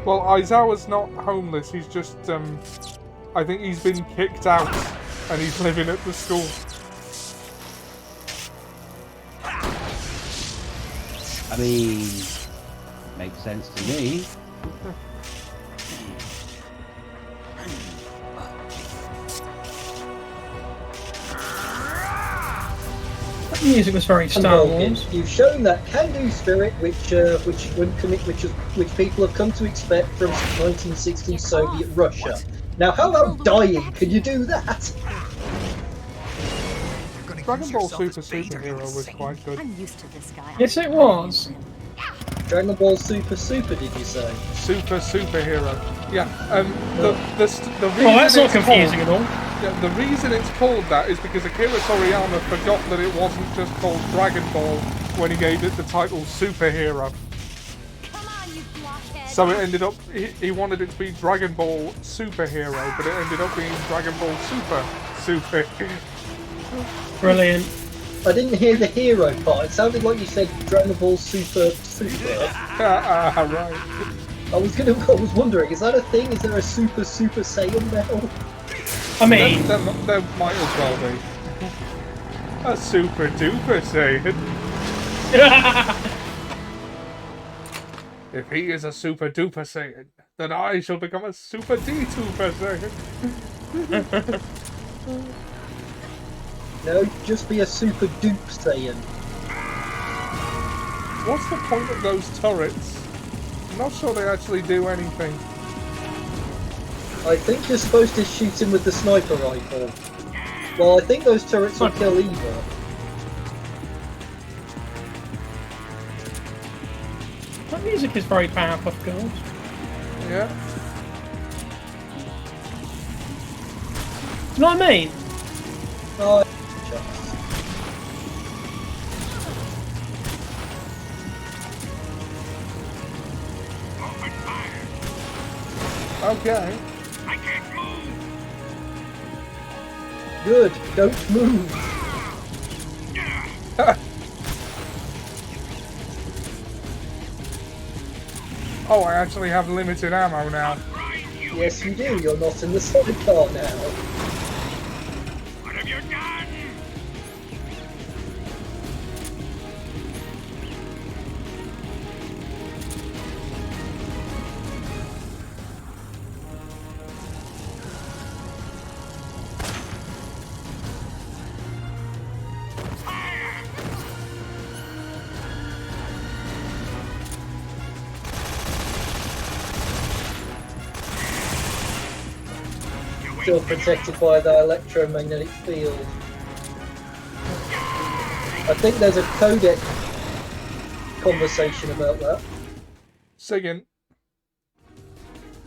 Well, Aizawa's not homeless, he's just, I think he's been kicked out and he's living at the school. I mean, makes sense to me. That music was very And Star Vulcan, Wars. you've shown that can-do spirit, which people have come to expect from 1960s Soviet Russia. Now, how about dying? Can you do that? Dragon Ball Super Superhero was quite good. I'm used to this guy. Yes, it was. Dragon Ball Super, did you say? Superhero. Yeah. The reason Well, that's not it's confusing called, at all. Yeah, the reason it's called that is because Akira Toriyama forgot that it wasn't just called Dragon Ball when he gave it the title Superhero. So it ended up, he wanted it to be Dragon Ball Superhero, but it ended up being Dragon Ball Super. Brilliant. I didn't hear the hero part. It sounded like you said Dragon Ball Super. Right. I was wondering, is that a thing? Is there a Super Saiyan now? I mean, there might as well be. A Super Duper Saiyan. If he is a Super Duper Saiyan, then I shall become a Super D-Duper Saiyan. No, just be a Super Dupe Saiyan. What's the point of those turrets? I'm not sure they actually do anything. I think you're supposed to shoot him with the sniper rifle. Well, I think those turrets will kill Eva. that music is very Powerpuff Girls. Yeah. You know what I mean? Oh, Okay. good. Don't move. Oh, I actually have limited ammo now. Yes, you do. You're not in the sidecar now. Still protected by the electromagnetic field. I think there's a codec conversation about that. Second.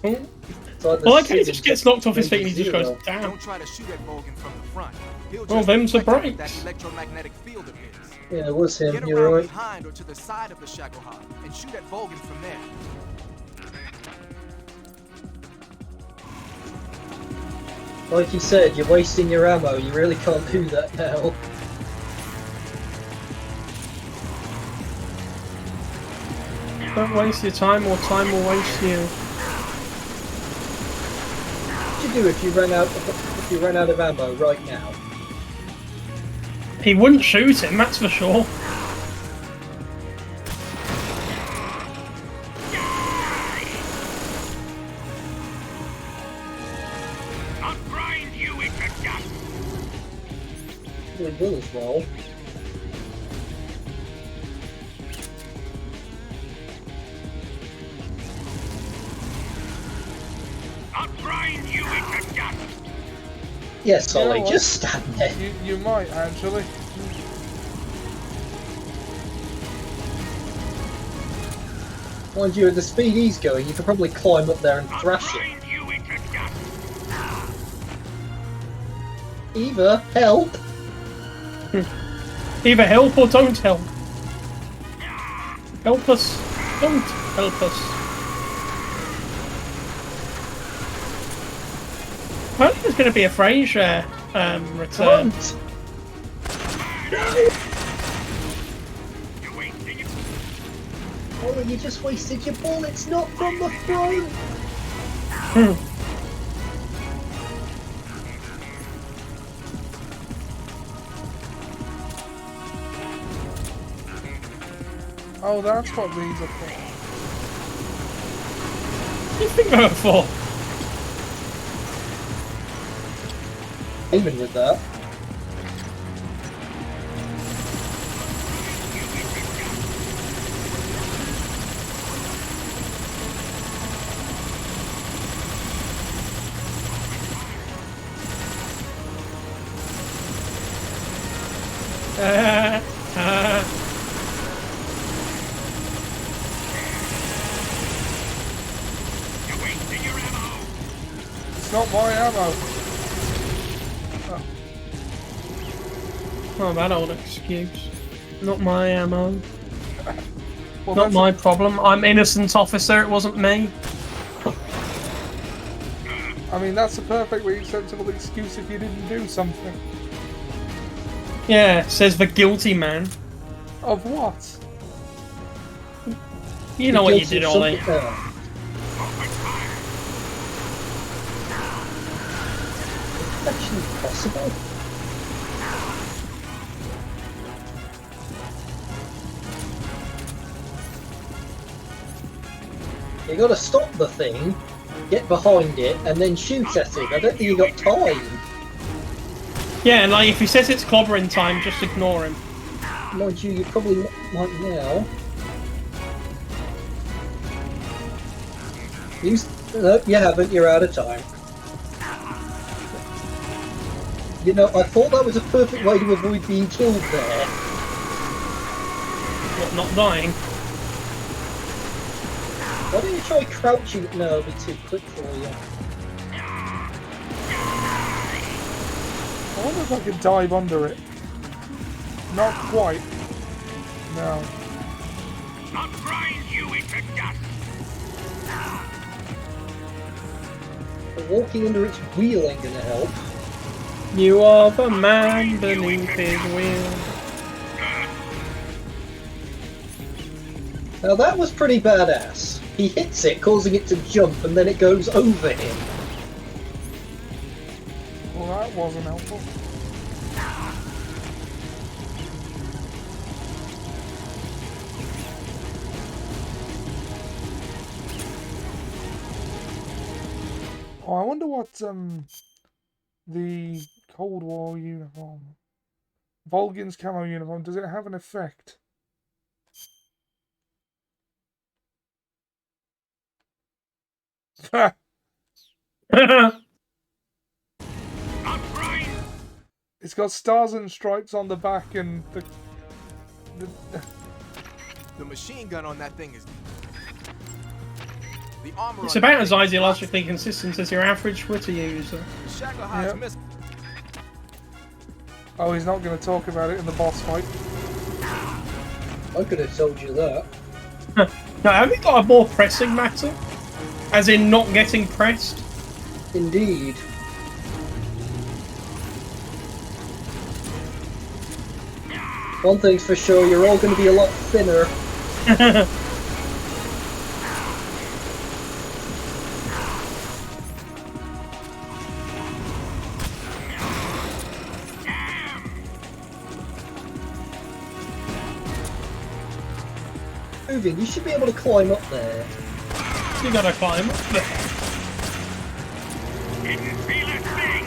It's like Well, like he just gets knocked off his feet and he just goes Zero. down. Don't try to shoot at Vulcan from the front. He'll Well, just them's the reflect off breaks. that electromagnetic field of his. Yeah, it was him. Get You're around right. behind or to the side of the Shagohod and shoot at Vulcan from there. Like you said, you're wasting your ammo. You really can't do that now. Don't waste your time, or time will waste you. What would you do if you ran out of ammo right now? He wouldn't shoot him, that's for sure. It will as well. Yes, You know Ollie, what? just stand there. You might actually. Mind you, at the speed he's going, you could probably climb up there and thrash him. Eva, help! Either help or don't help. Help us. Don't help us. Apparently there's going to be a Frasier return. No! Oh, you just wasted your bullets, not from the front! Oh, that's what these are for. What do you think they were for? Even with that. It's not my ammo. Oh, that old excuse. Not my ammo. Well, Not my problem. I'm innocent, officer. It wasn't me. I mean, that's a perfectly acceptable excuse if you didn't do something. Yeah, says the guilty man. Of what? You know what you did, Ollie. Actually possible. You gotta stop the thing, get behind it, and then shoot at it. I don't think you got time. Yeah, and like if he says it's clobbering time, just ignore him. Mind you, you probably might now. Nope, you haven't. You're out of time. You know, I thought that was a perfect way to avoid being killed there. What, not dying? Why don't you try crouching? No, it'll be too quick for you. I wonder if I could dive under it. Not quite. No. I'll grind you into dust. But walking under its wheel ain't gonna help. You are the man beneath his wheel. Now that was pretty badass. He hits it, causing it to jump, and then it goes over him. Well, that wasn't helpful. Oh, I wonder what the Cold War uniform, Volgin's camo uniform, does it have an effect? It's got stars and stripes on the back, and the machine gun on that thing is. The armor It's on about that as thing is ideologically consistent as your average Twitter user. Shagohod's Yep. missile. oh, he's not going to talk about it in the boss fight. I could have told you that. No, have you got a more pressing matter? As in not getting pressed? Indeed. One thing's for sure, you're all going to be a lot thinner. Moving, you should be able to climb up there. You gotta climb up there. Didn't feel a thing.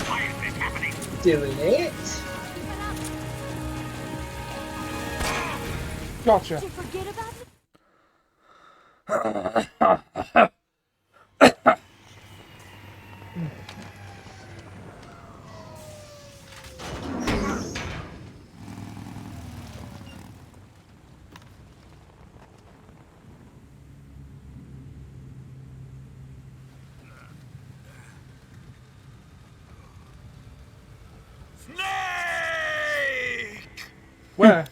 Why is this happening? Doing it. Gotcha. Did you forget about it? Snake! Where?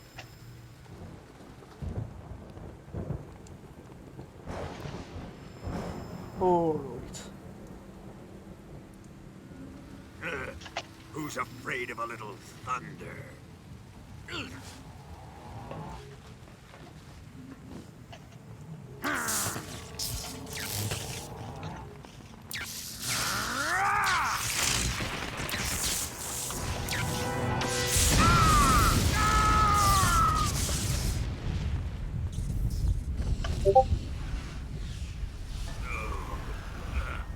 Alright. Who's afraid of a little thunder?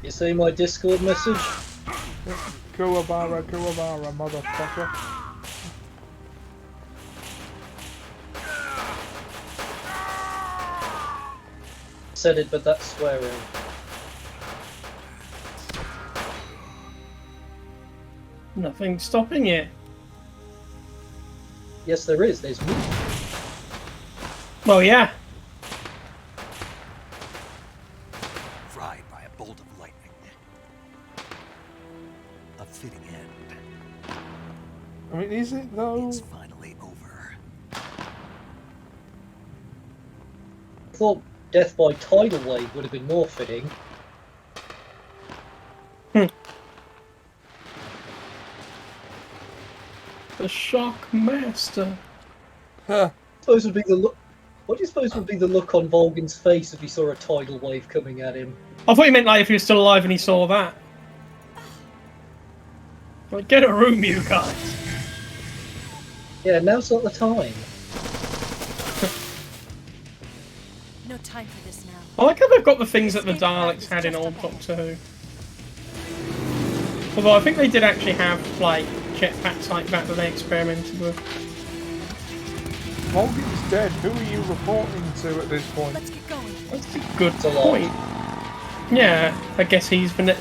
You see my Discord message? Kuwabara, motherfucker. Said it, but that's swearing. Nothing stopping it. Yes, there is. There's me. Well, yeah. Fried by a bolt of lightning. A fitting end. I mean, is it though? It's finally over. I thought death by tidal wave would have been more fitting. The Shock Master. Huh. Suppose would be the look. What do you suppose would be the look on Volgan's face if he saw a tidal wave coming at him? I thought you meant like if he was still alive and he saw that. Like, get a room, you guys. Yeah, now's not the time. No time for this now. I like how they've got the things that the Daleks had in old Doctor Who. Although I think they did actually have, like, jetpacks like that they experimented with. Volgan's dead. Who are you reporting to at this point? Let's get going. That's a good It's a lot. point. Yeah, I guess he's been...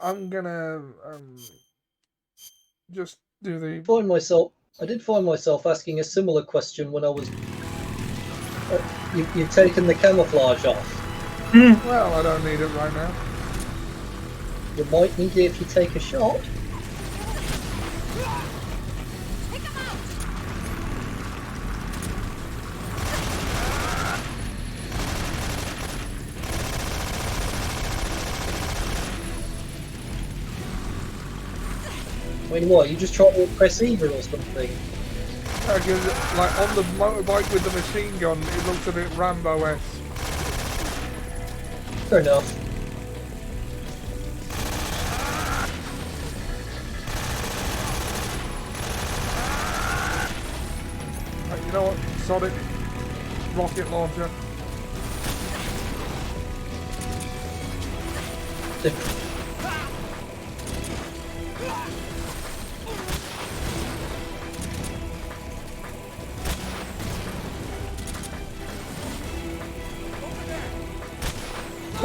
I'm gonna just do the. I did find myself asking a similar question when I was. You've taken the camouflage off. Well, I don't need it right now. You might need it if you take a shot. I mean, what? You just trying to impress Eva or something? Because, like, on the motorbike with the machine gun, it looks a bit Rambo-esque. Fair enough. Right, you know what? Sod it. Rocket launcher.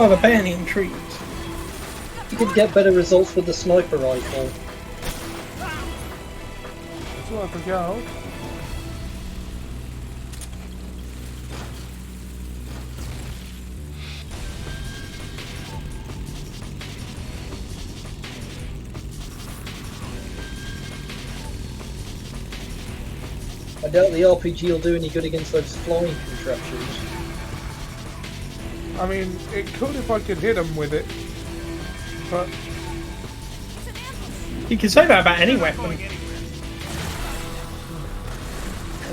Oh, the Banyan trees. You could get better results with the sniper rifle. It's worth a go. I doubt the RPG will do any good against those flying contraptions. I mean, it could if I could hit him with it, but You can say that about any weapon.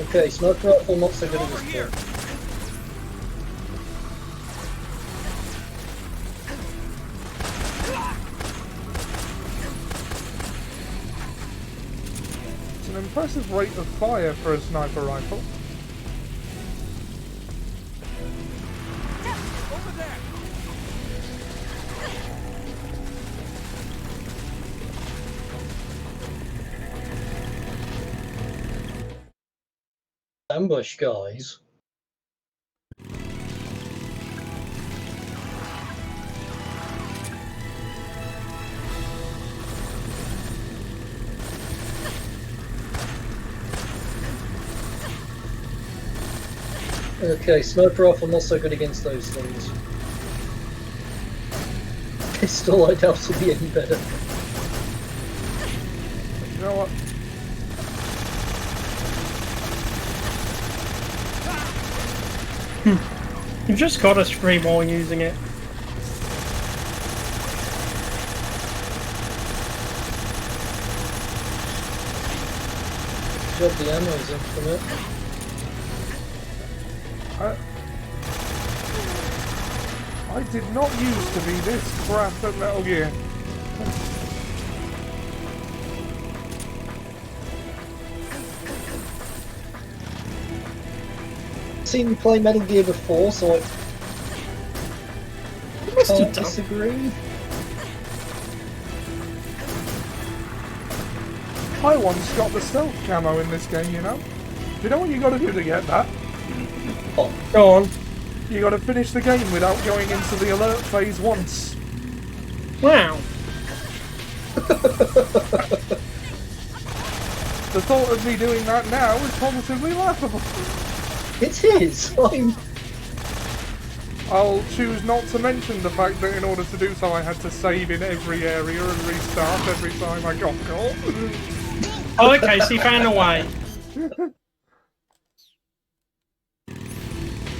Okay, sniper rifle not so good at this point. it's an impressive rate of fire for a sniper rifle. Ambush, guys. Okay, sniper rifle not so good against those things. Pistol, I doubt will be any better. You know what? You've just got to scream while using it. Job the ammo's infinite. I did not used to be this crap at Metal Gear. Seen me play Metal Gear before, so I can't disagree. I once got the stealth camo in this game, you know? Do you know what you gotta do to get that? Oh. Go on. You gotta finish the game without going into the alert phase once. Wow. The thought of me doing that now is positively laughable. It is! I'll choose not to mention the fact that in order to do so I had to save in every area and restart every time I got caught. Oh, okay, so you found a way.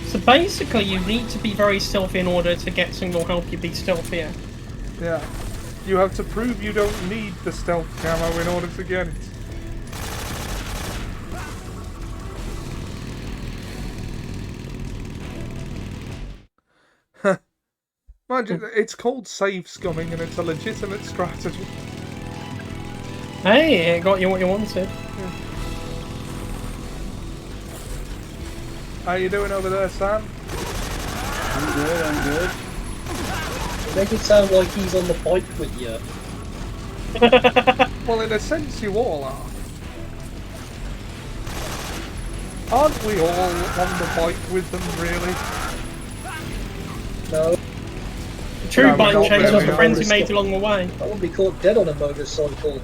So basically you need to be very stealthy in order to get something that will help you be stealthier. Yeah. You have to prove you don't need the stealth camo in order to get it. Mind you, it's called save scumming and it's a legitimate strategy. Hey, it got you what you wanted. How you doing over there, Sam? I'm good, I'm good. Make it sound like he's on the bike with you. Well, in a sense, you all are. Aren't we all on the bike with them, really? No. The true No, bike not chase was really. the friends you made along the way. I wouldn't be caught dead on a motorcycle.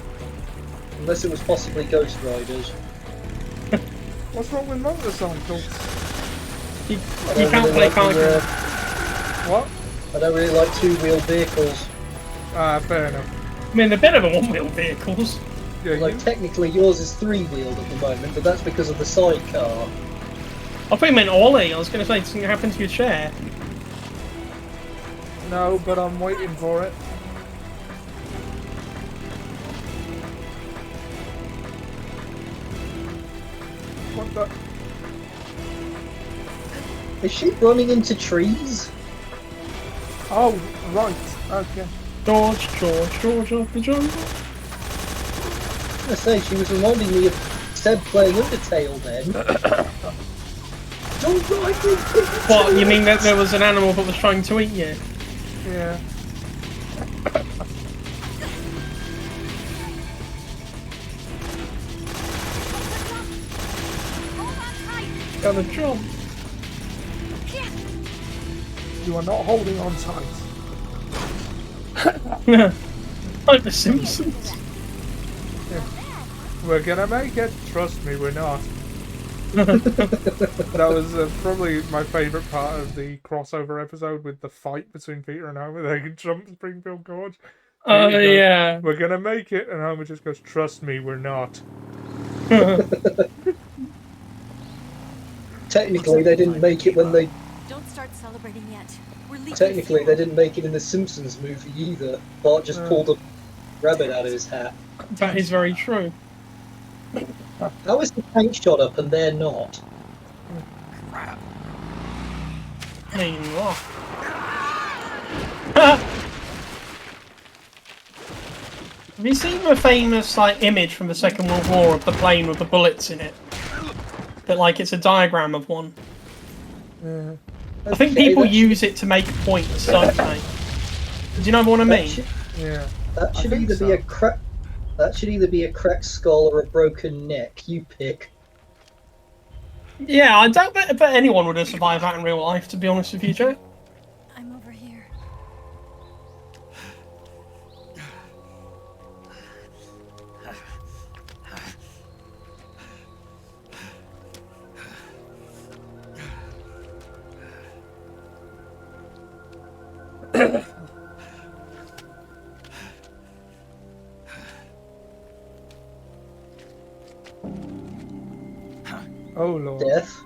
Unless it was possibly Ghost Riders. What's wrong with motorcycles? You I don't can't really play like car. the, What? I don't really like two-wheeled vehicles. Ah, fair enough. I mean, they're better than one-wheel vehicles. Yeah, Like, technically yours is three-wheeled at the moment, but that's because of the sidecar. I thought you meant Ollie. I was going to say something happened to your chair. No, but I'm waiting for it. What the? Is she running into trees? Oh, right. Okay. George of the jungle. I was gonna say, she was reminding me of Seb playing Undertale then. Don't ride me! What, you mean that there was an animal that was trying to eat you? Yeah. Got a jump. You are not holding on tight. Like the Simpsons. Yeah. We're gonna make it. Trust me, we're not. That was probably my favourite part of the crossover episode with the fight between Peter and Homer. They can jump Springfield Gorge. Oh, Peter goes, yeah. We're gonna make it, and Homer just goes, "Trust me, we're not." Technically, they didn't make it when they. Don't start celebrating yet. We're leaking Technically, fuel. they didn't make it in the Simpsons movie either. Bart just pulled a rabbit out of his hat. That is very true. How is the tank shot up and they're not? Crap. I mean, what? Have you seen the famous image from the Second World War of the plane with the bullets in it? That it's a diagram of one. Yeah. I think people use it to make points, don't they? Do you know what I mean? Yeah. That should either be a crack. That should either be a cracked skull or a broken neck. You pick. Yeah, I don't bet anyone would have survived that in real life, to be honest with you, Joe. I'm over here. Oh lord. Death.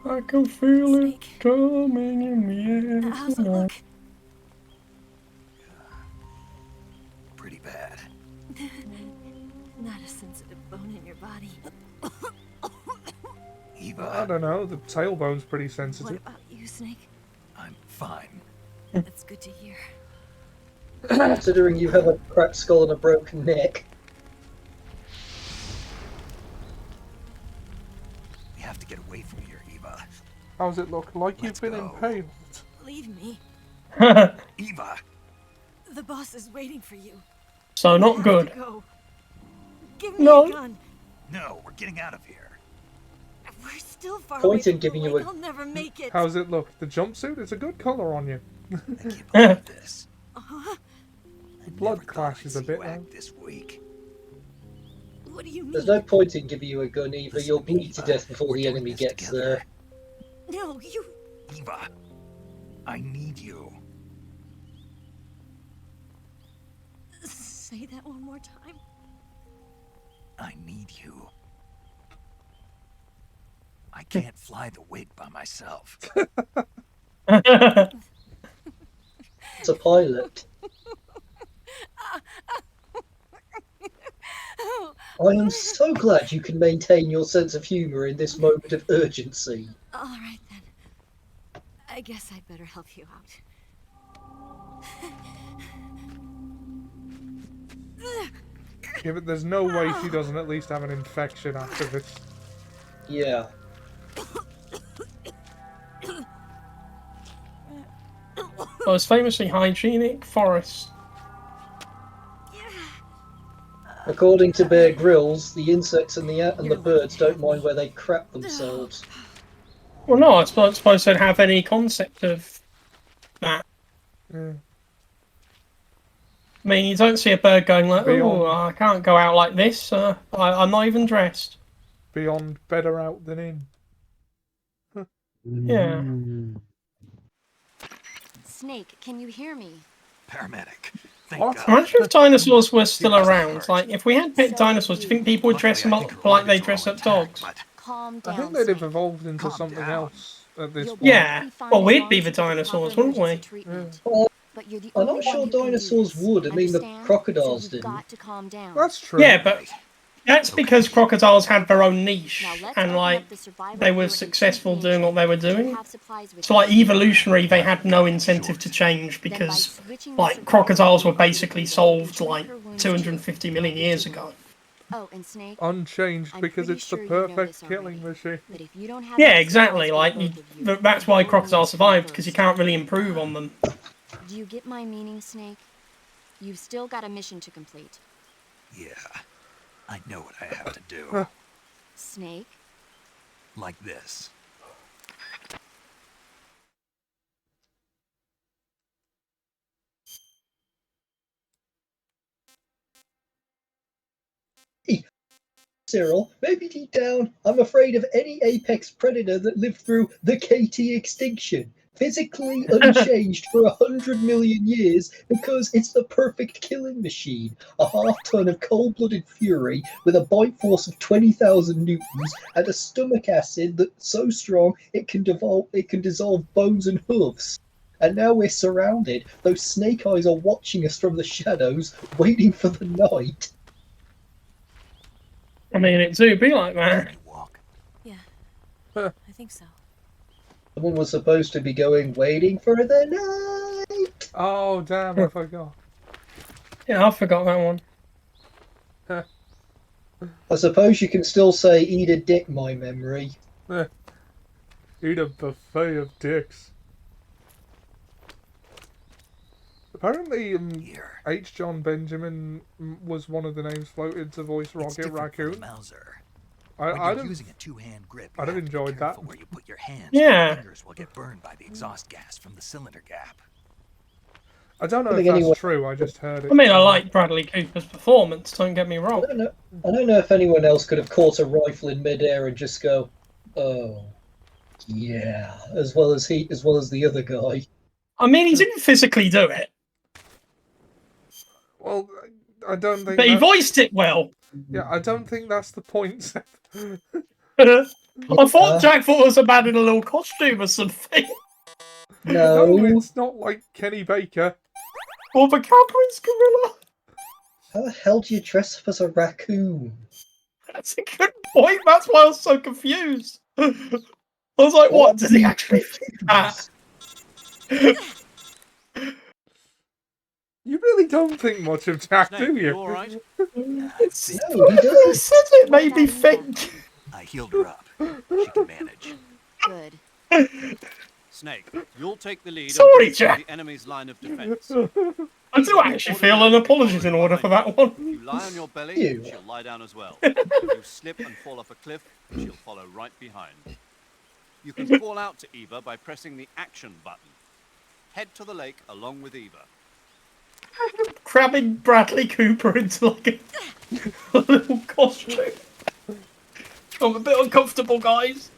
I can feel it coming in the air. How's it look? Pretty bad. Not a sensitive bone in your body. Eva. I don't know, the tailbone's pretty What sensitive. about you, Snake? I'm fine. That's good to hear. Considering you have a cracked skull and a broken neck. We have to get away from here, Eva. How's it look? Like you've been impaled. Leave me. Eva! The boss is waiting for you. So not You have good. to go. Give me No. a gun. No, we're getting out of here. We're still far Point away in from giving the you lake. a- I'll never make it. How's it look? The jumpsuit? It's a good colour on you. This. The blood clashes a bit though. Act this weak. What do you mean? There's no point in giving you a gun either. You'll bleed to death before the enemy gets there. No, you. Eva, I need you. Say that one more time. I need you. I can't fly the wig by myself. It's a pilot. I am so glad you can maintain your sense of humour in this moment of urgency. All right then. I guess I'd better help you out. Yeah, but there's no way she doesn't at least have an infection after this. Yeah. Most famously hygienic forest. According to Bear Grylls, the insects and the birds don't mind where they crap themselves. Well, no, I suppose they'd have any concept of that. Yeah. I mean, you don't see a bird going like, Beyond. "Oh, I can't go out like this. I'm not even dressed." Beyond better out than in. Yeah. Snake, can you hear me? Paramedic. Thank What? God. Imagine if dinosaurs were still around. Like, if we had pet dinosaurs, do you think people would dress them up like they dress up dogs? Calm I down. think they'd have Snake. evolved into Calm something down. else at this point. Yeah. Well, we'd be the dinosaurs, wouldn't we? Well, But you're the I'm only not one sure who can do dinosaurs this, would. I mean, the understand? crocodiles So you've didn't. got to calm down. That's true. Yeah, but that's because crocodiles had their own niche, Now let's and open like up the survival they were viewer successful information. doing what they were You doing. have supplies with So like you. evolutionary, they had no incentive to change Then by because switching the like survival crocodiles were viewer, you basically can solved treat like her wounds 250 million years ago. Oh, and Snake, Unchanged I'm because pretty it's the sure you know perfect this killing already. machine. but if you don't have Yeah, enough exactly. supplies Like for you, both of you, that's why you'll crocodiles need to survived go because you first. can't really improve on them. Do you get my meaning, Snake? You've still got a mission to complete. Yeah, I know what I have to do. Snake? Like this. Cyril, maybe deep down, I'm afraid of any apex predator that lived through the KT extinction, physically unchanged for 100 million years because it's the perfect killing machine. A half-ton of cold-blooded fury with a bite force of 20,000 newtons and a stomach acid that's so strong it can dissolve bones and hooves. And now we're surrounded. Those snake eyes are watching us from the shadows, waiting for the night. I mean, it do be like that. Yeah, I think so. Someone was supposed to be going, waiting for the night. Oh, damn, I forgot. Yeah, I forgot that one. I suppose you can still say, eat a dick, my memory. Eat a buffet of dicks. Apparently, H. John Benjamin was one of the names floated to voice It's Rocket different from Raccoon. the Mauser. I'd When have you're using a two-hand grip, I'd have enjoyed that. where you put your hands, Yeah. your fingers will get burned by the exhaust gas from the cylinder gap. I don't know I if think that's anyone- true, I just heard it. I mean, I like Bradley Cooper's performance. Don't get me wrong. I don't know if anyone else could have caught a rifle in midair and just go, oh. Yeah, as well as the other guy. I mean, he didn't physically do it, Well, I don't think. but he that- voiced it well. Yeah, I don't think that's the point, Seth. I thought Jack thought it was a man in a little costume or something. No. It's not like Kenny Baker. Or the Cadbury's gorilla. How the hell do you dress up as a raccoon? That's a good point. That's why I was so confused. I was like, what? Does he actually think that? You really don't think much of Jack, Snake, do you? you all right? No, he He doesn't. said it made me think. I healed her up. She can manage. Good. Snake, you'll take the lead Sorry, and break through Jack. the enemy's line of defense. I do actually feel an apology in order for that one. You lie on your belly, You. she'll lie down as well. You slip and fall off a cliff, she'll follow right behind. You can call out to Eva by pressing the action button. Head to the lake along with Eva. Cramming Bradley Cooper into like a little costume. I'm a bit uncomfortable, guys.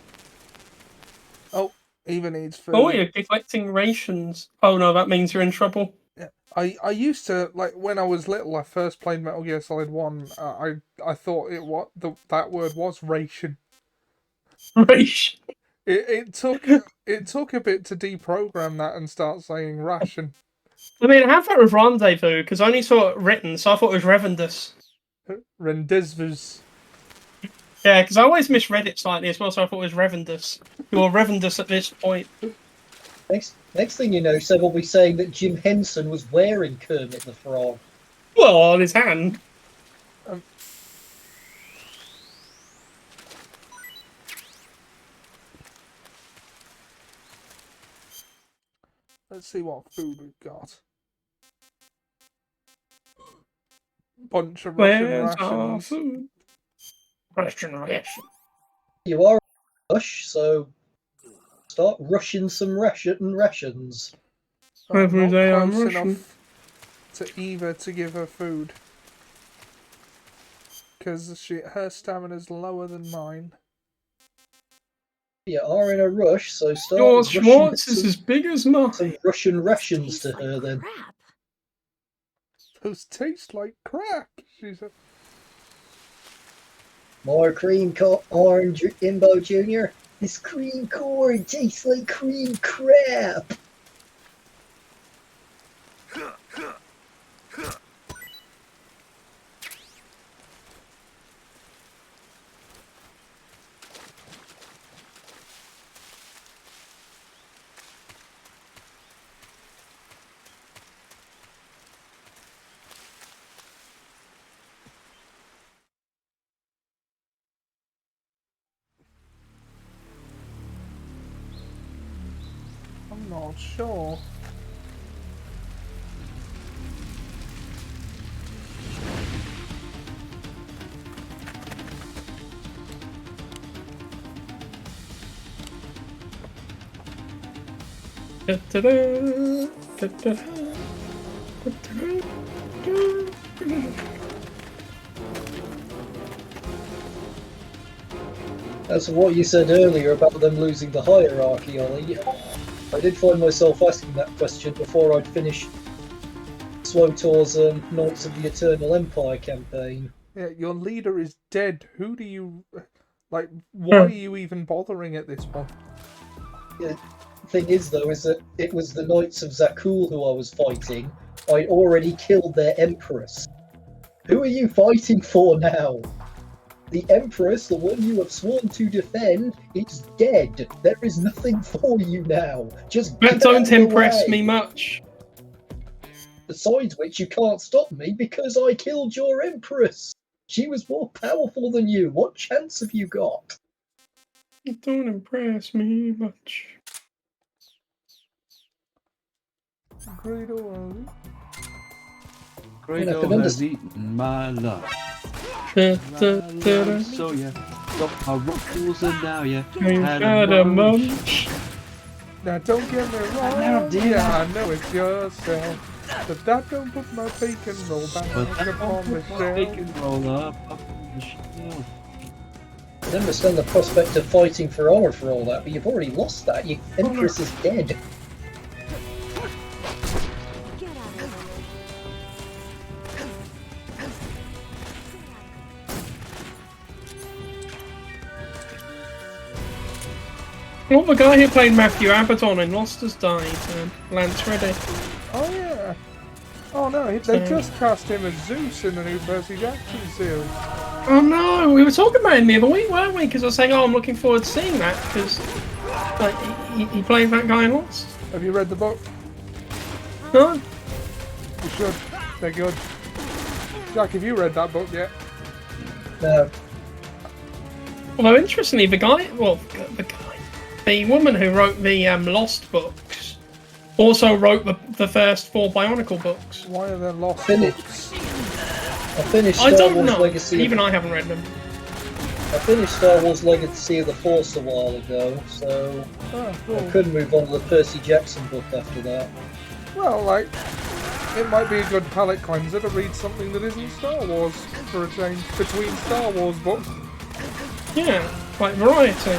Oh, Eva needs food. Oh, you're collecting rations. Oh no, that means you're in trouble. Yeah. I used to, like, when I was little, I first played Metal Gear Solid 1, I thought that word was ration. Ration. It took a bit to deprogram that and start saying ration. I mean, I have that with Rendezvous, because I only saw it written, so I thought it was Revendus. Rendezvous. Yeah, because I always misread it slightly as well, so I thought it was Revendus. You're Revendus at this point. Next thing you know, Seb will be saying that Jim Henson was wearing Kermit the Frog. Well, on his hand. Let's see what food we've got. Bunch of Russian Where's our rations. food? Russian ration. You are a rush, so start rushing some rations. Every Not day I'm close Russian. enough to Eva to give her food. Because her stamina's lower than mine. You are in a rush, so start Your rushing Schwartz is some, as big as mine. some Russian rations to her then. Crap. Those taste like crap, she said. More cream corn, Imbo Jr. This cream corn tastes like cream crap. I'm not sure. As for what you said earlier about them losing the hierarchy, Ollie, I did find myself asking that question before I'd finished SWTOR's Knights of the Eternal Empire campaign. Yeah, your leader is dead. Who do you... Like, why are you even bothering at this point? Yeah, thing is, though, is that it was the Knights of Zakul who I was fighting. I'd already killed their Empress. Who are you fighting for now? The Empress, the one you have sworn to defend, is dead. There is nothing for you now. Just That get out of don't the impress way. me much. Besides which, you can't stop me because I killed your Empress. She was more powerful than you. What chance have you got? It don't impress me much. Greedo, Greedo can has understand. eaten my lunch. Da-da-da-da. So yeah, got my ruffles and now yeah, You had had a a munch. munch. Now don't get me wrong. Now, dear. Yeah, I know it's yourself. But that don't put my bacon roll back But up that on the don't put my shelf. bacon roll up on the shelf. I understand the prospect of fighting for honor for all that, but you've already lost that. Your Empress is dead. Well, the guy who played Matthew Abaddon in Lost has died, Lance Reddick. Oh yeah. Oh no, they just cast him as Zeus in the new Percy Jackson series. Oh no, we were talking about him the other week, weren't we? Because I was saying, oh, I'm looking forward to seeing that, because like, he played that guy in Lost. Have you read the book? No. You should. They're good. Jack, have you read that book yet? No. Although, interestingly, the woman who wrote the Lost books also wrote the first 4 Bionicle books. Why are there Lost books? I finished I Star don't Wars know. Legacy. Even I haven't read them. I finished Star Wars Legacy of the Force a while ago, so cool. I couldn't move on to the Percy Jackson book after that. Well, like, it might be a good palate cleanser to read something that isn't Star Wars for a change between Star Wars books. Yeah, like variety.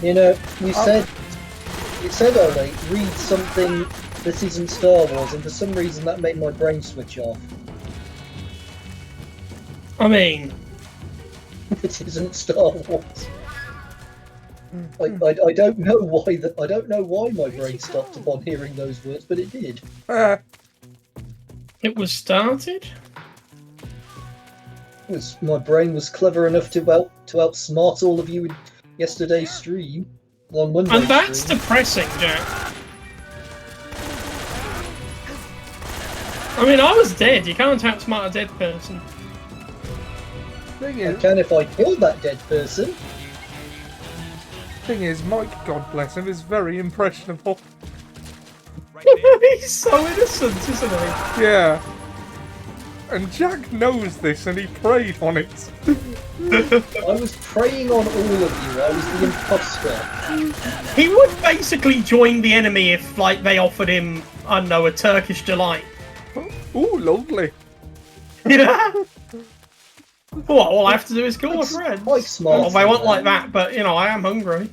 You know, you said, Ollie, read something that isn't Star Wars, and for some reason that made my brain switch off. I mean, it isn't Star Wars. I don't know why I don't know why my brain stopped upon hearing those words, but it did. It was started. My brain was clever enough to outsmart all of you in yesterday's stream, on Monday's And that's stream. depressing, Jack. I mean, I was dead. You can't outsmart a dead person. I can if I kill that dead person. Thing is, Mike, God bless him, is very impressionable. He's so innocent, isn't he? Yeah. And Jack knows this, and he preyed on it. I was preying on all of you. I was the imposter. He would basically join the enemy if, like, they offered him, I don't know, a Turkish delight. Ooh, lovely. Yeah. Well, all I have to do is kill my friend. Quite smart. Well, they won't like that, but, you know, I am hungry.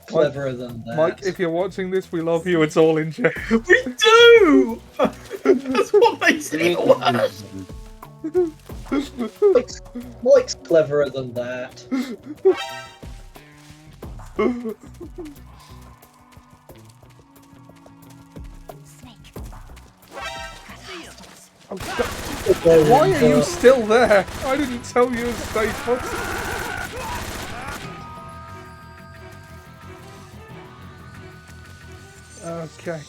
Cleverer than that. Mike, if you're watching this, we love you. It's all in jest. We do! That's what makes it worse. Mike's cleverer than that. Why are you still there? I didn't tell you to stay put. Okay.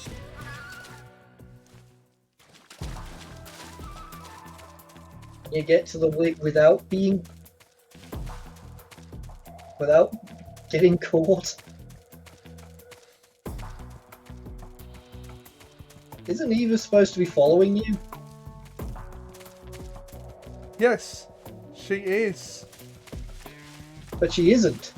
You get to the week without getting caught. Isn't Eva supposed to be following you? Yes, she is. But she isn't.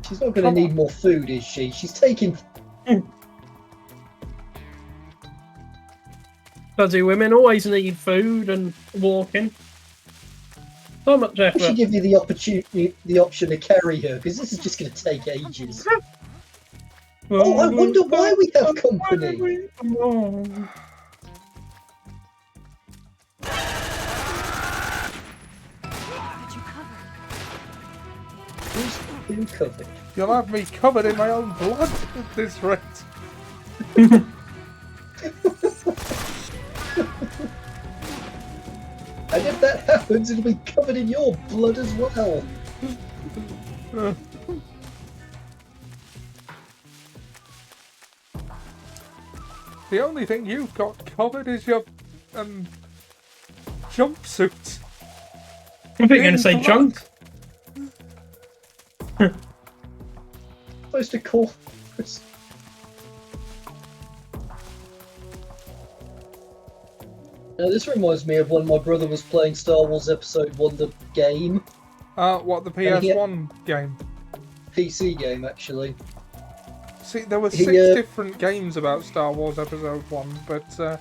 She's not going to need more food, is she? She's taking... Bloody women always need food and walking. So much effort. I should give you the option to carry her, because this is just going to take ages. Oh, I wonder why we have company. Who's covered? You'll have me covered in my own blood at this rate. And if that happens, it'll be covered in your blood as well. The only thing you've got covered is your jumpsuit. I think you're going to say junk. Supposed to call. Now this reminds me of when my brother was playing Star Wars Episode 1, the game. What, the PS1 game? PC game, actually. See, there were 6 different games about Star Wars Episode 1, but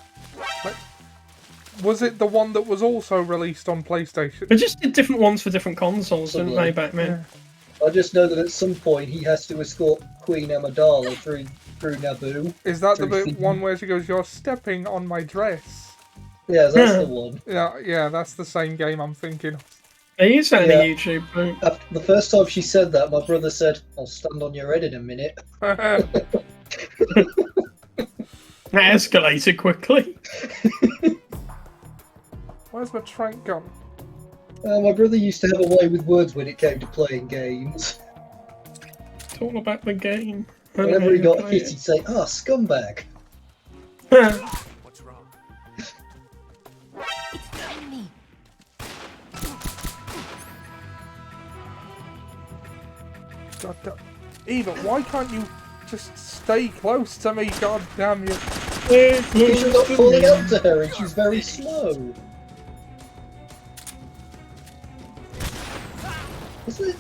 Was it the one that was also released on PlayStation? They just did different ones for different consoles, didn't Probably. they, back then? I just know that at some point he has to escort Queen Amidala through Naboo. Is that the Through bit one where she goes, "You're stepping on my dress"? Yeah, that's the one. Yeah, that's the same game I'm thinking of. Are you saying Yeah. the YouTube? Boot? After the first time she said that, my brother said, "I'll stand on your head in a minute." That escalated quickly. Where's my trank gun? My brother used to have a way with words when it came to playing games. It's all about the game. Whenever he got hit, he'd say, "Ah, scumbag." What's wrong? God damn. Eva, why can't you just stay close to me? God damn you! Because you're not falling up to her, and she's very slow. Isn't it?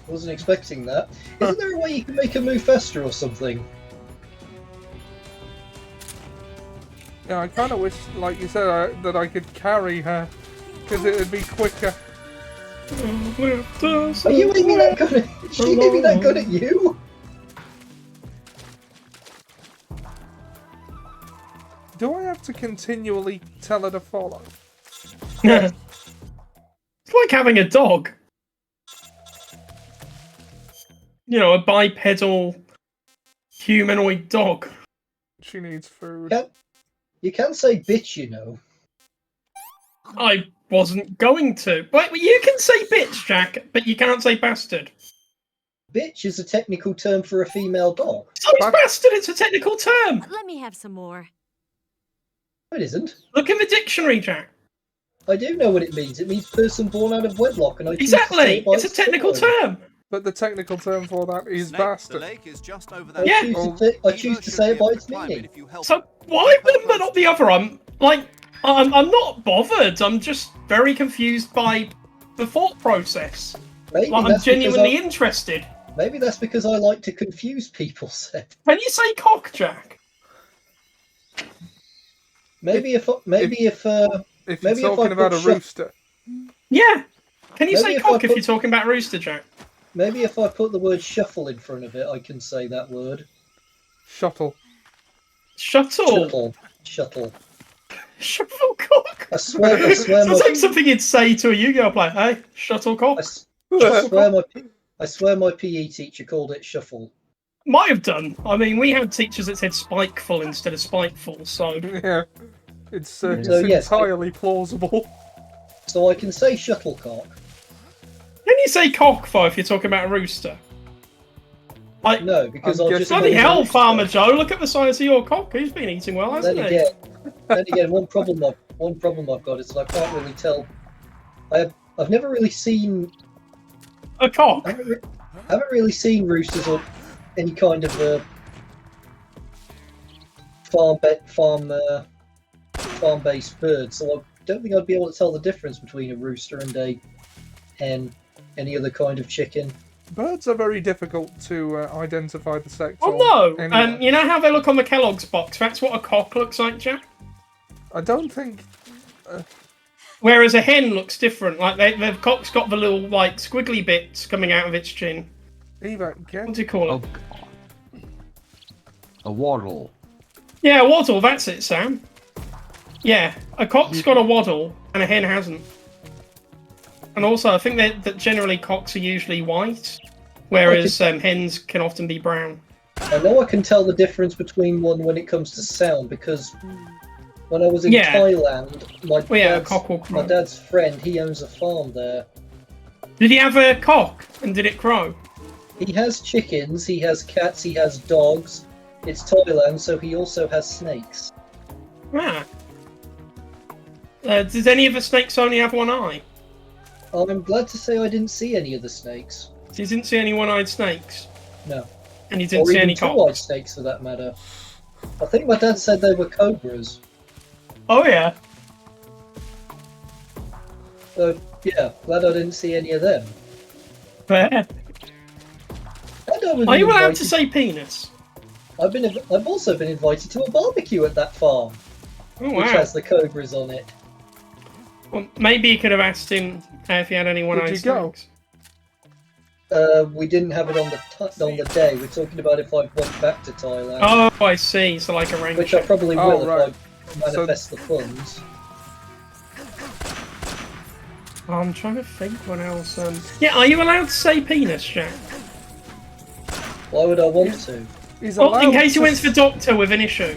Wasn't expecting that. Isn't there a way you can make her move faster or something? Yeah, I kind of wish, like you said, that I could carry her, because it would be quicker. Are you aiming that gun at? Is she aiming that gun at you? Do I have to continually tell her to follow? It's like having a dog. You know, a bipedal humanoid dog. She needs food. You can say bitch, you know. I wasn't going to. But you can say bitch, Jack, but you can't say bastard. Bitch is a technical term for a female dog. So is bastard, it's a technical term. Let me have some more. No, it isn't. Look in the dictionary, Jack. I do know what it means. It means person born out of wedlock, and I choose to say Exactly. it by It's a its technical term. term. But the technical term for that is Snake, bastard. The lake is just over I that. Yeah. choose to say it by its meaning. So why one but not the other? I'm not bothered. I'm just very confused by the thought process. Maybe Like, I'm that's because genuinely interested. Maybe that's because I like to confuse people, Seth. Can you say cock, Jack? Maybe if If you're maybe talking if I about a put rooster. Yeah. Can you Maybe say if cock I if put- you're talking about rooster, Jack? maybe if I put the word shuffle in front of it, I can say that word. Shuttle. Shuttle. Shuttle. Shuttlecock. I swear my Sounds like something you'd say to a Yu-Gi-Oh player. Hey, shuttlecock. I swear my PE teacher called it shuffle. Might have done. I mean, we had teachers that said spikeful instead of spiteful, so... Yeah. It's So, yes, entirely plausible. So I can say shuttlecock. Can you say cock, though, if you're talking about a rooster? No, because I'll just Bloody call it hell, rooster. Farmer Joe, look at the size of your cock. He's been eating well, hasn't Then he? again, one problem I've got is that I can't really tell. I've never really seen a cock. I haven't really seen roosters or any kind of farm-based bird, so I don't think I'd be able to tell the difference between a rooster and a hen, any other kind of chicken. Birds are very difficult to identify the sex Oh, of. no! Anyway. You know how they look on the Kellogg's box? That's what a cock looks like, Jack? I don't think... Whereas a hen looks different. Like, the cock's got the little, like, squiggly bits coming out of its chin. Eva, What do you call it? A waddle. Yeah, a waddle, that's it, Sam. Yeah, a cock's got a waddle, and a hen hasn't. And also, I think that generally cocks are usually white, whereas hens can often be brown. I know I can tell the difference between one when it comes to sound, because when I was in Yeah. Thailand, a cock will crow. my dad's friend, he owns a farm there. Did he have a cock, and did it crow? He has chickens, he has cats, he has dogs. It's Thailand, so he also has snakes. Ah. Does any of the snakes only have one eye? I'm glad to say I didn't see any of the snakes. So you didn't see any one-eyed snakes? No. And you didn't Or see even any cocks? two-eyed snakes, for that matter. I think my dad said they were cobras. Oh, yeah. So, yeah, glad I didn't see any of them. Fair. And I was Are you allowed invited- to say penis? I've also been invited to a barbecue at that farm. Oh, which wow. has the cobras on it. Well, maybe you could have asked him if he had any Did one-eyed you go? snakes. We didn't have it on the day. We're talking about if I went back to Thailand, Oh, I see. So like a rain which I check. probably Oh, will right. if I manifest the funds. I'm trying to think what else. Yeah, are you allowed to say penis, Jack? Why would I want to? He's Well, allowed in case to you went to the doctor with an issue.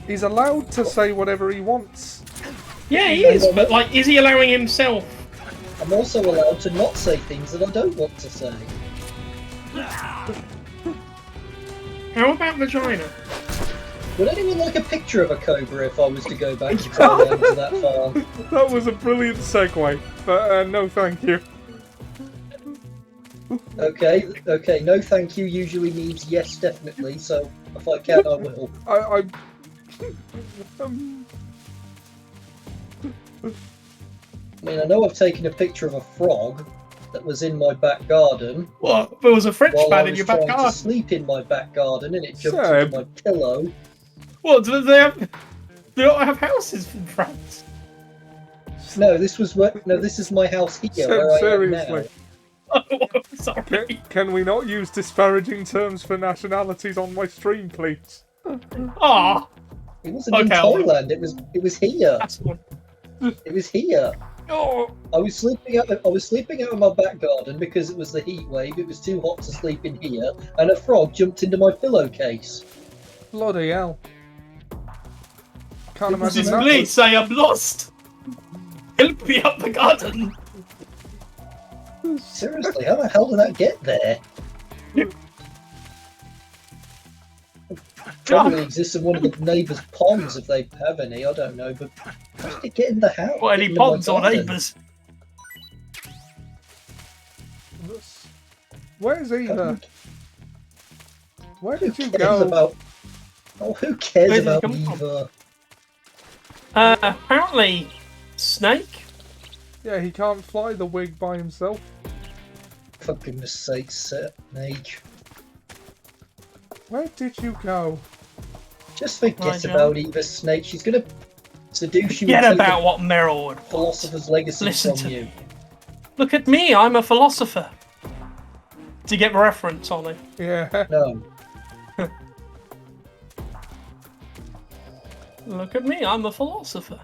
He's allowed to say whatever he wants. Yeah, he is, but like, is he allowing himself? I'm also allowed to not say things that I don't want to say. How about vagina? Would anyone like a picture of a cobra if I was to go back to Thailand to that farm? That was a brilliant segue, but no thank you. Okay, no thank you usually means yes definitely, so if I can I will. I mean, I know I've taken a picture of a frog that was in my back garden. What? There was a French while man I in was your back trying garden? to sleep in my back garden and it jumped Seb. into my pillow. What, do they have... Do they not have houses in France? No, this is my house here Seb, where I am seriously. now. Oh, sorry. Can we not use disparaging terms for nationalities on my stream, please? Ah, It wasn't in Okay, I'll- Thailand, it was here. that's one. It was here. Oh, I was sleeping out in my back garden because it was the heat wave. It was too hot to sleep in here, and a frog jumped into my pillowcase. Bloody hell. Can't this imagine is that. please, I am lost. Help me up the garden. Seriously, how the hell did that get there? Probably exists in one of the neighbours' ponds if they have any. I don't know, but how did it get in the house? What, Get any into my ponds or garden? neighbours? Where's Eva? Where did you Who cares go? about? Oh, who cares Where did it about come from? Eva? Apparently, Snake? Yeah, he can't fly the wig by himself. For goodness sake, Snake. Where did you go? Just forget Right, John. about Eva, Snake. She's gonna seduce you Forget and take about the what Meryl would. philosopher's legacy Listen from to you. me. Look at me, I'm a philosopher. Do you get the reference, Ollie? Yeah. No. Look at me, I'm a philosopher.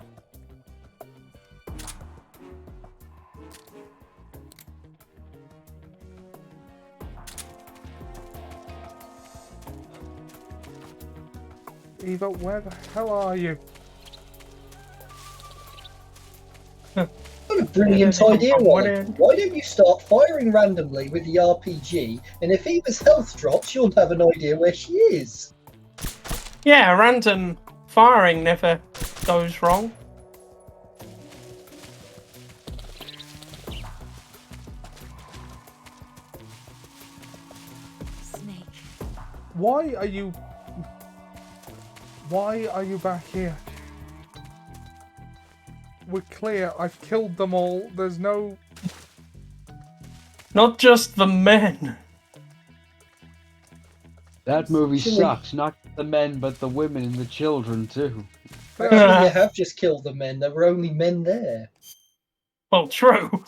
Eva, where the hell are you? What a brilliant idea, Ollie. Why don't you start firing randomly with the RPG, and if Eva's health drops, you'll have an idea where she is. Yeah, random firing never goes wrong. Snake. Why are you back here? We're clear. I've killed them all. There's no... Not just the men. That movie Actually- sucks. Not the men, but the women and the children too. Actually, you have just killed the men. There were only men there. Well, true.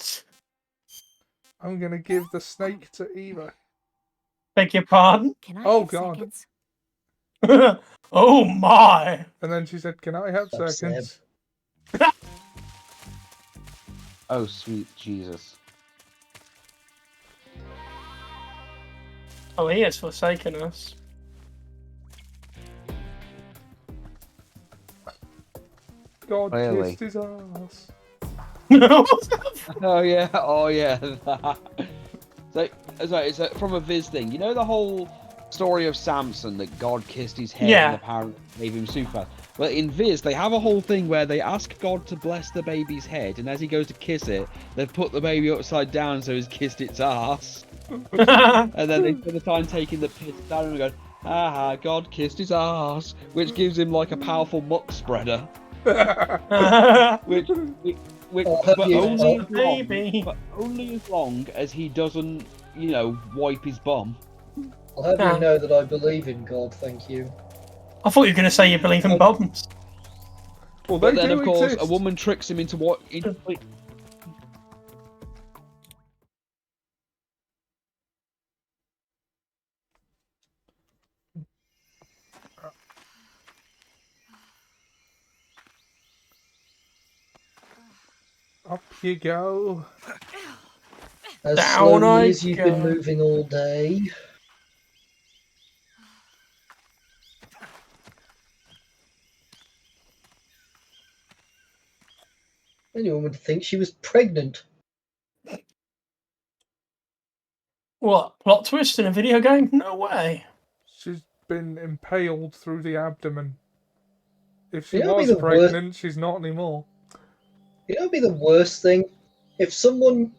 I'm gonna give the snake to Eva. Beg your pardon? Can I Oh, have God. seconds? Oh my! And then she said, "Can I have Stop, seconds?" Oh, sweet Jesus. Oh, he has forsaken us. God Really? kissed his ass. Oh yeah, oh yeah. so it's from a Viz thing. You know the whole story of Samson that God kissed his head Yeah. and apparently gave him super. Well, in Viz they have a whole thing where they ask God to bless the baby's head, and as he goes to kiss it, they put the baby upside down so he's kissed its ass. And then they spend the time taking the piss down and go, "Aha, God kissed his ass," which gives him like a powerful muck spreader. which Oh, have but you- only, oh, as long, baby. but only as long as he doesn't, you know, wipe his bum. I'll have Ah. you know that I believe in God, thank you. I thought you were going to say you believe in bombs. Well, But they then, do of course, exist. a woman tricks him into what? Up you go. As Down slowly I as you've been go. moving all day. Anyone would think she was pregnant. What? Plot twist in a video game? No way. She's been impaled through the abdomen. If she You know what'd was be the worst- pregnant, she's not anymore. You know, what'd be the worst thing if someone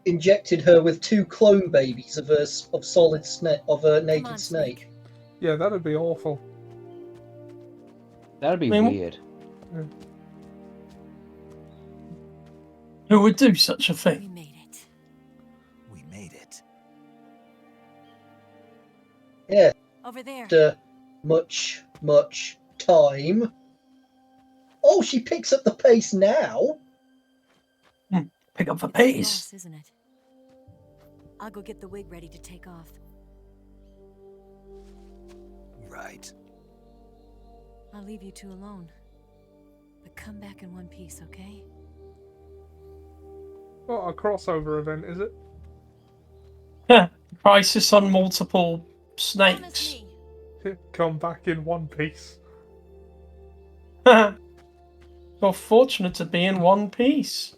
injected her with 2 clone babies of a solid snake of a naked snake. Yeah, that'd be awful. That'd be I mean, weird. Who would do such a thing? We made it. Yeah. Over there. After much time. Oh, she picks up the pace now. Pick up the It's pace. lost, isn't it? I'll go get the wig ready to take off. Right. I'll leave you two alone. But come back in one piece, okay? What a crossover event, is it? Crisis on multiple snakes. Come back in one piece. You're fortunate to be in one piece.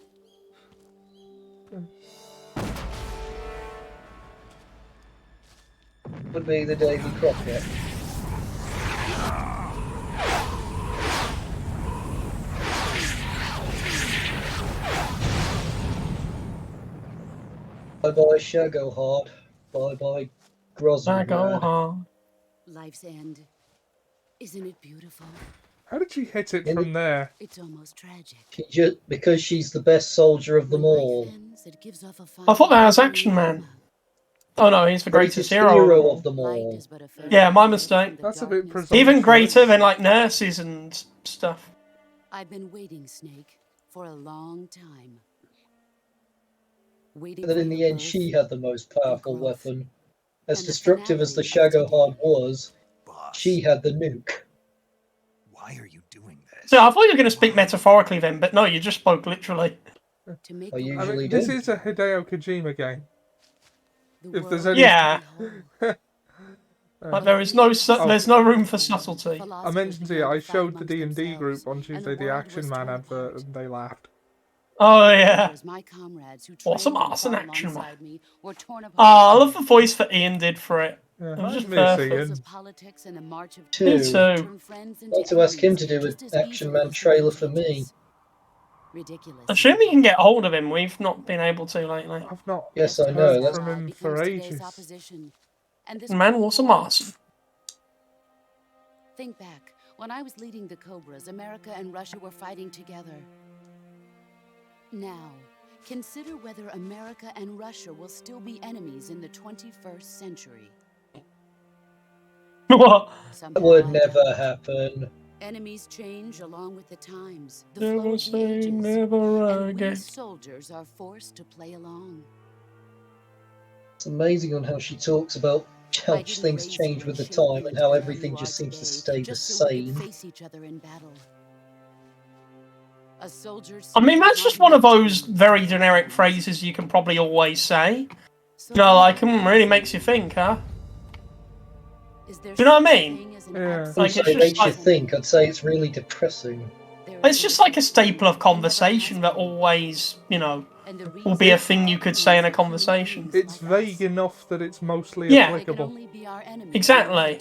Would be the Davy Crockett. Bye bye Shagohard. Bye bye Grozny. Life's end. Isn't it beautiful? How did she hit it from there? It's almost tragic. Because she's the best soldier of them all. I thought that was Action Man. Oh no, he's the greatest hero. of them all. Yeah, my mistake. That's a bit Even greater than like nurses and stuff. I've been waiting, Snake, for a long time. Waiting And then for in the your end, birth. she had the most powerful weapon. As destructive as the Shagohard was, she had the nuke. Why are you doing this? So I thought you were going to speak metaphorically then, but no, you just spoke literally. I usually this do. is a Hideo Kojima game. If there's any... Yeah. Like there is no there's no room for subtlety. I mentioned to you, I showed the D&D group on Tuesday the Action Man advert, and they laughed. Oh yeah. My comrades who Awesome trained and arse and fought action man. alongside me were torn apart. Oh, I love the voice that Ian did for it. Yeah, It was I just miss perfect. Ian. Politics and the march of Me Two. too. I'd like to ask him to do an Action Man trailer for me. Ridiculous. Assume we can get hold of him. We've not been able to lately. I've not Yes, I know. heard That's from him for ages. Man, awesome arse. Think back. When I was leading the Cobras, America and Russia were fighting together. Now, consider whether America and Russia will still be enemies in the 21st century. What? That would never happen. Enemies change along with the times. The Never flow of the say ages. never And we again. soldiers are forced to play along. It's amazing on how she talks about how things change with the time and how everything just seems to stay the Just so we could same. face each other in battle. A soldier's I mean, that's just one of those very generic phrases you can probably always say. You know, like, really makes you think, huh? Do you know what I mean? Yeah. Like, Also, it's it just makes you like, think. I'd say it's really depressing. it's just like a staple of conversation that always, you know, will be a thing you could say in a conversation. It's vague enough that it's mostly Yeah. applicable. Exactly.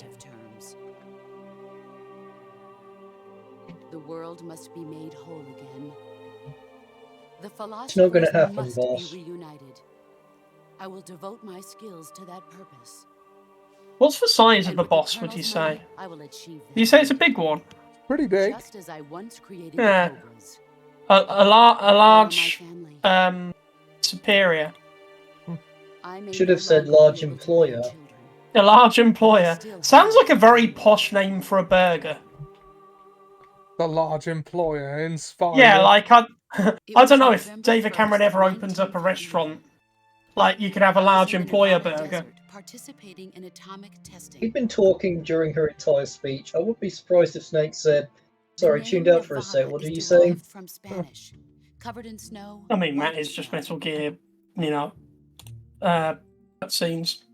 The world must be made whole again. The It's not gonna philosophers happen, must boss. be reunited. I will devote my skills to that purpose. What's the size of And the with boss, would you Colonel's say? money, I will achieve that. You say it's a big one? Pretty big. Just as I once created Yeah. the Cobras. A large superior. I may Should no have said longer large be able to employer. A large employer. Sounds like a very posh name for a burger. The large employer inspired. Yeah, like I was don't know if November David 1st, Cameron ever opens up a 1941. restaurant. Like you could have a large In the employer Nevada burger. desert, participating in atomic testing. She'd been talking during her entire speech. I wouldn't be surprised if Snake said, "Sorry, The tuned name out for a Nevada sec. What is are you saying?" derived from Spanish. Covered in snow. I mean, white that is as just snow. Metal Gear, you know, cutscenes.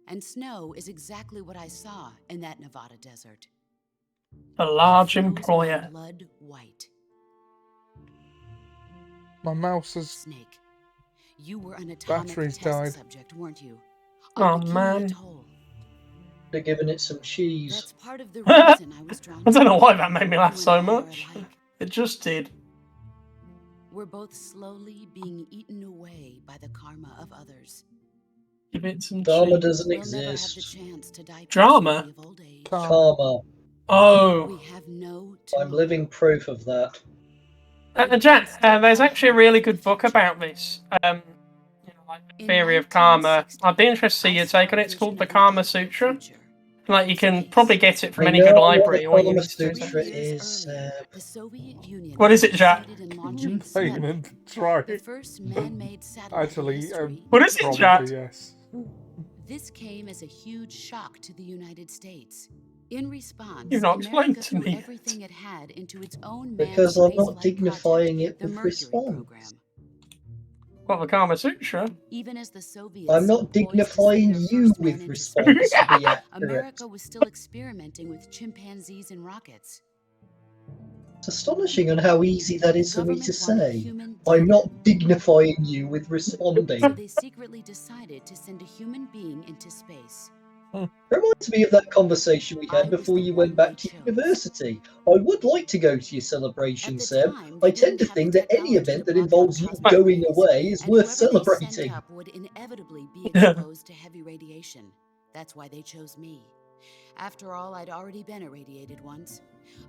And snow is exactly what I saw in that Nevada desert. A large Froze my employer. blood white. My mouse is. Snake, you were an atomic Batteries test died. subject, weren't you? Oh, On Bikini man. Atoll. They're giving it some cheese. That's part of the reason I was drawn I don't know to why you. that made me You laugh and so I are much. alike. It just did. We're both slowly being eaten away by the karma of others. Give it some Dharma cheese. doesn't We'll never have the exist. chance to die Drama? peacefully of old age. Karma. Oh. We have no I'm living proof of that. Jack, there's actually a really good book about this. You know, like the theory of karma. I'd be interested to see your take on it. It's called the Karma Sutra. Like you can probably get it from I any good know library. what Or the you Karma can just Sutra is. The Soviet Union What is it, Jack? succeeded in launching Pain Sputnik, and try. the first man-made satellite in Actually, history. What is it, probably Jack? yes. This came as a huge shock to the United States. In response, You've not explained America to threw me. everything it had into its own Because manned I'm not spaceflight dignifying project, it the with Mercury response. program. What, the Karma Sutra? Even as the Soviets I'm not seemed poised to send dignifying their you first man with into response, space, to be accurate. America was still experimenting with chimpanzees and rockets. It's astonishing on how easy that is for me to Government wanted say. human I'm data. not dignifying you with So responding. they secretly decided to send a human being into space. Reminds me of that conversation we had before you went back to university. I would like to go to your celebration, Seb. I tend to think that any event that involves you going away is And worth whoever they sent celebrating. up would inevitably be exposed to heavy radiation. That's why they chose me. After all, I'd already been irradiated once.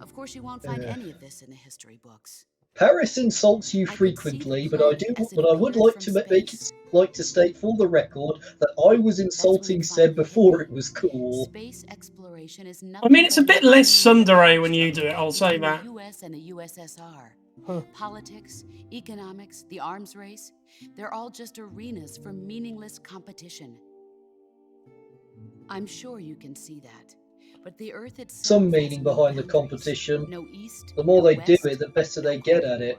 Of course, you won't find Yeah. any of this in the history books. Paris insults you frequently, but I would like to state for the record that I was insulting Seb before it was cool. Space exploration is I nothing mean, it's a but bit less tsundere when you do it, I'll say between that. the US and the USSR. Huh. Politics, economics, the arms race, they're all just arenas for meaningless competition. I'm sure you can see that. But the Earth itself Some has meaning no behind the boundaries. competition. No east, The more no they do west, it, the better they get at it.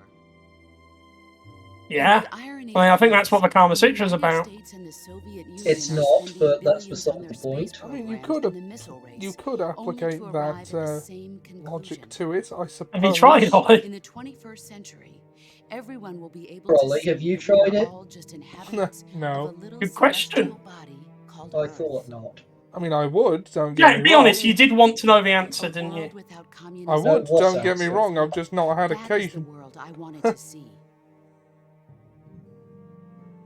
Yeah. The irony I mean, I think is, that's what the Karma the Sutra's United about. States and the Soviet Union It's are not, spending but that's billions beside on their the space point. I mean, you programs could and the missile race, you could only applicate to that arrive at the same logic conclusion. to it, I suppose. Have you tried, Ollie? In the 21st century, everyone will be able Rolly, to have see you that we are tried it? all just inhabitants No. of a little Good question. celestial body called I Earth. thought not. I mean, I would, don't get Yeah, me be wrong. honest, you did want to know the answer, A didn't you? world without I communism would, That was don't get me answered. wrong, I've just not had That is the occasion. world I wanted to see.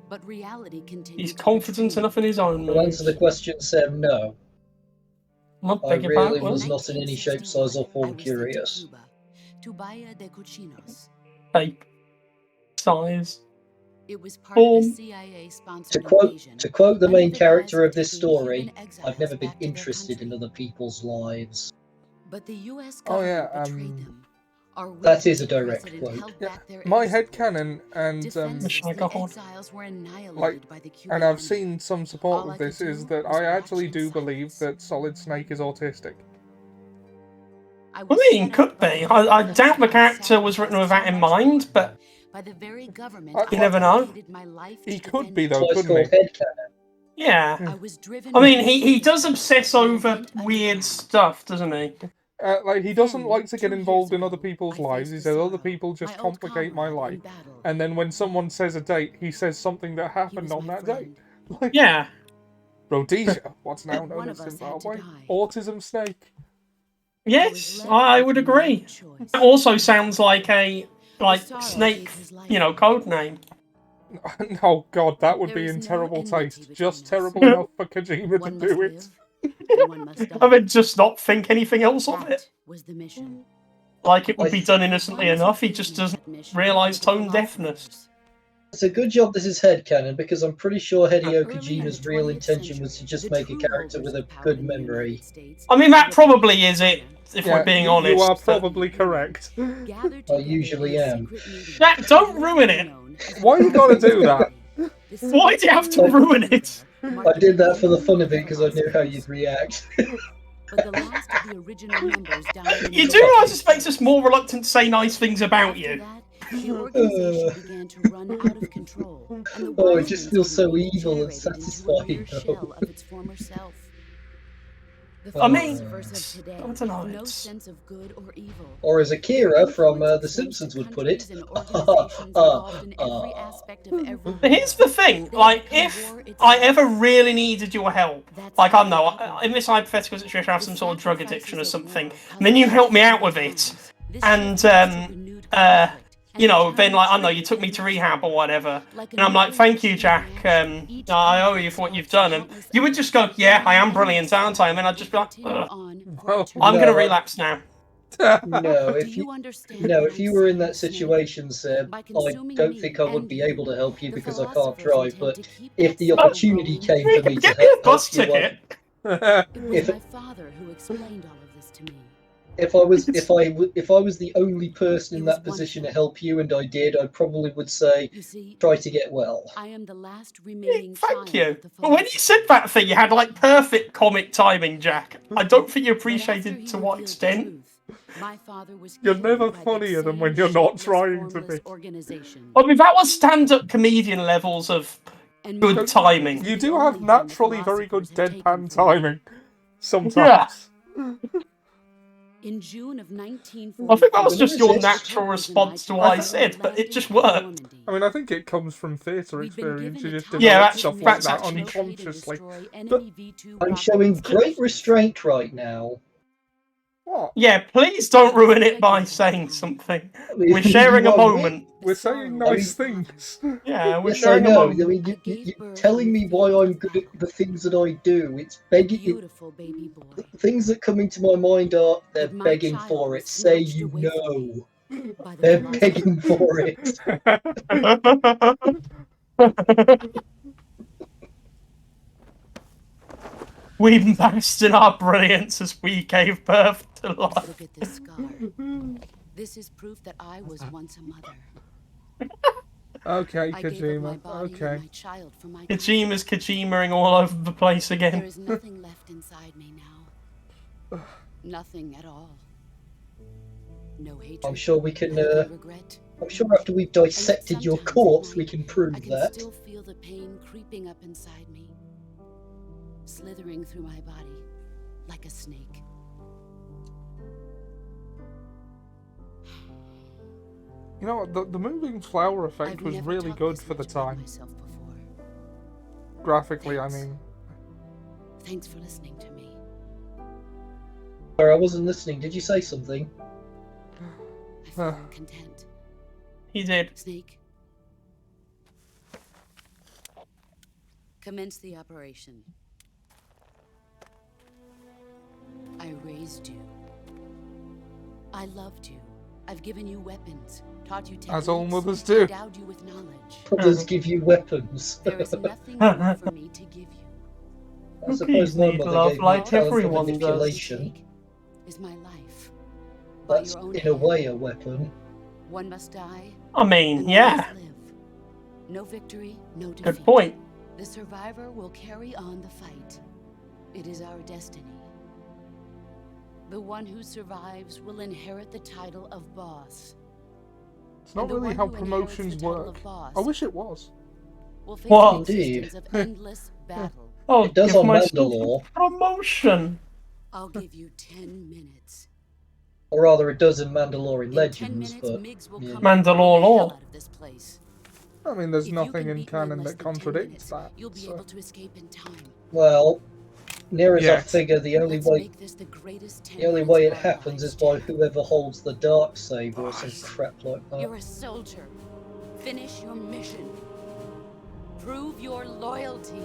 But reality continued He's to confident betray enough in his own To moves. answer the question, Seb, no. I I beg your really pardon. was not in any shape, size, or I form was sent to curious. Cuba, to Bahia de Cochinos. Shape, size. It was part of Form. a CIA-sponsored To invasion. quote the under main the character guise of this taking story, human exiles I've never been back to their interested in country. other people's lives. But the U.S. Oh, government yeah, betrayed them. Our That is a wicked direct president quote. held Yeah, back their my aid headcanon and Defenseless, the Mashaka Hod. exiles were annihilated like, by the Cuban and I've army. seen some support All of I could this is do that was I watch actually in do believe silence. that Solid Snake is autistic. I I was mean, set could up by be. the I people doubt the who had character was written with that in sacrificed so mind, much but by the very government You I never know. dedicated my life He to could be defending. though, That's why it's couldn't called he? headcanon. yeah. I was driven I mean, by he does instinct obsess to over invent a weird plan. stuff, doesn't he? Like, he doesn't Then, like to get 2 years involved in ago, other people's I lives. faced He the says other sorrow. people just My old complicate my comrade in life. battle. And then when someone says a date, he says something that He happened was on my that date. friend. Like, Yeah. Rhodesia, what's now One known of as us had to Zimbabwe. die. Autism Snake. Yes, left I with would no agree. choice. That also sounds like a sorrow Snake, gave his life you know, away. code name. Oh god, that would There be is in no terrible enmity taste. between Just us. terrible enough for Kojima to One must do it. live, and one must die. I mean, just not think anything else of That it. was the mission. Like it would I be done innocently enough. He just doesn't realise tone deafness. It's a good job this is headcanon because I'm pretty sure Hideo Early in the Kojima's real 20th intention was to century, just the make a true character holders with a of power good in the United memory. States I mean, that were probably is it. if we're being honest. You are but- probably correct. I usually am. Jack, don't ruin it. Why you gotta do that? Why do you have to ruin it? I did that for the fun of it because I knew how you'd react. But the last of the original members died in You the do realise this makes us more reluctant to say nice things about you. The organization began to run out of control, and the Oh, it Wise just Men feels so community evil and degenerated into a satisfying, mere though. shell of its former self. The I mean, philosophers of today I don't know, have no it's- sense of good or evil. Or as Akira from The Simpsons would put it, But here's the thing, like, if I ever really needed your help, like, I don't know, in this hypothetical situation, I have some sort of drug addiction or something, and then you help me out with it, and, you know, then, like, I don't know, you took me to rehab or whatever, and I'm like, thank you, Jack, I owe you for what you've done, and you would just go, yeah, I am brilliant, aren't I? And then I'd just be like, ugh, I'm No, gonna relapse now. No, if you were in that situation, Seb, I don't think I would be able to help you because I can't drive. But if the opportunity came for me to Get me a help bus you, ticket. It was my father who explained all of this to me. if I was the only person in that position to help you, and I did, I probably would say, try to get well. I am the last remaining Thank you. But when you said that thing, you had like perfect comic timing, Jack. I don't think you appreciated to what extent. My father was You're never funnier than when you're not trying to be. I mean, that was stand-up comedian levels of good timing. You do have naturally very good deadpan timing. Sometimes. In June of 1940, I think that was just your natural response to what I said, but it just worked. I mean, I think it comes from theatre experience. You just develop Yeah, that's- stuff like that's that actually- unconsciously. But I'm showing great restraint right now. what? Yeah, please don't ruin it by saying something. mean, We're sharing a you are moment. We're saying nice things. Yeah, we're Yes, I sharing a know. I moment. mean, you're telling me why I'm good at the things that I do. It's begging. Beautiful baby boy. Things that come into my mind are they're But my begging child for was it. Say snatched you away know. by the They're philosopher. begging for it. We basked in our brilliance as we gave birth to life. Look at this scar. This is proof that I was once a mother. Okay, I gave up my Kojima. body and Okay. my child for my Kojima's Kojima'ing all over the place There again. is nothing left inside me now. Nothing at all. No hatred. I'm sure we can. no regret. I'm sure after we've dissected your corpse, we can prove I can that. still feel the pain creeping up inside me, slithering through my body like a snake. You know what? The moving flower effect I've was never really talked good this for the much about time. myself before. Graphically, I Thanks. mean. Thanks for listening to me. Sorry, I wasn't listening. Did you say something? I feel content. He did. Snake. Commence the operation. I raised you. I loved you. I've given you weapons, taught you techniques, As all mothers do. endowed you with knowledge. Others give you weapons. There is nothing more for me to give you. I suppose my need mother love gave me like a talent for everyone does. manipulation. Is my life. By That's your own in a hand. way a weapon. One must die. I mean, and one yeah. must live. No victory, no defeat. Good point. The survivor will carry on the fight. It is our destiny. The one who survives will inherit the title of boss. It's not And the really one how who inherits promotions the title work. of boss I wish it was. will face What? an existence Indeed. of endless battle. Oh, It does give on myself Mandalore. a promotion. I'll give you 10 minutes. Or rather, it does in Mandalorian In 10 Legends, minutes, but Miggs will yeah. come Mandalore and bomb the hell lore. out of this place. I mean, there's If you nothing can in beat me canon less that than 10 contradicts minutes, that. You'll be so- able to escape in time. well, near as I Yes. figure, the only Let's way make this the greatest 10 the only minutes way of it our happens lives, is by Jack. whoever holds the dark saber or some crap like that. You're a soldier. Finish your mission. Prove your loyalty.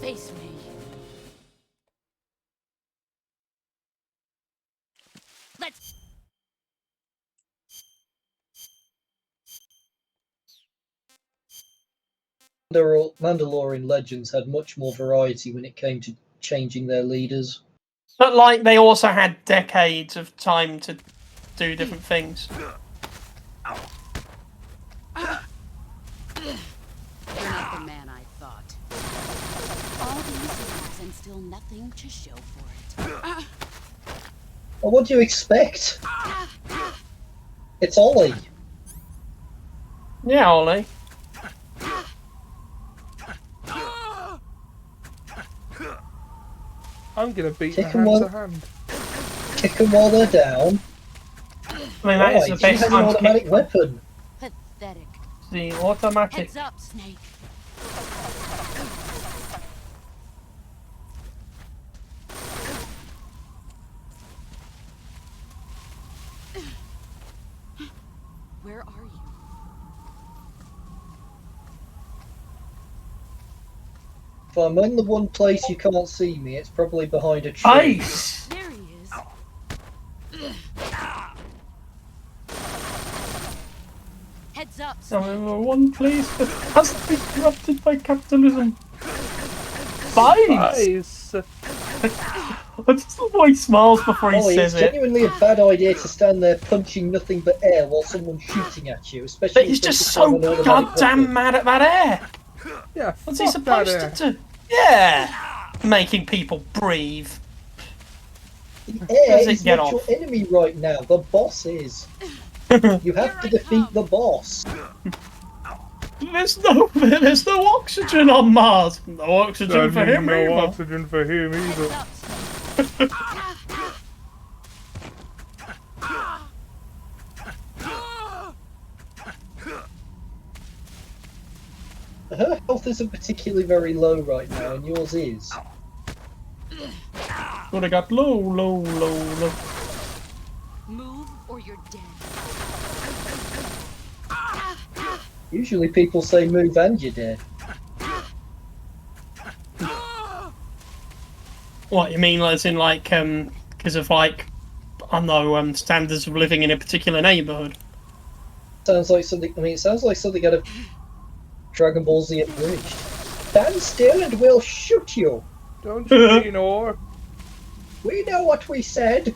Face me. Let's. Mandalorian Legends had much more variety when it came to changing their leaders. But like, they also had decades of time to do different things. You're not the man I thought. All these years and still nothing to show for it. Well, what do you expect? It's Ollie. Yeah, Ollie. I'm gonna beat Kick the 'em hand while- to hand. Kick them while they're down. I mean, that is Why? the She best has an time to automatic kick. weapon. Pathetic. The automatic. Heads up, Snake. Where are you? If I'm in the one place you can't see me, it's probably behind a tree. Ice! There he is. Heads up, Snake. I'm in one place that hasn't been corrupted by capitalism. Ice! I just love how he smiles before he Ollie, it's says it. genuinely a bad idea to stand there punching nothing but air while someone's shooting at you, especially But he's if they just have so an automatic goddamn weapon. mad at that air. Yeah, What's he fuck that supposed air. to do? Yeah! Making people breathe. The air Does it is get not off? your enemy right now. The boss is. You have to defeat the boss. There's no oxygen on Mars. No oxygen for him no either. oxygen for him either. Her health isn't particularly very low right now, and yours is. Would have got low. Move or you're dead. Usually people say move and you're dead. What, you mean as in like, because of like, I don't know, standards of living in a particular neighbourhood? Sounds like something. I mean, it sounds like something out of Dragon Ball Z Abridged. Stand still and we'll shoot you. Don't you mean or? We know what we said.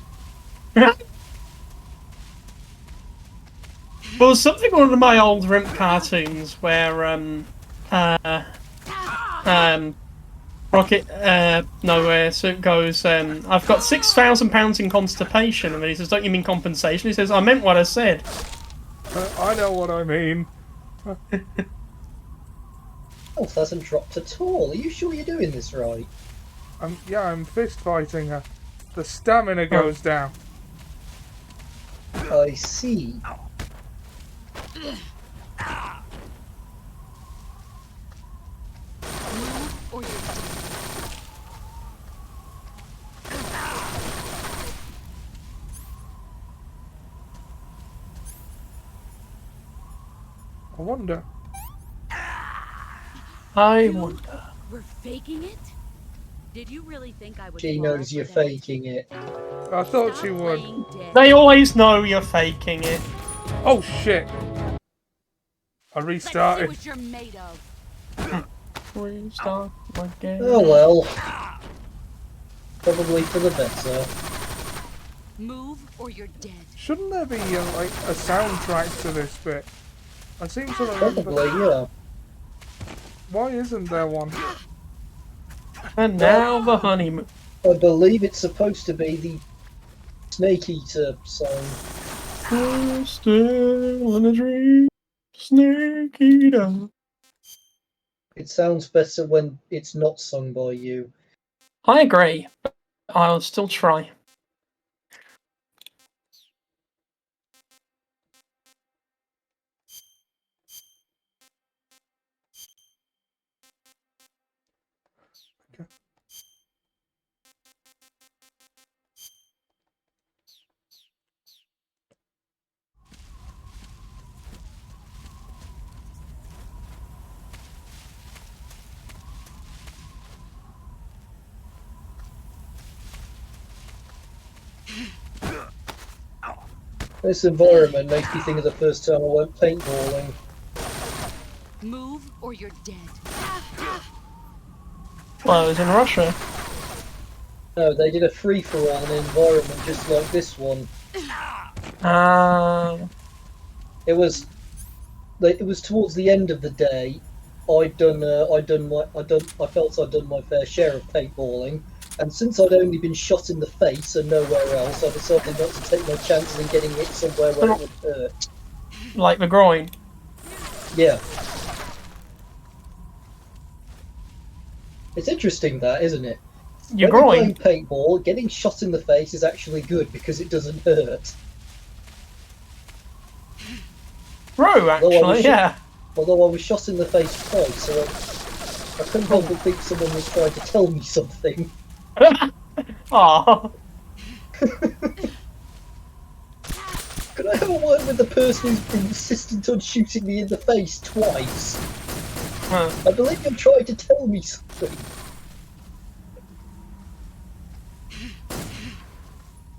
Well, something on one of my old Rimp cartoons where Rocket nowhere Suit goes, I've got £6,000 in constipation, and then he says, don't you mean compensation? He says, I meant what I said. I know what I mean. Health hasn't dropped at all. Are you sure you're doing this right? I'm fist fighting her. The stamina goes down. I see. Move or you're dead. I wonder. I wonder. We're faking it? Did you really think I would She fall knows for you're that? faking it. I thought she would. Playing dead. They always know you're faking it. Oh shit! I Let's see restarted. what you're made of. Restart again. Oh well. Probably for the better. Move or you're dead. Shouldn't there be like a soundtrack to this bit? I seem to remember. Probably, yeah. Why isn't there one? And now the honeymoon. I believe it's supposed to be the Snake Eater song. We're still in a dream. Snake eater. It sounds better when it's not sung by you. I agree, but I'll still try. This environment makes me think of the first time I went paintballing. Move or you're dead. Well, I was in Russia. No, they did a free-for-all in an environment just like this one. It was towards the end of the day. I felt I'd done my fair share of paintballing, and since I'd only been shot in the face and nowhere else, I decided not to take my chances in getting hit somewhere where it would hurt. Like the groin? Yeah. It's interesting that, isn't it? Your when groin? you're playing paintball, getting shot in the face is actually good because it doesn't hurt. True, actually, yeah. Although I was shot in the face twice, so I couldn't help but think someone was trying to tell me something. Aww. Could I have a word with the person who's been insistent on shooting me in the face twice? I believe you're trying to tell me something.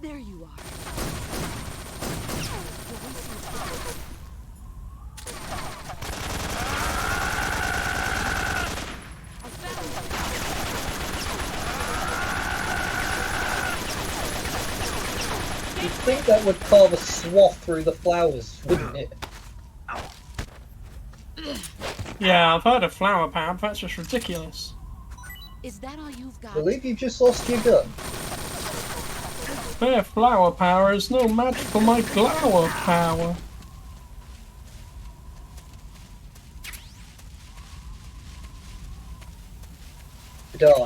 There you are. You'd think that would carve a swath through the flowers, wouldn't it? Yeah, I've heard of flower power, but that's just ridiculous. Is that all you've got? I believe you've just lost your gun. Their flower power is no match for my glower power.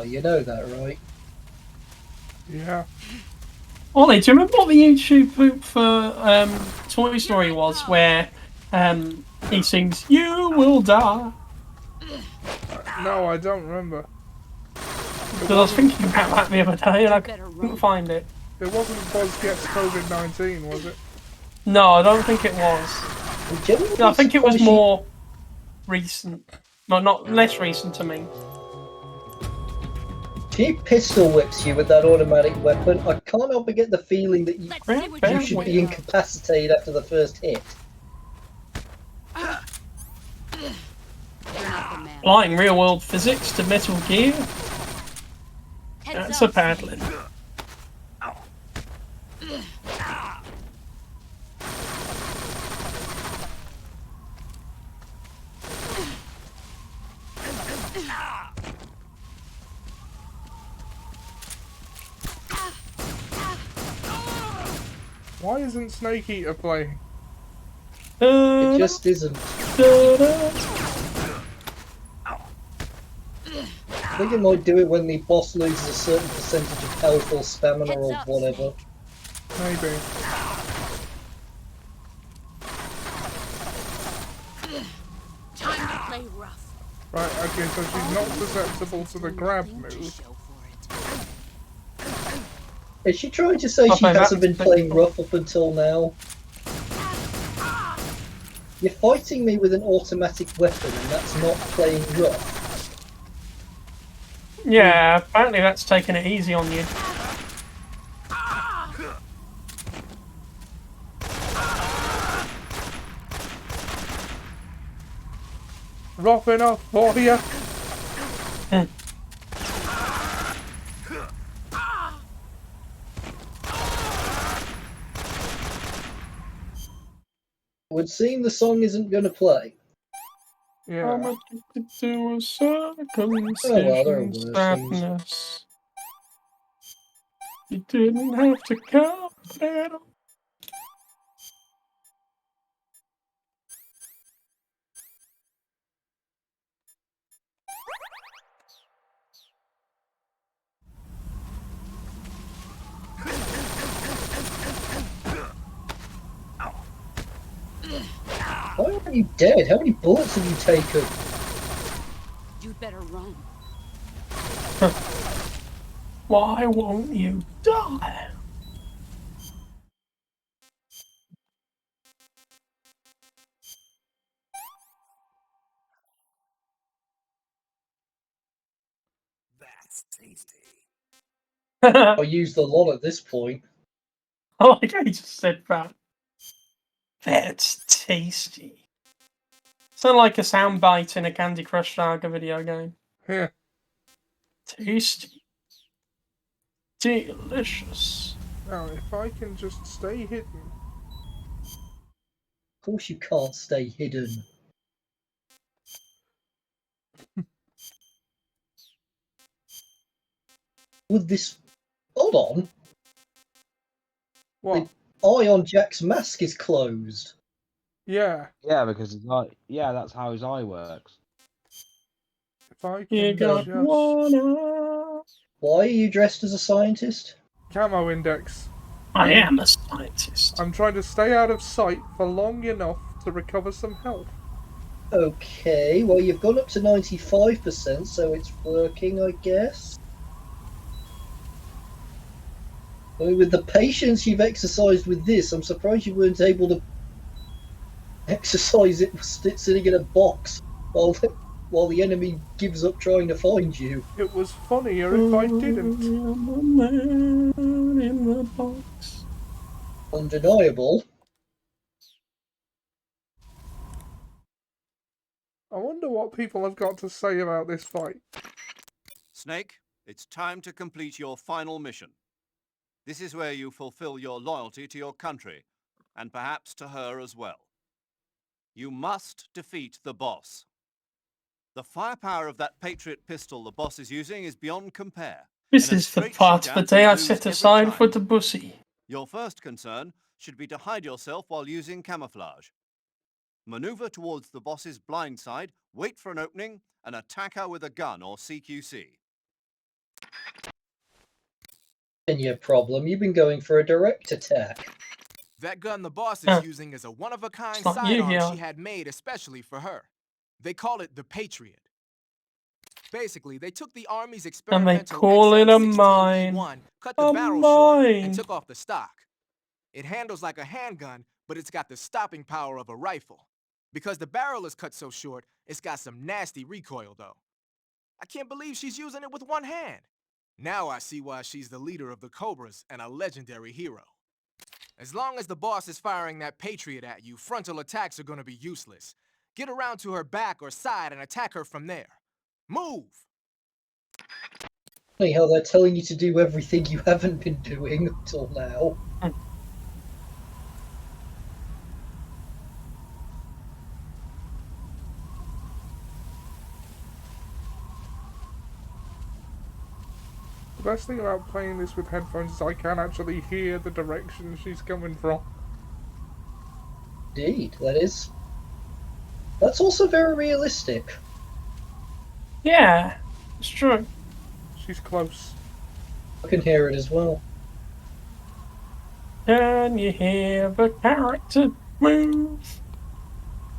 You know that, right? Yeah. Ollie, do you remember what the YouTube poop for Toy Story was, where he sings, "You will die"? No, I don't remember. Because I was thinking about that the other day and I couldn't find it. It wasn't Buzz Gets COVID-19, was it? No, I don't think it was. No, I think it was more recent. No, not less recent to me. He pistol whips you with that automatic weapon. I can't help but get the feeling that you should be incapacitated after the first hit. Applying real-world physics to Metal Gear? That's a paddling. Why isn't Snake Eater playing? It just isn't. I think it might do it when the boss loses a certain percentage of health or stamina or whatever. Maybe. Time to play rough. Right, okay, so she's not susceptible to the grab move. Is she trying to say she hasn't been playing rough up until now? You're fighting me with an automatic weapon and that's not playing rough. Yeah, apparently that's taking it easy on you. Rough enough for you. It would seem the song isn't going to play. Yeah. I'm addicted to a circumcision sadness. You didn't have to come at all. Why aren't you dead? How many bullets have you taken? You'd better run. Why won't you die? That's tasty. I used a lot at this point. I like how you just said that. That's tasty. Sound like a soundbite in a Candy Crush Saga video game. Yeah. Tasty. Delicious. Now, if I can just stay hidden. Of course you can't stay hidden. Would this... Hold on. What? The eye on Jack's mask is closed. Yeah. Yeah, because his eye. Yeah, that's how his eye works. If I You can got just... one eye. Why are you dressed as a scientist? Camo index. I am a scientist. I'm trying to stay out of sight for long enough to recover some health. Okay, well you've gone up to 95%, so it's working, I guess. I mean, with the patience you've exercised with this, I'm surprised you weren't able to exercise it sitting in a box while the enemy gives up trying to find you. It was funnier if I didn't. In the box. Undeniable. I wonder what people have got to say about this fight. Snake, it's time to complete your final mission. This is where you fulfill your loyalty to your country, and perhaps to her as well. You must defeat the boss. The firepower of that Patriot pistol the boss is using is beyond compare. This In a is the straight part of the shootout, day you I lose set every aside time. for the bussy. Your first concern should be to hide yourself while using camouflage. Maneuver towards the boss's blind side, wait for an opening, and attack her with a gun or CQC. And your problem, you've been going for a direct attack. That gun the boss is using is a one-of-a-kind It's not you, sidearm yeah. she had made especially for her. They call it the Patriot. Basically, they took the Army's And experimental they call it a XM16E1, mine. cut the A barrel short, and mine. took off the stock. It handles like a handgun, but it's got the stopping power of a rifle. Because the barrel is cut so short, it's got some nasty recoil, though. I can't believe she's using it with one hand. Now I see why she's the leader of the Cobras and a legendary hero. As long as the boss is firing that Patriot at you, frontal attacks are gonna be useless. Get around to her back or side and attack her from there. Move! Funny how they're telling you to do everything you haven't been doing until now. The best thing about playing this with headphones is I can actually hear the direction she's coming from. Indeed, that is. That's also very realistic. Yeah, it's true. She's close. I can hear it as well. Can you hear the character move?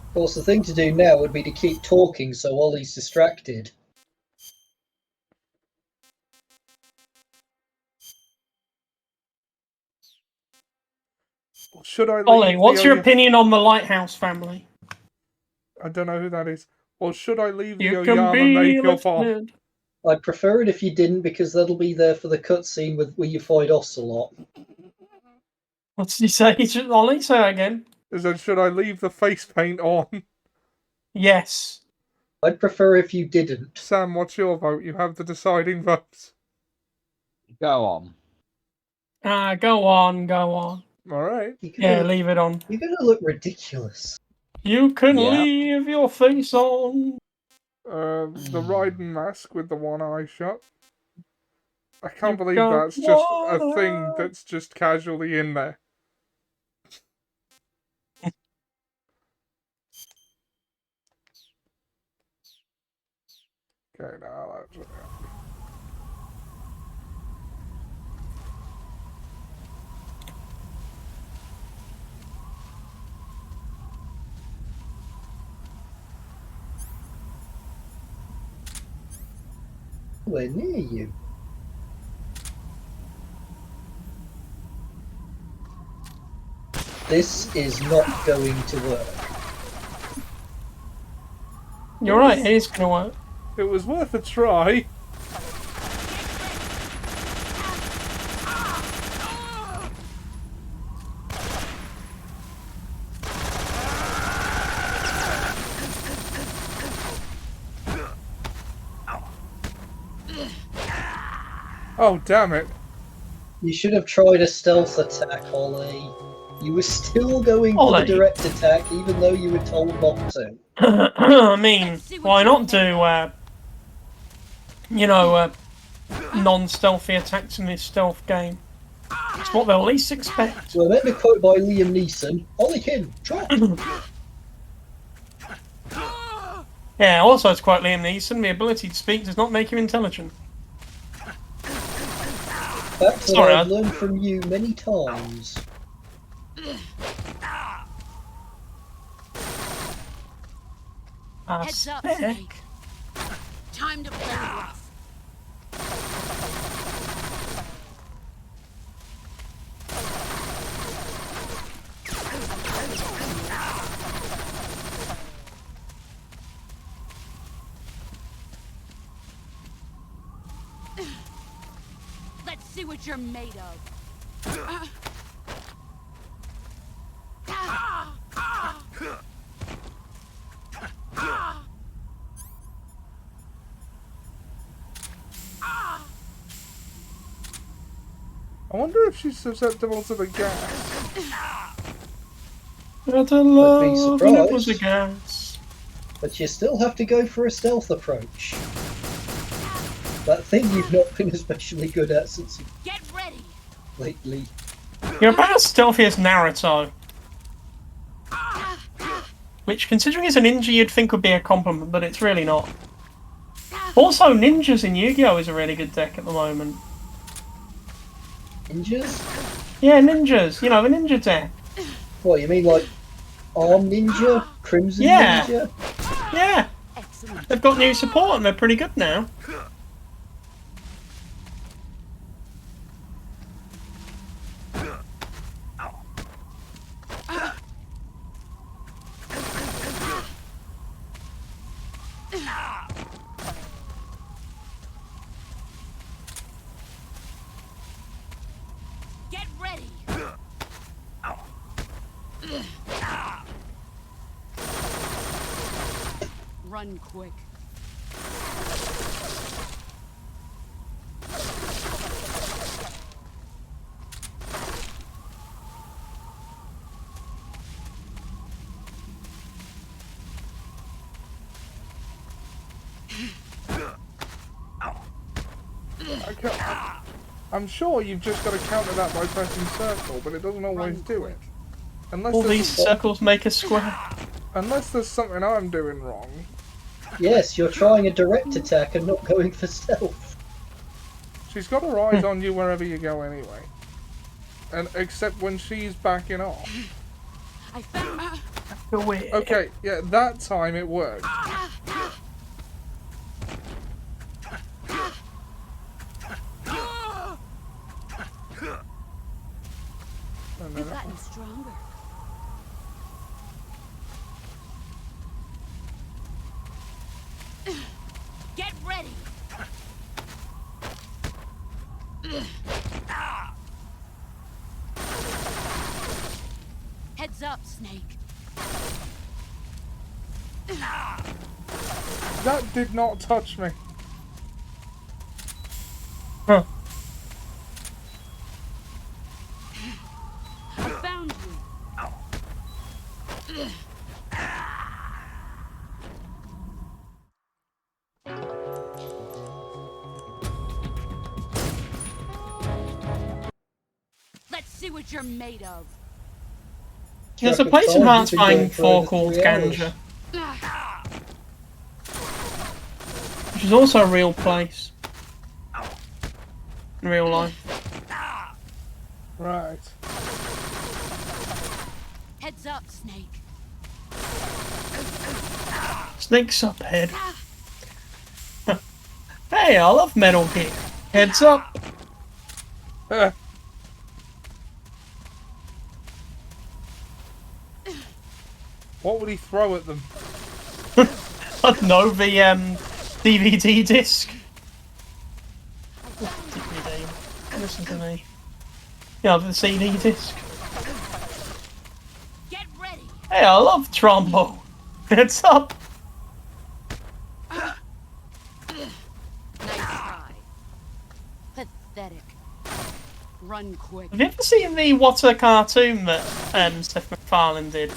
Of course, the thing to do now would be to keep talking so Ollie's distracted. Should I leave Ollie, what's the your opinion on the Lighthouse family? I don't know who that is. Or should I leave the You can Oyama be makeup on? lifted. I'd prefer it if you didn't, because that'll be there for the cutscene where you fight Ocelot. What did you say, Ollie? Say that again. Should I leave the face paint on? Yes. I'd prefer if you didn't. Sam, what's your vote? You have the deciding vote. Go on. Go on, go on. Alright. Yeah, leave it on. You're gonna look ridiculous. You can Yeah. leave your face on. The Raiden mask with the one eye shut. I can't You believe got that's just a one thing eye. that's just casually in there. Okay, now that's... We're near you. This is not going to work. You're right, it is gonna work. It was worth a try. Oh, damn it. You should have tried a stealth attack, Ollie. You were still going for Ollie. the direct attack, even though you were told not to. I mean, why not do, non-stealthy attacks in this stealth game? It's what they'll least expect. Well, let me quote by Liam Neeson. Ollie Kim, drop! Yeah, also to quote Liam Neeson, the ability to speak does not make you intelligent. That's what Sorry, I've learned from you many times. Heads up, Snake. Time to play rough. Let's see what you're made of. I wonder if she's susceptible to the gas. I'd be love if it was a surprised. gas. But you still have to go for a stealth approach. That thing you've not been especially good at since Get ready. lately. You're about as stealthy as Naruto. Which, considering he's a ninja, you'd think would be a compliment, but it's really not. Also, ninjas in Yu-Gi-Oh! Is a really good deck at the moment. Ninjas? Yeah, ninjas. You know, the ninja deck. What, you mean like Arm Ninja? Crimson Yeah. Ninja? Yeah. They've got new support and they're pretty good now. Get ready. Run quick. I'm sure you've just got to counter that by pressing circle, but it doesn't always do it. Unless All there's these circles make a square. Unless there's something I'm doing wrong. Yes, you're trying a direct attack and not going for stealth. She's got her eyes on you wherever you go anyway. And except when she's backing off. I found Okay, yeah, that time it worked. You've gotten stronger. Get ready. Heads up, Snake. That did not touch me. Huh. I found you. Let's see what you're made of. There's a place in Hearts Flying 4 called Ganja. Which is also a real place. In real life. Right. Heads up, Snake. Snake's up head. Hey, I love Metal Gear. Heads up. What would he throw at them? I don't know, the DVD disc. DVD. Listen to me. Yeah, the CD disc. Get ready. Hey, I love Trombo. Heads up. Nice try. Pathetic. run quick. Have you ever seen the What a cartoon that Seth MacFarlane did?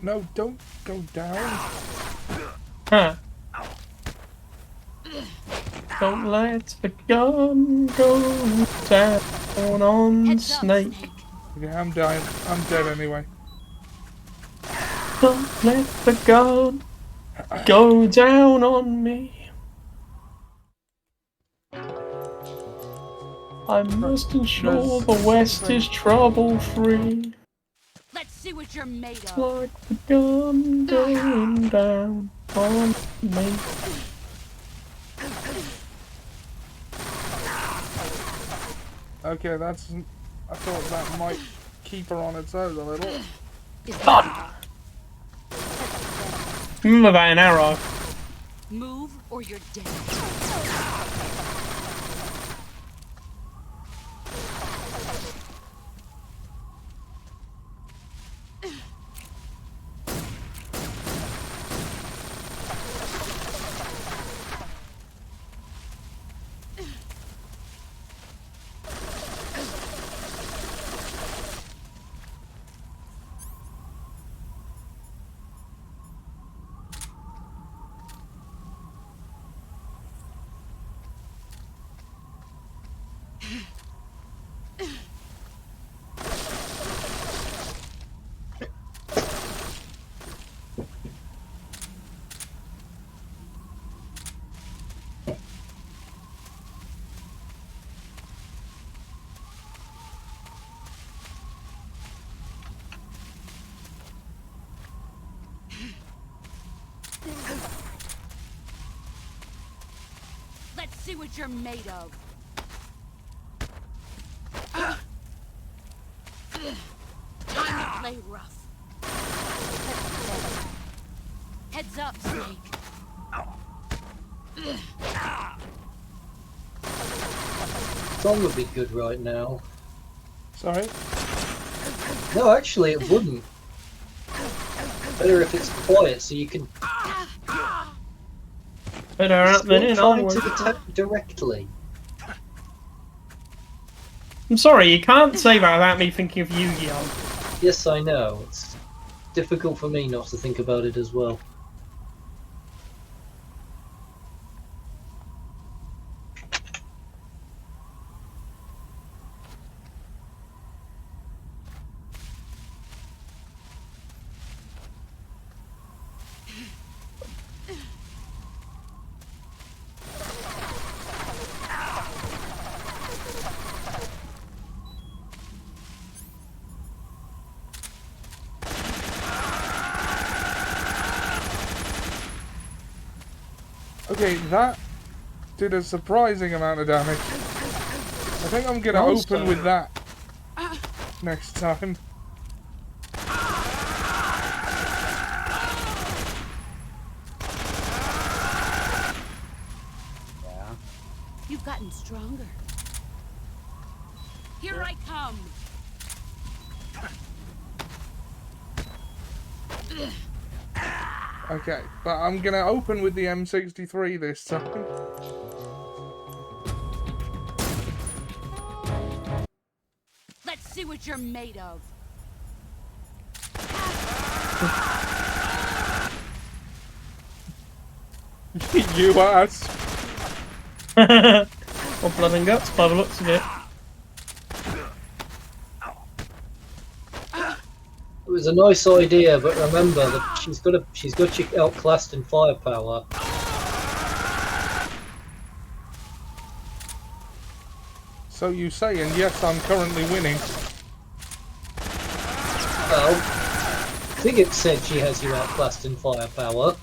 No, don't go down. Huh. Don't let the gun go down on Snake. Yeah, I'm dying. I'm dead anyway. Don't let the gun go down on me. I must ensure the West is trouble-free. Let's see what you're made of. Like the gun going down on me. Okay, that's... I thought that might keep her on her toes a little. Done! Remember that an arrow. Move or you're dead. Let's see what you're made of. Time to play rough. Heads up, Snake. Song would be good right now. Sorry? No, actually, it wouldn't. Better if it's quiet so you can. Better out than in, trying to onward. attack directly. I'm sorry, you can't say that without me thinking of Yu-Gi-Oh! Yes, I know. It's difficult for me not to think about it as well. Okay, that did a surprising amount of damage. I think I'm gonna open with that next time. Yeah. You've gotten stronger. Here I come. Okay, but I'm gonna open with the M63 this time. Let's see what you're made of. You ass. Or blood and guts by the looks of it. It was a nice idea, but remember that she's got you outclassed in firepower. So you say, and yes, I'm currently winning. Well, Frigate said she has you outclassed in firepower.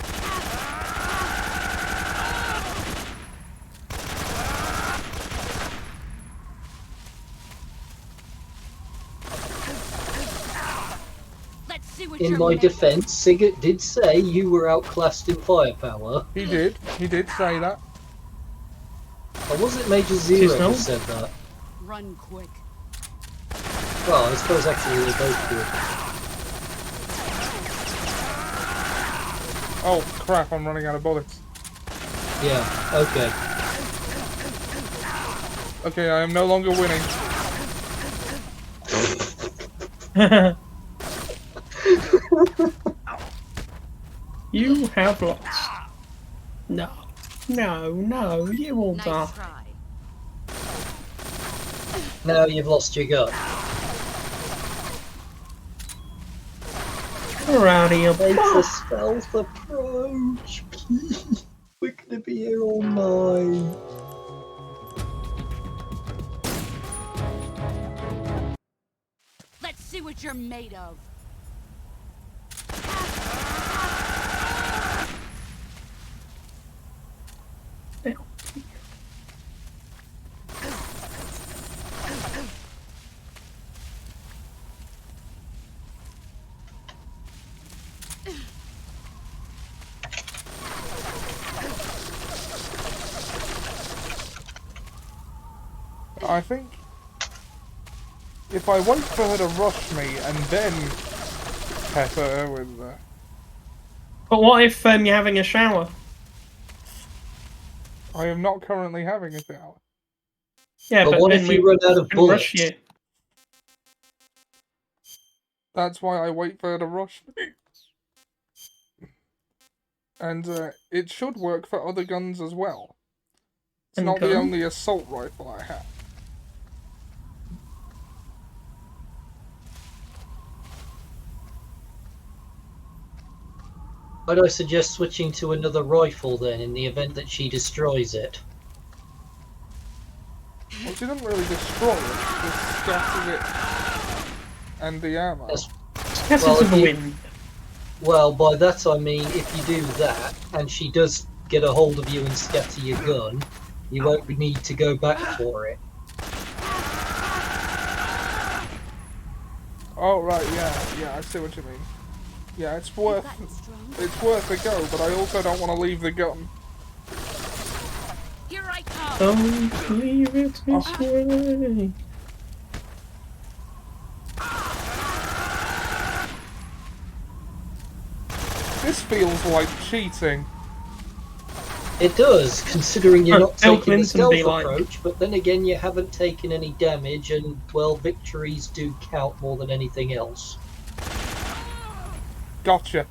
In my defense, Sigurd did say you were outclassed in firepower. He did say that. Or was it Major Zero Tis who no. said that? Run quick. Well, I suppose actually they both do. Oh crap! I'm running out of bullets. Yeah. Okay. Okay, I am no longer winning. You have lost. No. No, you will die. Nice try. Now you've lost your gut. We're out of here, It's boy. a stealth approach, please. We're gonna be here all night. Let's see what you're made of. I think if I wait for her to rush me and then pepper her with the... But what if you're having a shower? I am not currently having a shower. Yeah, But but what then if we you run out of can rush bullets? you. That's why I wait for her to rush me. And it should work for other guns as well. It's And not the gun? only assault rifle I have. I'd I suggest switching to another rifle then, in the event that she destroys it. Well, she doesn't really destroy it, she just scatters it and the ammo. Scatters Well, to if the you- wind. Well, by that I mean if you do that, and she does get a hold of you and scatter your gun, you won't need to go back for it. Oh right, yeah, I see what you mean. Yeah, it's worth a go, but I also don't want to leave the gun. Here I come. Don't leave it this way. This feels like cheating. It does, considering you're not Bill taking the Clinton stealth be like- approach, but then again you haven't taken any damage, and, well, victories do count more than anything else. Gotcha.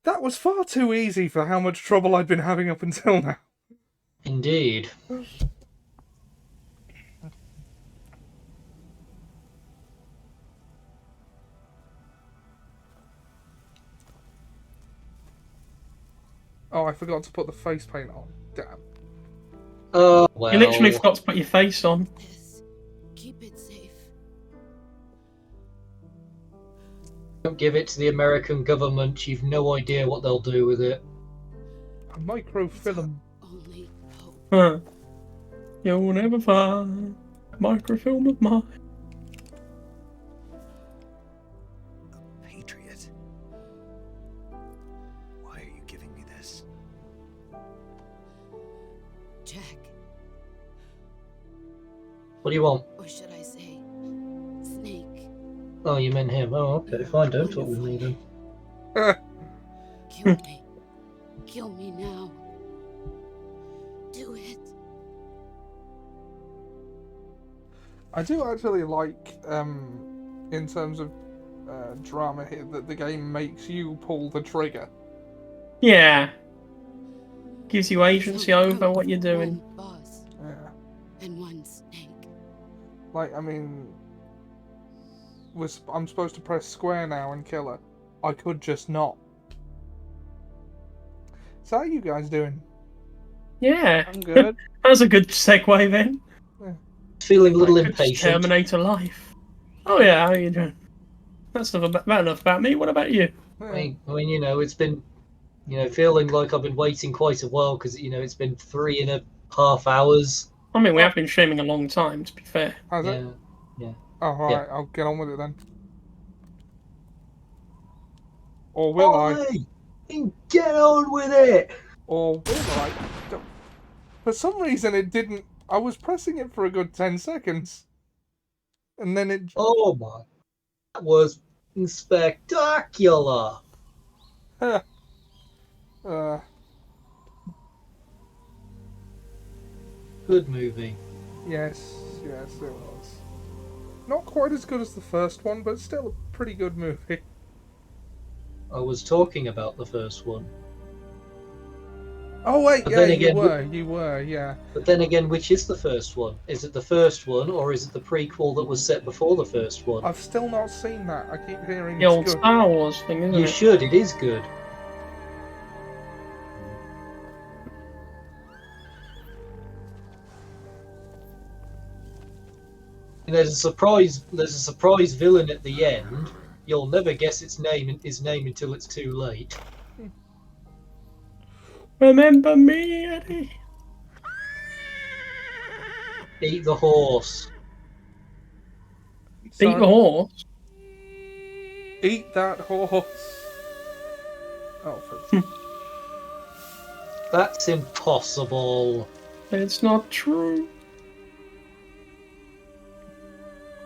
That was far too easy for how much trouble I've been having up until now. Indeed. Oh, I forgot to put the face paint on. Damn. Well... You literally forgot to put your face on. Keep it safe. Don't give it to the American government, you've no idea what they'll do with it. A microfilm. Only hope. Huh. You'll never find a microfilm of mine. Patriot. Why are you giving me this? Jack, What do you want? or should I say, Snake. Oh, you meant him. Oh, okay, fine, don't talk with me then. Kill me. Kill me now. Do it. I do actually like, in terms of drama here, that the game makes you pull the trigger. Yeah. Gives you agency over what you're doing. One boss Yeah. and one snake. Like, I mean, I'm supposed to press square now and kill her. I could just not. So how are you guys doing? Yeah. I'm good. That was a good segue then. Feeling a little Good impatient. Terminator life. Oh yeah, how are you doing? That's about enough about me. What about you? I mean, you know, it's been, you know, feeling like I've been waiting quite a while because, you know, it's been 3.5 hours. I mean, we have been streaming a long time, to be fair. How's Yeah, it? yeah. Oh, alright, Yeah. I'll get on with it then. Or will I? Oi! Get on with it! Or like, for some reason it didn't. I was pressing it for a good 10 seconds, and then it. Oh my! That was spectacular. Good movie. Yes, it was. Not quite as good as the first one, but still a pretty good movie. I was talking about the first one. Oh wait, But yeah, then again, you were, yeah. But then again, which is the first one? Is it the first one, or is it the prequel that was set before the first one? I've still not seen that. I keep hearing The it's old good. Star Wars thing, isn't You it? should. It is good. And there's a surprise. There's a surprise villain at the end. You'll never guess his name until it's too late. Remember me, Eddie? Eat the horse. Beat the horse? Eat that horse. Oh, That's impossible. It's not true.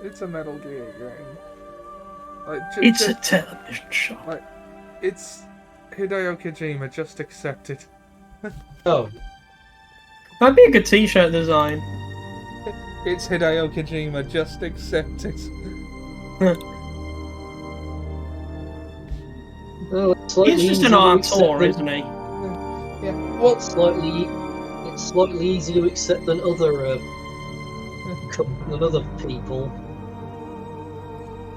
It's a Metal Gear game. Like, It's a television show. Like, it's Hideo Kojima. Just accept it. Oh. That'd be a good t-shirt design. It's Hideo Kojima. Just accept it. Well, it's slightly He's just easier an to auteur, accept isn't he? Yeah. Well, it's slightly easier to accept than other people.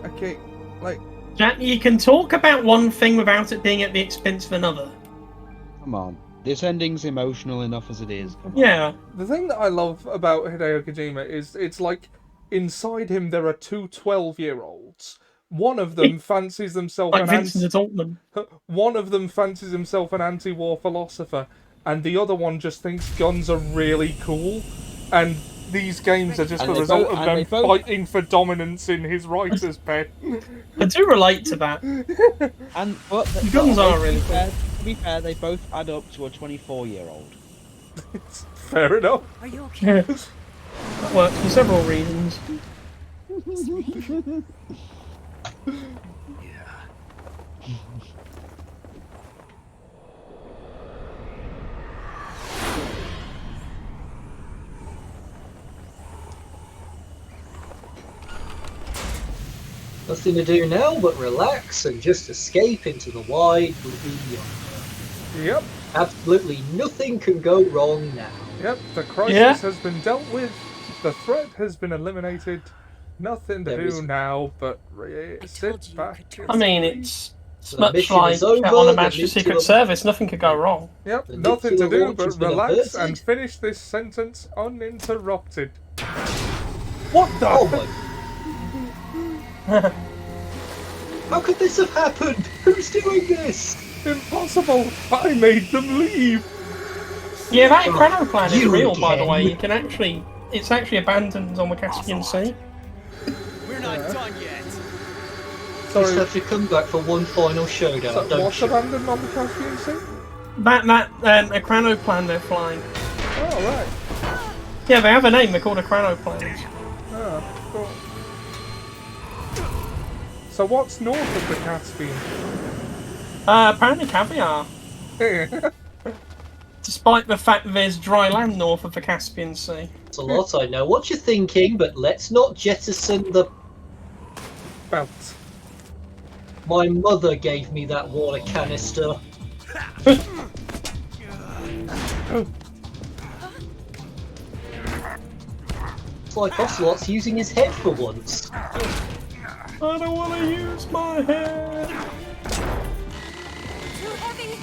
Okay, like. Jack, you can talk about one thing without it being at the expense of another. Come on. This ending's emotional enough as it is. Yeah. The thing that I love about Hideo Kojima is it's like inside him there are two 12-year-olds. One of them fancies themselves Like an Vincent Altman. One of them fancies himself an anti-war philosopher, and the other one just thinks guns are really cool. And these games are just And the they result both- of and them they both- fighting for dominance in his writer's pen. I do relate to that. And but The guns are really cool. To be fair, they both add up to a 24-year-old. Fair enough. Are you okay? That works for several reasons. Nothing to do now but relax and just escape into the wide blue yonder. Yep. Absolutely nothing can go wrong now. Yep, the crisis Yeah. has been dealt with. The threat has been eliminated. Nothing to There do is- now but sit back. I mean, it's The much mission like is over, on a the match to nuclear- Secret Service. Nothing could go wrong. Yep, The nothing to nuclear do launch but has been relax averted. and finish this sentence uninterrupted. What the? Oh my... How could this have happened? Who's doing this? Impossible! I made them leave! Yeah, that Chrono Plan is you real, by the again. way. You can actually, it's actually abandoned on the Caspian Sea. We're not done yet. Just Sorry, have to come back for one final showdown, so don't what's you? abandoned on the Caspian Sea? A Chrono Plan they're flying. Oh, right. Yeah, they have a name. They're called a Chrono Plan. Oh, cool. So what's north of the Caspian? Apparently caviar. Despite the fact that there's dry land north of the Caspian Sea. It's a lot, I know what you're thinking, but let's not jettison the... Belt. My mother gave me that water canister. It's like Ocelot's using his head for once. I don't want to use my head. Too heavy.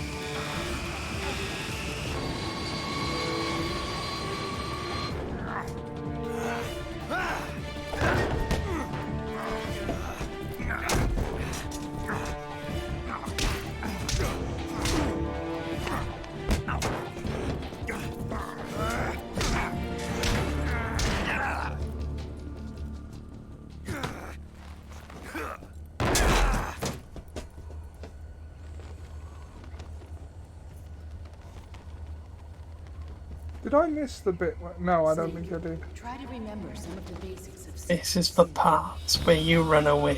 Did I miss the bit? No, I don't think I did. Try to remember some of the basics of This is the part where you run away.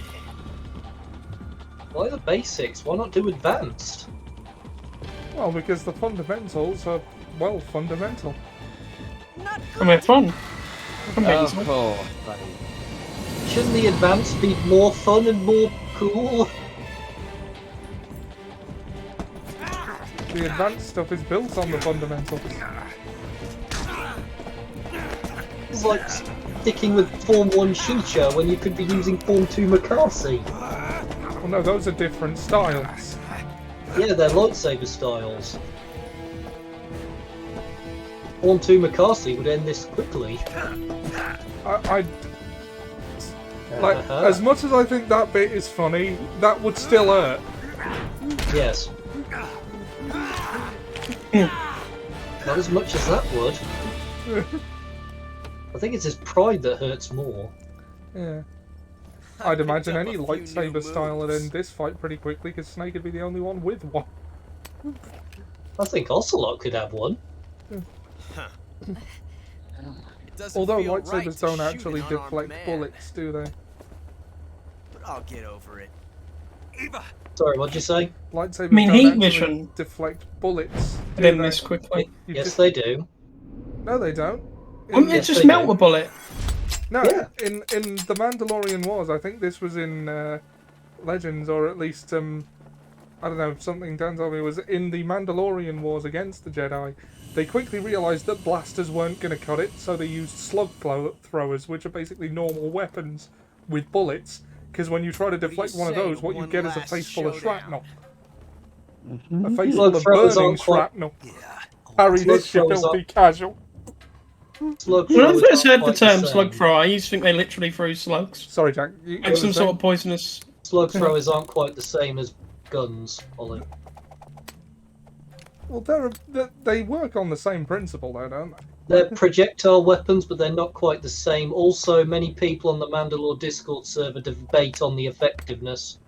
Why the basics? Why not do advanced? Well, because the fundamentals are, well, fundamental. I mean, fun. Of course. Shouldn't the advanced be more fun and more cool? The advanced stuff is built on the fundamentals. It's like sticking with Form 1 Shisha when you could be using Form 2 McCarthy. Well, no, those are different styles. Yeah, they're lightsaber styles. Form 2 McCarthy would end this quickly. Like, as much as I think that bit is funny, that would still hurt. Yes. Not as much as that would. I think it's his pride that hurts more. Yeah. I'd imagine any lightsaber style would end this fight pretty quickly, because Snake would be the only one with one. I think Ocelot could have one. Although lightsabers don't actually deflect bullets, do they? But I'll get over it. Eva! Sorry, what'd you say? Lightsabers I mean, don't heat actually vision. deflect bullets. do Then they? this quickly. You Yes, just- they do. No, they don't. Wouldn't it Yes, just they melt do. a bullet? No, Yeah. in the Mandalorian Wars, I think this was in Legends, or at least I don't know, something Dan told me was in the Mandalorian Wars against the Jedi. They quickly realised that blasters weren't going to cut it, so they used slug throwers, which are basically normal weapons with bullets. Because when you try to deflect one of those, what you get is a face full of shrapnel. A face full Slug of throwers burning aren't quite- shrapnel. Harry, this shit throwers will be aren't- casual. Slug When I throwers first heard aren't the quite term same. slug thrower, I used to think they literally threw slugs. Sorry, Jack. Like some sort of poisonous. Slug throwers aren't quite the same as guns, Ollie. Well, they work on the same principle, though, don't they? They're projectile weapons, but they're not quite the same. Also, many people on the Mandalore Discord server debate on the effectiveness.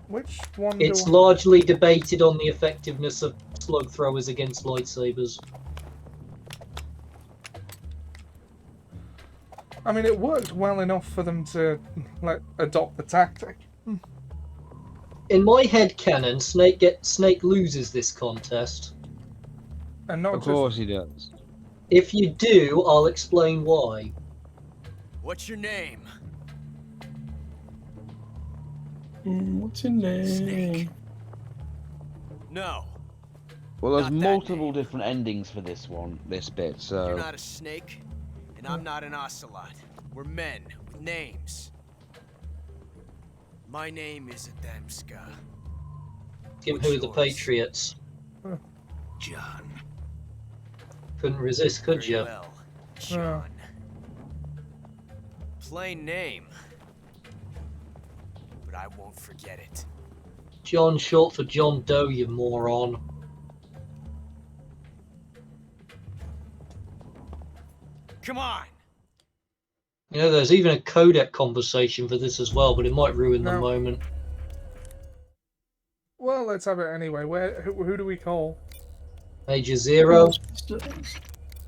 Which one? It's do largely debated on the effectiveness of slug throwers against lightsabers. I mean, it worked well enough for them to adopt the tactic. In my head canon, Snake loses this contest. And not Of course he does. If you do, I'll explain why. What's your name? What's your name? No. Well, there's Not that multiple different endings for this bit, so... You're not a snake, and I'm not an ocelot. We're men with names. My name is Adamska. Give What's who the yours? Patriots. John. Couldn't resist, could Very you? well, John. Plain name. But I won't forget it. John, short for John Doe, you moron. Come on! You know, there's even a codec conversation for this as well, but it might ruin the No. moment. Well, let's have it anyway. Who do we call? Major Zero.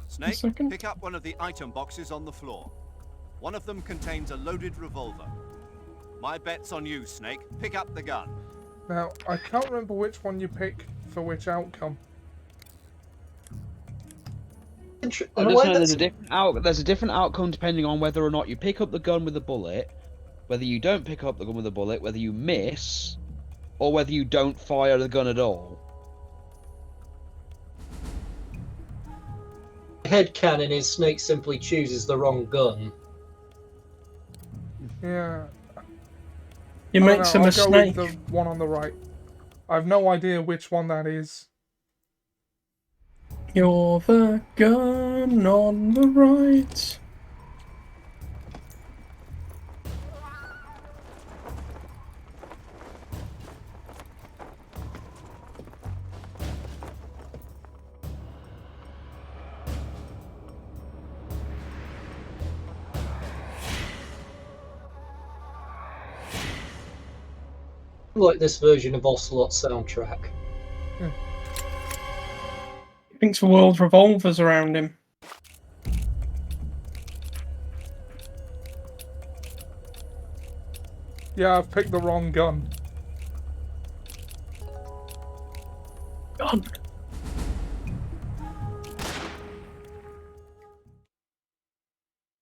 Snake, second. pick up one of the item boxes on the floor. One of them contains a loaded revolver. My bet's on you, Snake. Pick up the gun. Now, I can't remember which one you pick for which outcome. In I a way, understand that's- there's a different outcome depending on whether or not you pick up the gun with a bullet, whether you don't pick up the gun with a bullet, whether you miss, or whether you don't fire the gun at all. Headcanon is Snake simply chooses the wrong gun. Yeah. You I don't make know, some I'll mistake. go with the one on the right. I've no idea which one that is. You're the gun on the right. I like this version of Ocelot soundtrack. Thinks the world revolves around him. Yeah, I've picked the wrong gun. Gun.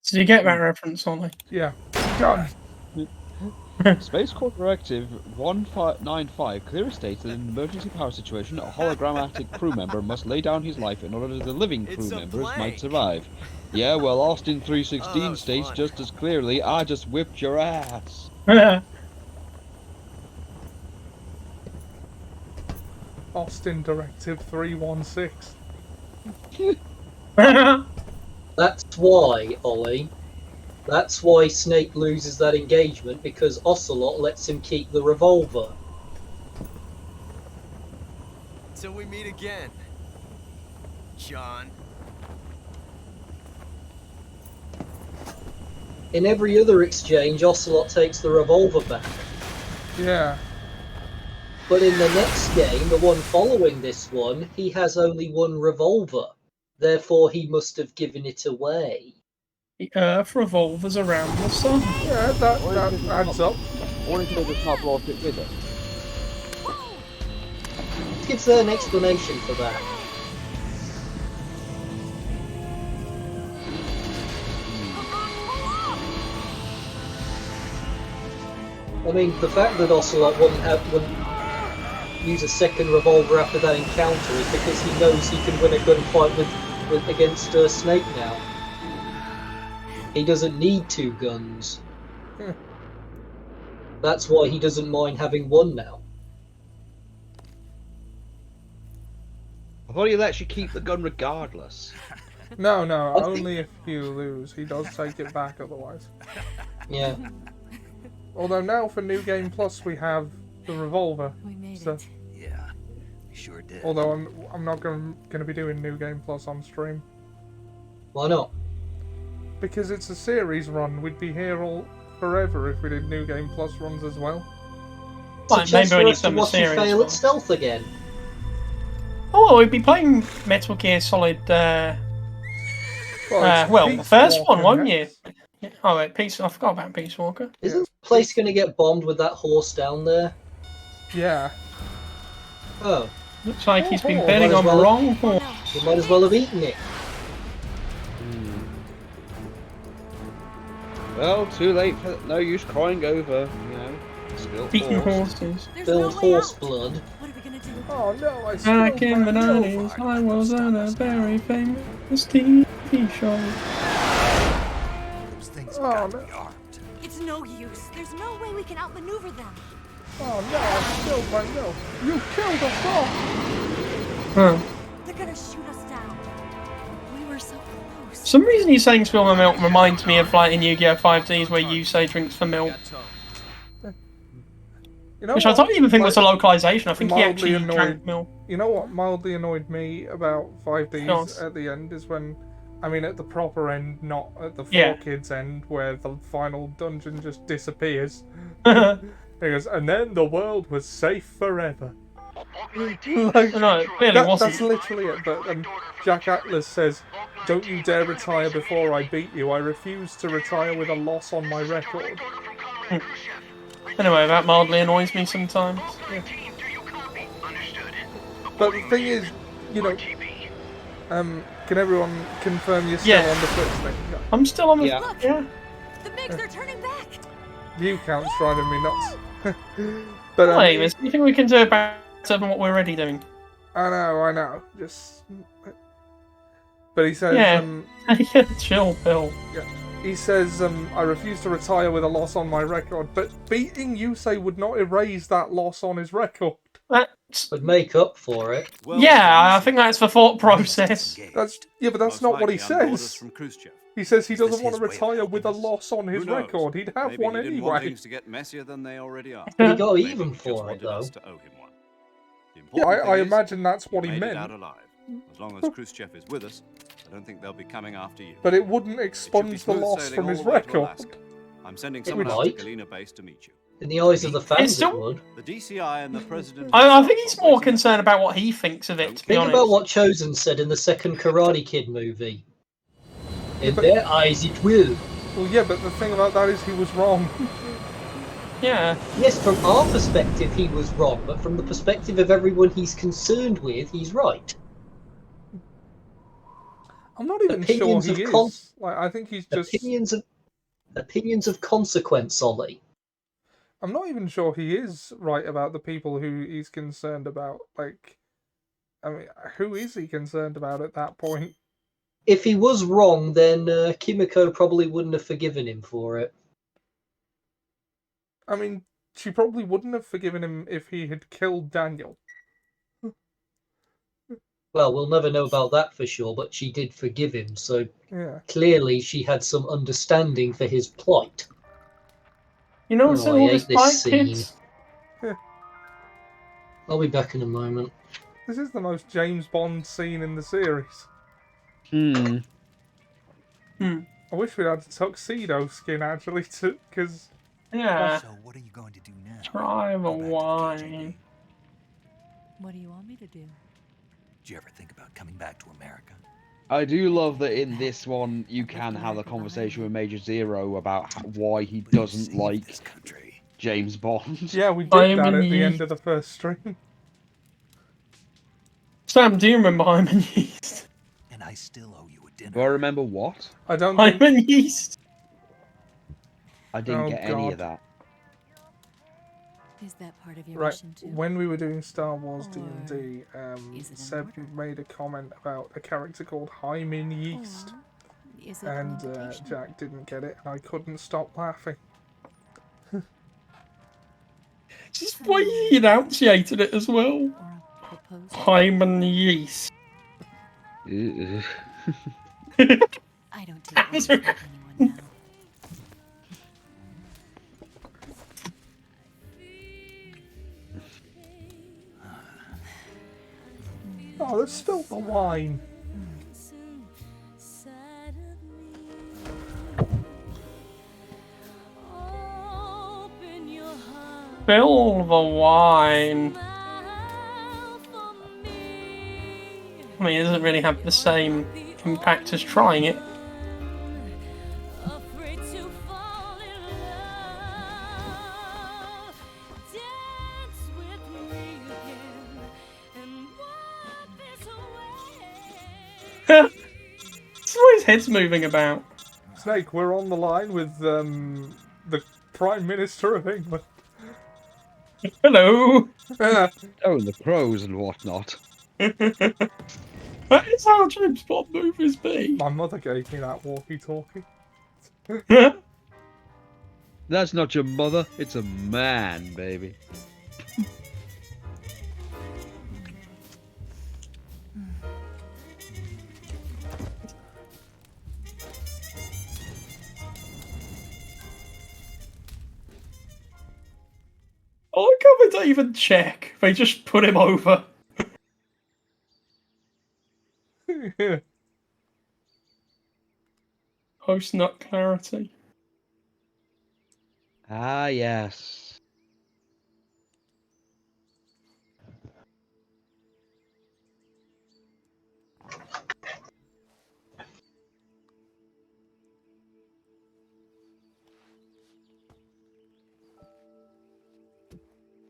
Did you get that reference, Ollie? Yeah. Gun. Space Corps Directive 1595 clearly states that in an emergency power situation, a hologrammatic crew member must lay down his life in order that the living crew members might survive. Yeah, well, Austin 316 states fun. just as clearly, I just whipped your ass. Austin Directive 316. That's why, Ollie. That's why Snake loses that engagement, because Ocelot lets him keep the revolver. Till we meet again, John. In every other exchange, Ocelot takes the revolver back. Yeah. But in the next game, the one following this one, he has only one revolver. Therefore, he must have given it away. The Earth revolves around the sun. Yeah, that adds up. Or he could have just not brought it with it. Gives an explanation for that. I mean, the fact that Ocelot wouldn't use a second revolver after that encounter is because he knows he can win a gunfight against Snake now. He doesn't need two guns. That's why he doesn't mind having one now. I thought he lets you keep the gun regardless. No, only if you lose. He does take it back otherwise. Yeah. Although now for New Game Plus we have the revolver. We made So, it. Yeah, we sure did. although I'm not going to be doing New Game Plus on stream. Why not? Because it's a series run. We'd be here all forever if we did New Game Plus runs as well. It's a Fine, chance maybe for we us need to some watch you series. fail at stealth again. Oh, we'd be playing Metal Gear Solid. Well, The Peace first one, Walker won't you? next. Oh, wait, I forgot about Peace Walker. Isn't the place going to get bombed with that horse down there? Yeah. Oh. Looks like he's been Oh, betting might as on the well- wrong horse. You might as well have eaten it. Well, too late for no use crying over, you know. Spilt Beating horse. horses. Spilled horse blood. What are we gonna do? Oh no, I Back in the spilled my milk. 90s, I was on a very famous TV show. Those things Oh, got to no. be armed. It's no use. There's no way we can outmaneuver them. Oh no, I spilled my milk. You killed us all. Huh. They're gonna shoot us down. We were so close. For some reason, you saying spill my milk reminds me of like in Yu-Gi-Oh! 5Ds where you say drinks for milk. You know Which I what? don't even think was a Like, localization. I think he mildly actually drank milk. You know what mildly annoyed me about 5Ds Yes. at the end is when, I mean at the proper end, not at the 4 Yeah. Kids end, where the final dungeon just disappears. No, He goes, and then the world was safe forever. Like, it clearly wasn't. That's literally it, but Jack Atlas says, don't you dare retire before I beat you. I refuse to retire with a loss on my record. Anyway, that mildly annoys me sometimes. Yeah. But the thing is, you know, can everyone confirm you're still Yeah. on the Twitch thing? Yeah. I'm still on the... Yeah. Look! Yeah. The MiGs are turning back! View count's driving me nuts. But Wait, is there anything we can do about what we're already doing? I know. Just. But he says, Yeah. Chill, Bill. yeah. He says, I refuse to retire with a loss on my record. But beating Yusei would not erase that loss on his record. That's... Would make up for it. Yeah, I think that's the thought process. But that's Most not what he likely on orders says. from Khrushchev. He says he Is this doesn't want to his way of retire helping with a us? loss on his Who knows? record. He'd have Maybe one he didn't want anyway. things to get messier than they already are. But he got Maybe even he just for it, wanted though. us to owe him one. The Yeah, important I thing is imagine that's what we he made it meant. out alive. As long as Khrushchev is with us, I don't think they'll be coming after you. But it wouldn't It should be expunge the smooth loss sailing from all his the way to record. Alaska. I'm sending It someone would out to like. Galena Base to meet you. In the eyes of the fans, still- it would. The DCI and the president. I think he's more concerned about what he thinks of it, to be Think honest. about what Chosen said in the second Karate Kid movie. In but- their eyes, it will. Well, yeah, but the thing about that is he was wrong. Yeah. Yes, from our perspective, he was wrong, but from the perspective of everyone he's concerned with, he's right. I'm not even Opinions sure he of is. Like, I think he's just. Opinions of consequence, Ollie. I'm not even sure he is right about the people who he's concerned about. Like, I mean, who is he concerned about at that point? If he was wrong, then Kimiko probably wouldn't have forgiven him for it. I mean, she probably wouldn't have forgiven him if he had killed Daniel. Well, we'll never know about that for sure, but she did forgive him, so Yeah. clearly she had some understanding for his plight. You know what's Oh, all I this hate this like, scene. kids? I'll be back in a moment. This is the most James Bond scene in the series. Hmm. I wish we had a tuxedo skin, actually, because... Yeah. So what are you going to do now? Try the wine. What do you want me to do? Did you ever think about coming back to America? I do love that in this one you can have a conversation with Major Zero about why he doesn't like James Bond. Yeah, we did that at the end of the first stream. Sam, do you remember Hyman Yeast? And I still owe you a dinner. Do I remember what? I don't think... Hyman Yeast. I didn't Oh, get any God. of that. Is that part of your Right, mission too? when we were doing Star Wars Or D&D, is it in Seb order? made a comment about a character called Hyman Yeast, Or is it an and invitation? Jack didn't get it, and I couldn't stop laughing. Just the way he enunciated it as well. Hyman Yeast. Ugh. I don't take orders from anyone now. Oh, let's spill the wine. Spill the wine. I mean, it doesn't really have the same impact as trying it. That's why his head's moving about. Snake, we're on the line with the Prime Minister of England. Hello. Oh, and the crows and whatnot. That is how James Bond movies be. My mother gave me that walkie-talkie. That's not your mother, it's a man, baby. I like how they don't even check. They just put him over. Post nut clarity. Ah, yes.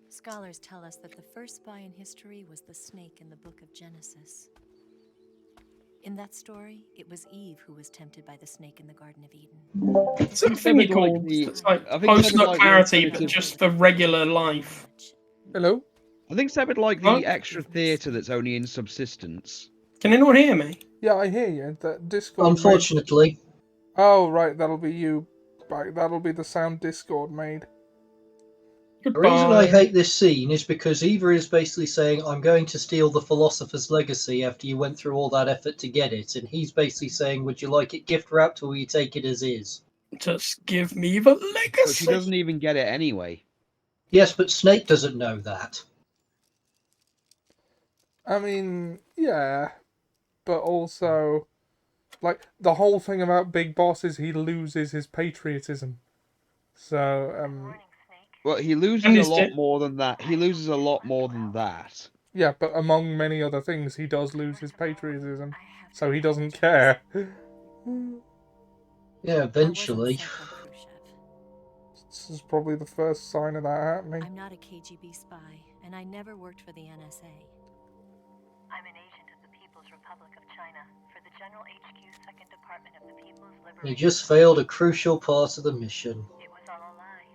Scholars tell us that the first spy in history was the snake in the book of Genesis. In that story, it was Eve who was tempted by the snake in the Garden of Eden. It's a thing called it's like post nut clarity, but just for regular life. Hello? I think Seb would like the extra theatre that's only in subsistence. Can anyone hear me? Yeah, I hear you. That Discord. Unfortunately. Oh, right. That'll be you. Right, that'll be the sound Discord made. The reason I hate this scene is because Eva is basically saying, I'm going to steal the Philosopher's Legacy after you went through all that effort to get it. And he's basically saying, would you like it gift wrapped or will you take it as is? Just give me the But legacy. she doesn't even get it anyway. Yes, but Snake doesn't know that. I mean, yeah. But also, like, the whole thing about Big Boss is he loses his patriotism. So, Well, he loses And a he's lot dead. more than that. He loses a lot more than that. Yeah, but among many other things, he does lose his patriotism, so he doesn't care. Yeah, eventually. This is probably the first sign of that happening. I'm not a KGB spy, and I never worked for the NSA. I'm an agent of the People's Republic of China for the General HQ 2nd Department of the People's Liberation. You just failed a crucial part of the mission. It was all a lie.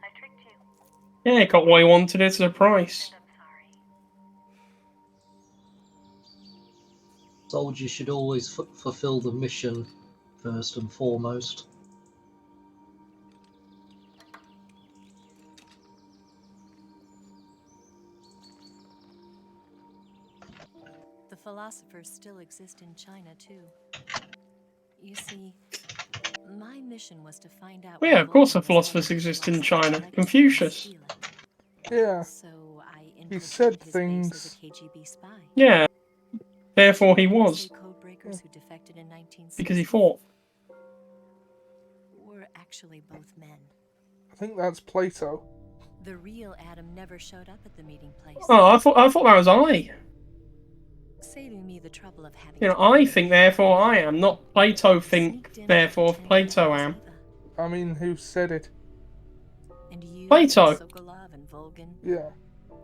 I tricked you. Yeah, he got what he wanted at a price. Soldiers should always fulfill the mission first and foremost. The philosophers still exist in China, too. You see, my mission was to find out... Well, yeah, of course the philosophers exist in China. Confucius. Yeah. So I He said infiltrated his base things. as a KGB spy. Yeah. Therefore he was. Code breakers who defected in 1960 Because he fought. were actually both men. I think that's Plato. The real Adam never showed up at the meeting place. Oh, I thought that was I. Saving me the trouble of having You know, I think, therefore I am, not Plato think, therefore Plato am. I mean, who said it? And you, Plato. Sokolov and Volgin, Yeah.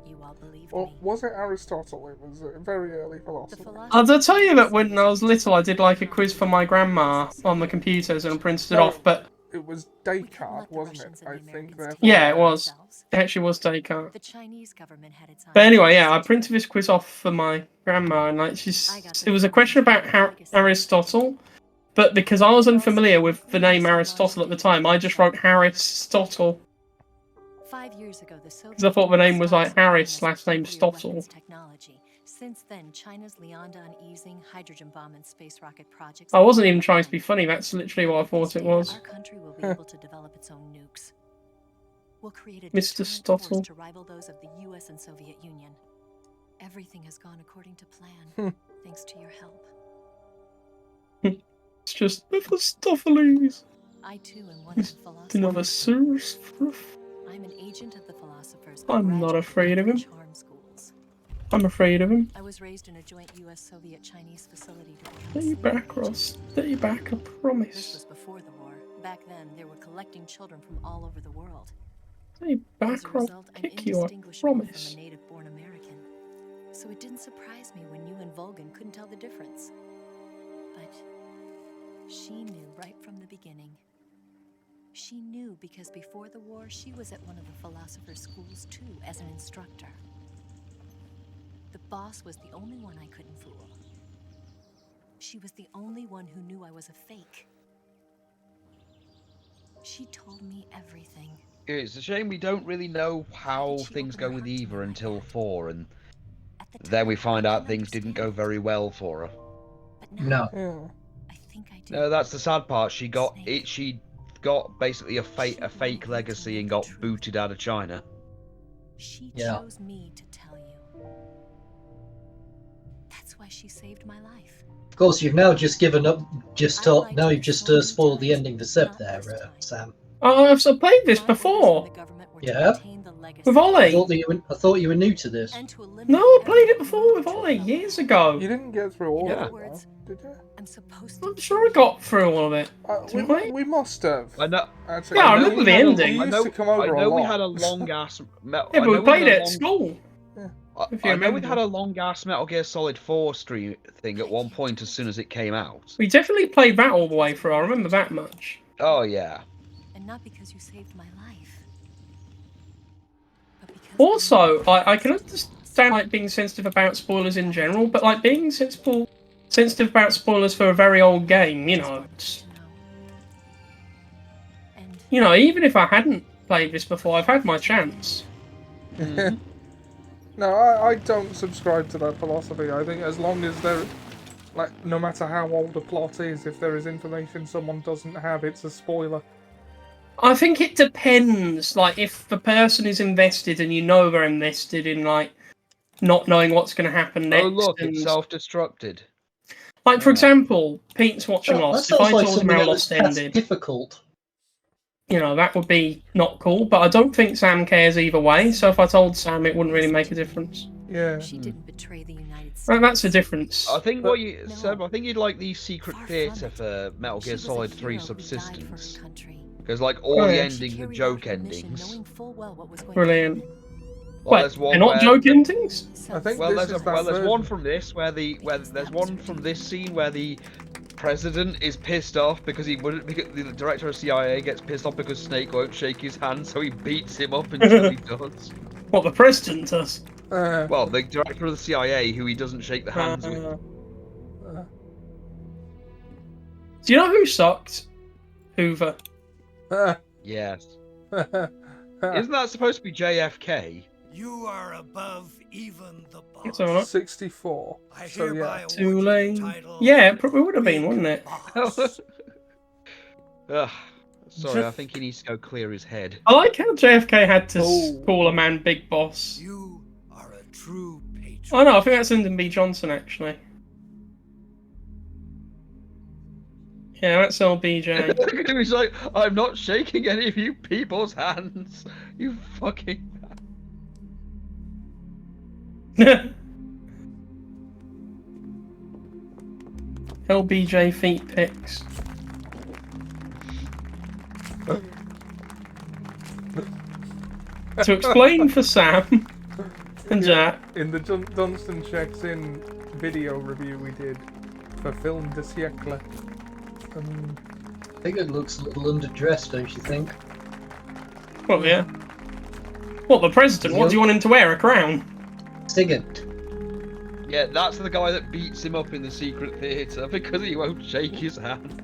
you all believed Or me. was it Aristotle? It was a very early philosopher. I'll tell you that when I was little, I did like a quiz for my grandma on the computers and printed it off, but... It was Descartes, wasn't it? I think, therefore. Yeah, it was. It actually was Descartes. The Chinese government had its But anyway, yeah, I printed this quiz off for my grandma, and like it was a question about Aristotle, but because I was unfamiliar with the name Aristotle at the time, I just wrote Aristotle. 5 years ago, the Soviet Because I thought the name was like Union Harris / name Stottle. technology. Since then, China's Liaodong easing, hydrogen bomb, and space rocket projects. I wasn't even trying to be funny. That's literally what I thought it was. Our country will be able to develop its own nukes. We'll create a Mr. deterrent force Stottle. to rival those of the U.S. and Soviet Union. Everything has gone according to plan, thanks to your help. It's just Mephistopheles. I too am one of the philosophers. Another source. I'm an agent of the philosophers. I'm not afraid of him. I'm afraid of him. I was raised in a joint U.S.-Soviet-Chinese facility to Stay back, Ross. Stay back, I This promise. was before the war. Back then, they were collecting children from all over the world. Stay As back, a or I'll result, I'm kick you, I indistinguishable promise. from a native-born American. So it didn't surprise me when you and Volgin couldn't tell the difference. But she knew right from the beginning. She knew because before the war, she was at one of the philosopher's schools too, as an instructor. The boss was the only one I couldn't fool. She was the only one who knew I was a fake. She told me everything. It's a shame we don't really know how things go with Eva until 4, and then we find out things didn't go very well for her. No. No, that's the sad part. She got basically a fake legacy and got booted out of China. She Yeah. chose me to tell you. That's why she saved my life. Of course, you've now just given up. Now you've just spoiled the ending for Seb there, Sam. Oh, I've played this before. Yeah. With Ollie. I thought you were new to this. No, I played it before with Ollie years ago. You didn't get through all Yeah. of it, though, did you? I'm sure I got through all of it. We must have. I know. Actually, Yeah, I know remember we the had a- ending. We I used know, to come over I a know we lot. had a long ass. Yeah, but we played it at school. If you I know we remember. had a long ass Metal Gear Solid 4 stream thing at one point as soon as it came out. We definitely played that all the way through. I remember that much. Oh yeah. And not because you saved my life. Also, I can understand like being sensitive about spoilers in general, but like being sensitive about spoilers for a very old game, you know. You know, even if I hadn't played this before, I've had my chance. No, I don't subscribe to that philosophy. I think as long as there, like, no matter how old a plot is, if there is information someone doesn't have, it's a spoiler. I think it depends. Like, if the person is invested and you know they're invested in, like, not knowing what's going to happen next. Oh look, and... it's self-destructed. Like, for example, Pete's watching That Lost. If sounds I like told him something how Lost that's ended... difficult. you know, that would be not cool. But I don't think Sam cares either way. So if I told Sam, it wouldn't really make a difference. Yeah. She didn't betray the United States. Well, that's the difference. I think Seb, I think you'd like the secret theatre for Metal Gear Solid 3 Subsistence. Because like all the endings are joke endings. Brilliant. Well, Wait, they're not joke endings? I think there's one from this where there's one from this scene where the president is pissed off because the director of CIA gets pissed off because Snake won't shake his hand, so he beats him up until he does. What, the president does? Well, the director of the CIA, who he doesn't shake the hands with. Do you know who sucked? Hoover. Yes. Isn't that supposed to be JFK? You are above even the boss. It's alright. 64. I So hereby yeah. award Too you late. the title Yeah, it probably would have been, wouldn't it? Ugh, sorry, I think he needs to go clear his head. I like how JFK had to call a man Big Boss. You are a true patriot. Oh no, I think that's Lyndon B. Johnson actually. Yeah, that's LBJ. He's like, I'm not shaking any of you people's hands. You fucking. LBJ feet pics. To explain for Sam and Jack. In the Dunstan Checks In video review we did for Film de Siècle. I think it looks a little underdressed, don't you think? Well, yeah. What, the president? What do you want him to wear? A crown? Sigurd. Yeah, that's the guy that beats him up in the secret theatre because he won't shake his hand.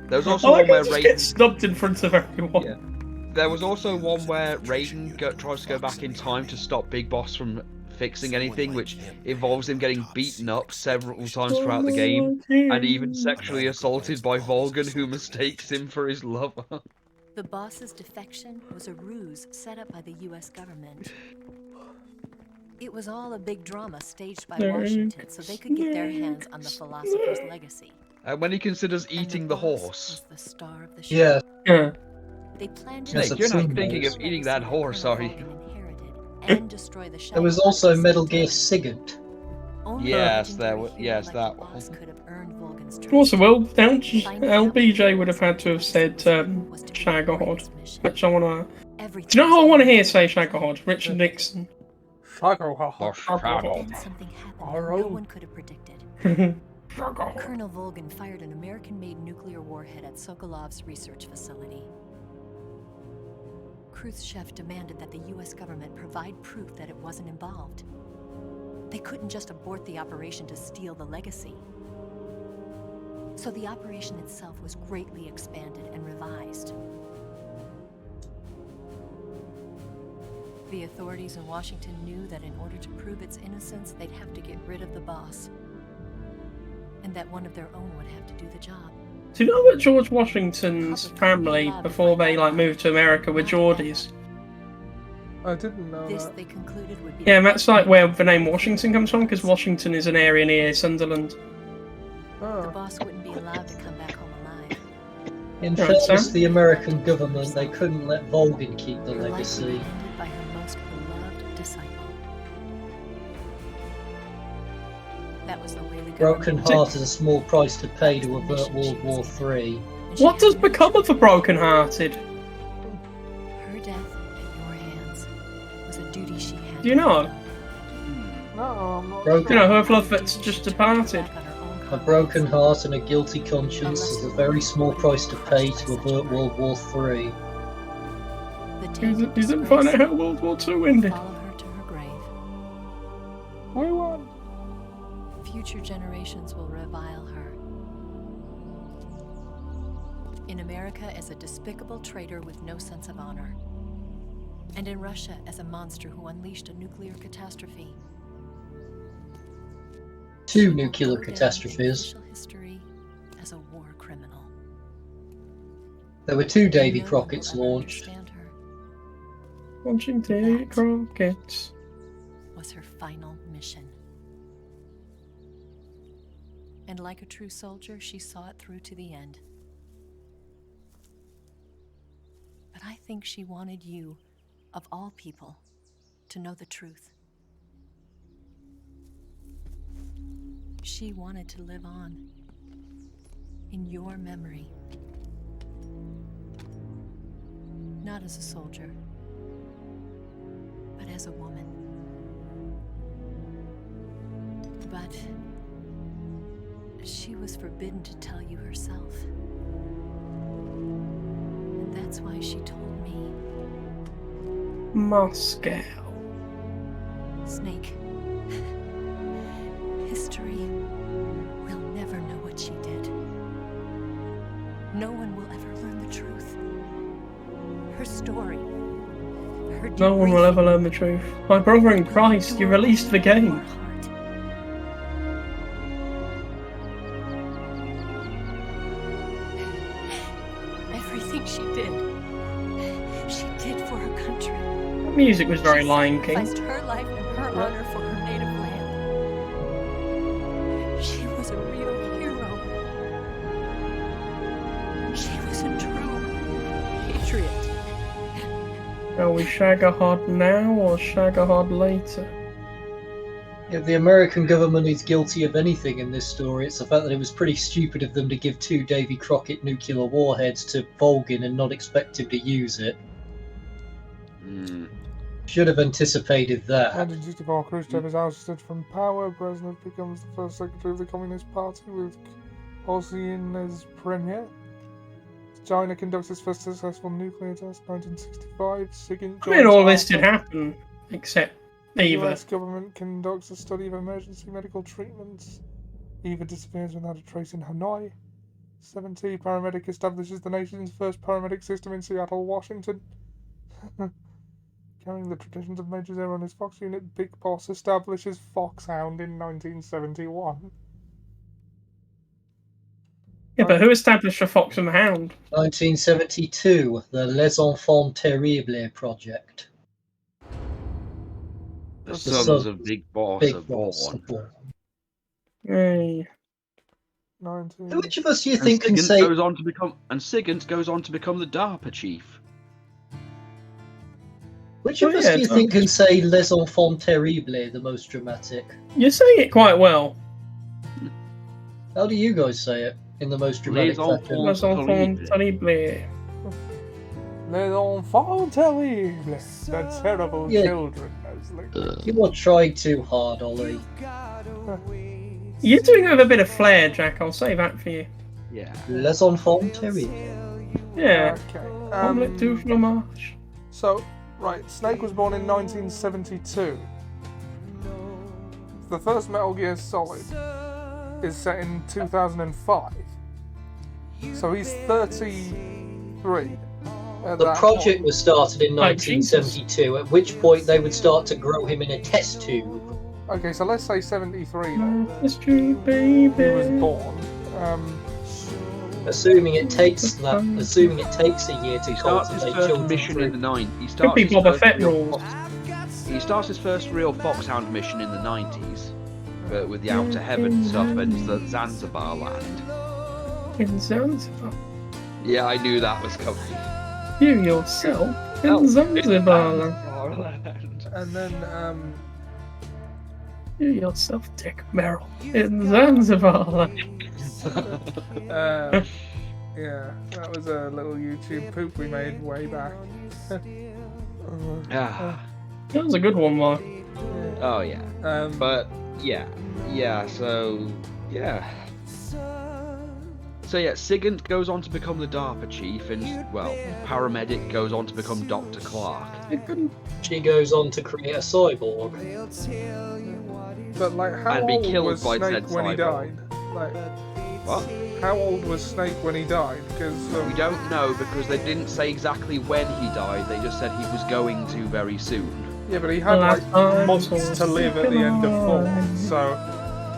There was also one where Raiden gets snubbed in front of everyone. Yeah. There was also one where Raiden tries to go back in time to stop Big Boss from fixing anything, which involves him getting beaten up several times throughout the game, and even sexually assaulted by Volgan, who mistakes him for his lover. The boss's defection was a ruse set up by the US government. It was all a big drama staged by Washington so they could get their hands on the philosopher's legacy. And when he considers eating the horse. The star of the show. Yeah. They planned Snake, you're not thinking of eating that horse, are you? And destroy the There was also Metal Gear Sigurd. Yes, that one. Also, well, LBJ would have had to have said Shagohod, which I want to. Do you know who I want to hear say Shagohod? Richard Nixon. Shagohod. Something happened no one could have predicted. Colonel Volgan fired an American-made nuclear warhead at Sokolov's research facility. Khrushchev demanded that the US government provide proof that it wasn't involved. They couldn't just abort the operation to steal the legacy. So the operation itself was greatly expanded and revised. The authorities in Washington knew that in order to prove its innocence, they'd have to get rid of the boss. And that one of their own would have to do the job. Do you know that George Washington's family, before they moved to America, were Geordies? I didn't know This that. they concluded would be Yeah, and that's where the name Washington comes from, because Washington is an area near Sunderland. the boss wouldn't be allowed to come back home alive. In Right, fairness Sam? to the American government, they couldn't let Volgan keep the Her life legacy. would be ended by her most beloved disciple. That was the way the Broken government- heart is a small price to pay to avert World War III. What does become of the broken-hearted? Her death at your hands was a duty she had. Do you know? No, I'm not. Broken, You know, her love that's just departed. a broken heart and a guilty conscience is a very small price to pay to avert World War III. You didn't find out how World War II ended. Follow her to her grave. We won. Future generations will revile her. In America as a despicable traitor with no sense of honor. And in Russia as a monster who unleashed a nuclear catastrophe. Two nuclear catastrophes. Official history as a war criminal. There were two Davy Crockett's launched. Watching Davy Crockett. Was her final mission. And like a true soldier, she saw it through to the end. think she wanted you, of all people, to know the truth. She wanted to live on, in your memory. Not as a soldier, but as a woman. But she was forbidden to tell you herself. And that's why she told me. Moscow. Snake. History will never know what she did. No one will ever learn the truth. Her story. Her No one will ever learn the truth. My brother in Christ, you released the game. Everything she did for her country. The music was very Lion King. Sacrificed her life and her honor for her native land. She was a real hero. She was a true patriot. Are we Shagahod now or Shagahod later? If the American government is guilty of anything in this story, it's the fact that it was pretty stupid of them to give 2 Davy Crockett nuclear warheads to Volgin and not expect him to use it. Should have anticipated that. And in just before Khrushchev is ousted from power, Brezhnev becomes the first secretary of the Communist Party with Ossin as premier. China conducts its first successful nuclear test, 1965. Sigint I mean, all this did happen, except The Eva. US government conducts a study of emergency medical treatments. Eva disappears without a trace in Hanoi. 70. Paramedic establishes the nation's first paramedic system in Seattle, Washington. Carrying the traditions of Major Zero on his Fox unit, Big Boss establishes Foxhound in 1971. Yeah, but who established the Fox and the Hound? 1972, the Les Enfants Terribles project. The sons of Big Boss are born. Hey. 19. Which of us do you And think can Sigint say... goes on to become the DARPA chief. Which of us do you think can say Les Enfants Terribles the most dramatic? You're saying it quite well. How do you guys say it in the most dramatic fashion? Les enfants terribles. Les enfants terribles. The terrible Yeah. children. As You are trying too hard, Ollie. You're doing it with a bit of flair, Jack. I'll say that for you. Yeah. Les Enfants Terribles. Yeah. Okay. Omelette du fromage. So, right, Snake was born in 1972. The first Metal Gear Solid is set in 2005. So he's 33. The project was started in 1972, at which point they would start to grow him in a test tube. Okay, so let's say 73 then. History, baby. He was born. Assuming it takes a year to He starts his cultivate first children mission through. in the 90s. Could be Boba Fett rules. He starts his first real Foxhound mission in the 90s, but with the Outer Heaven stuff and the Zanzibar land. In Zanzibar. Yeah, I knew that was coming. You yourself in Zanzibar. And then, You yourself, Dick Merrill, in Zanzibar. yeah, that was a little YouTube poop we made way back. Ah. That was a good one, Mark. Oh yeah. But yeah, so yeah. So yeah, Sigint goes on to become the DARPA chief, and well, Paramedic goes on to become Dr. Clark. She goes on to create a cyborg. But like, how And be old killed was by Snake said when he cyborg. died? Like, What? how old was Snake when he died? Because We don't know because they didn't say exactly when he died. They just said he was going to very soon. yeah, but he had like months to live at the end of 4. So,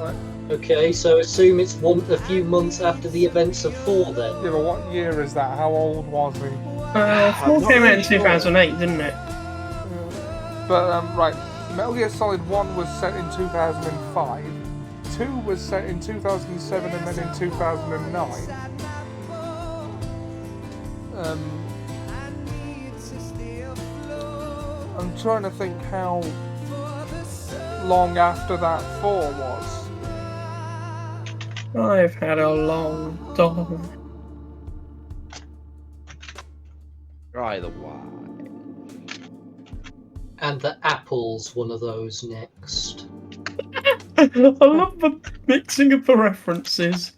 like, Okay, so assume it's a few months after the events of 4 then. yeah, but what year is that? How old was he? 4 came out in 2008, didn't it? But right, Metal Gear Solid 1 was set in 2005. 2 was set in 2007 and then in 2009. I'm trying to think how long after that 4 was. I've had a long time. Right, the why. And the apple's one of those next. I love the mixing of the references.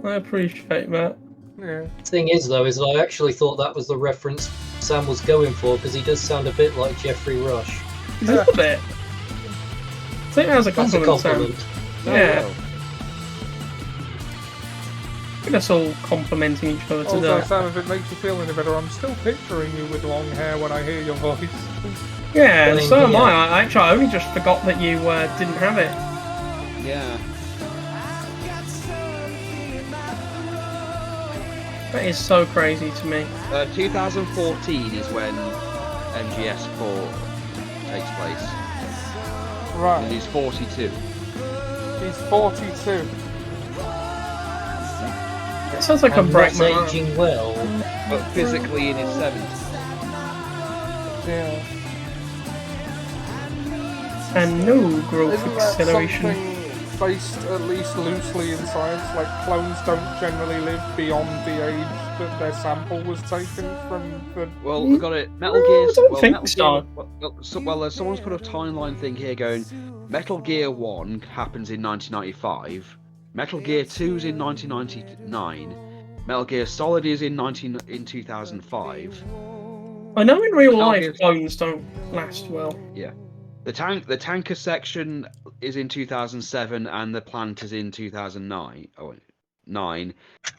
I appreciate that. Yeah. Thing is, though, is I actually thought that was the reference Sam was going for, because he does sound a bit like Jeffrey Rush. A little bit. Take that as a That's a compliment, compliment. Sam. Yeah. I think that's all complimenting each other Also, today. Sam, if it makes you feel any better, I'm still picturing you with long hair when I hear your voice. Yeah, I mean, so am yeah. I. I only just forgot that you didn't have it. Yeah. That is so crazy to me. 2014 is when MGS4 takes place. Right. And he's 42. He's 42. It sounds like And a break not my arm. aging well. But physically in his 70s. Yeah. And no growth Isn't that acceleration. something based at least loosely in science? Like, clones don't generally live beyond the age that their sample was taken from the... Well, we got it. Metal Gear. don't think so. Someone's put a timeline thing here going. Metal Gear 1 happens in 1995. Metal Gear 2's in 1999. Metal Gear Solid is in 2005. I know in real Metal life Gear- clones don't last well. Yeah. The tanker section is in 2007, and the plant is in 2009. Oh, wait, 9,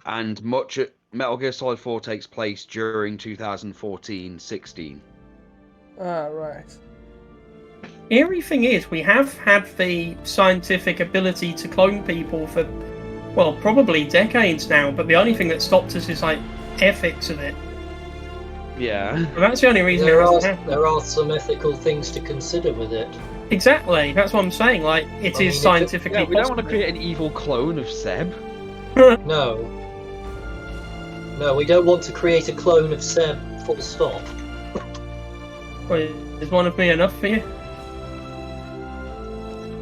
and much Metal Gear Solid 4 takes place during 2014-16. Ah, right. Eerie thing is, we have had the scientific ability to clone people for, well, probably decades now, but the only thing that stopped us is, like, ethics of it. Yeah. And that's the only reason There it are, hasn't happened. there are some ethical things to consider with it. Exactly, that's what I'm saying, like, it I mean, is if it- scientifically Yeah, we don't want to possible. create an evil clone of Seb. No. No, we don't want to create a clone of Seb, full stop. Wait, is one of me enough for you?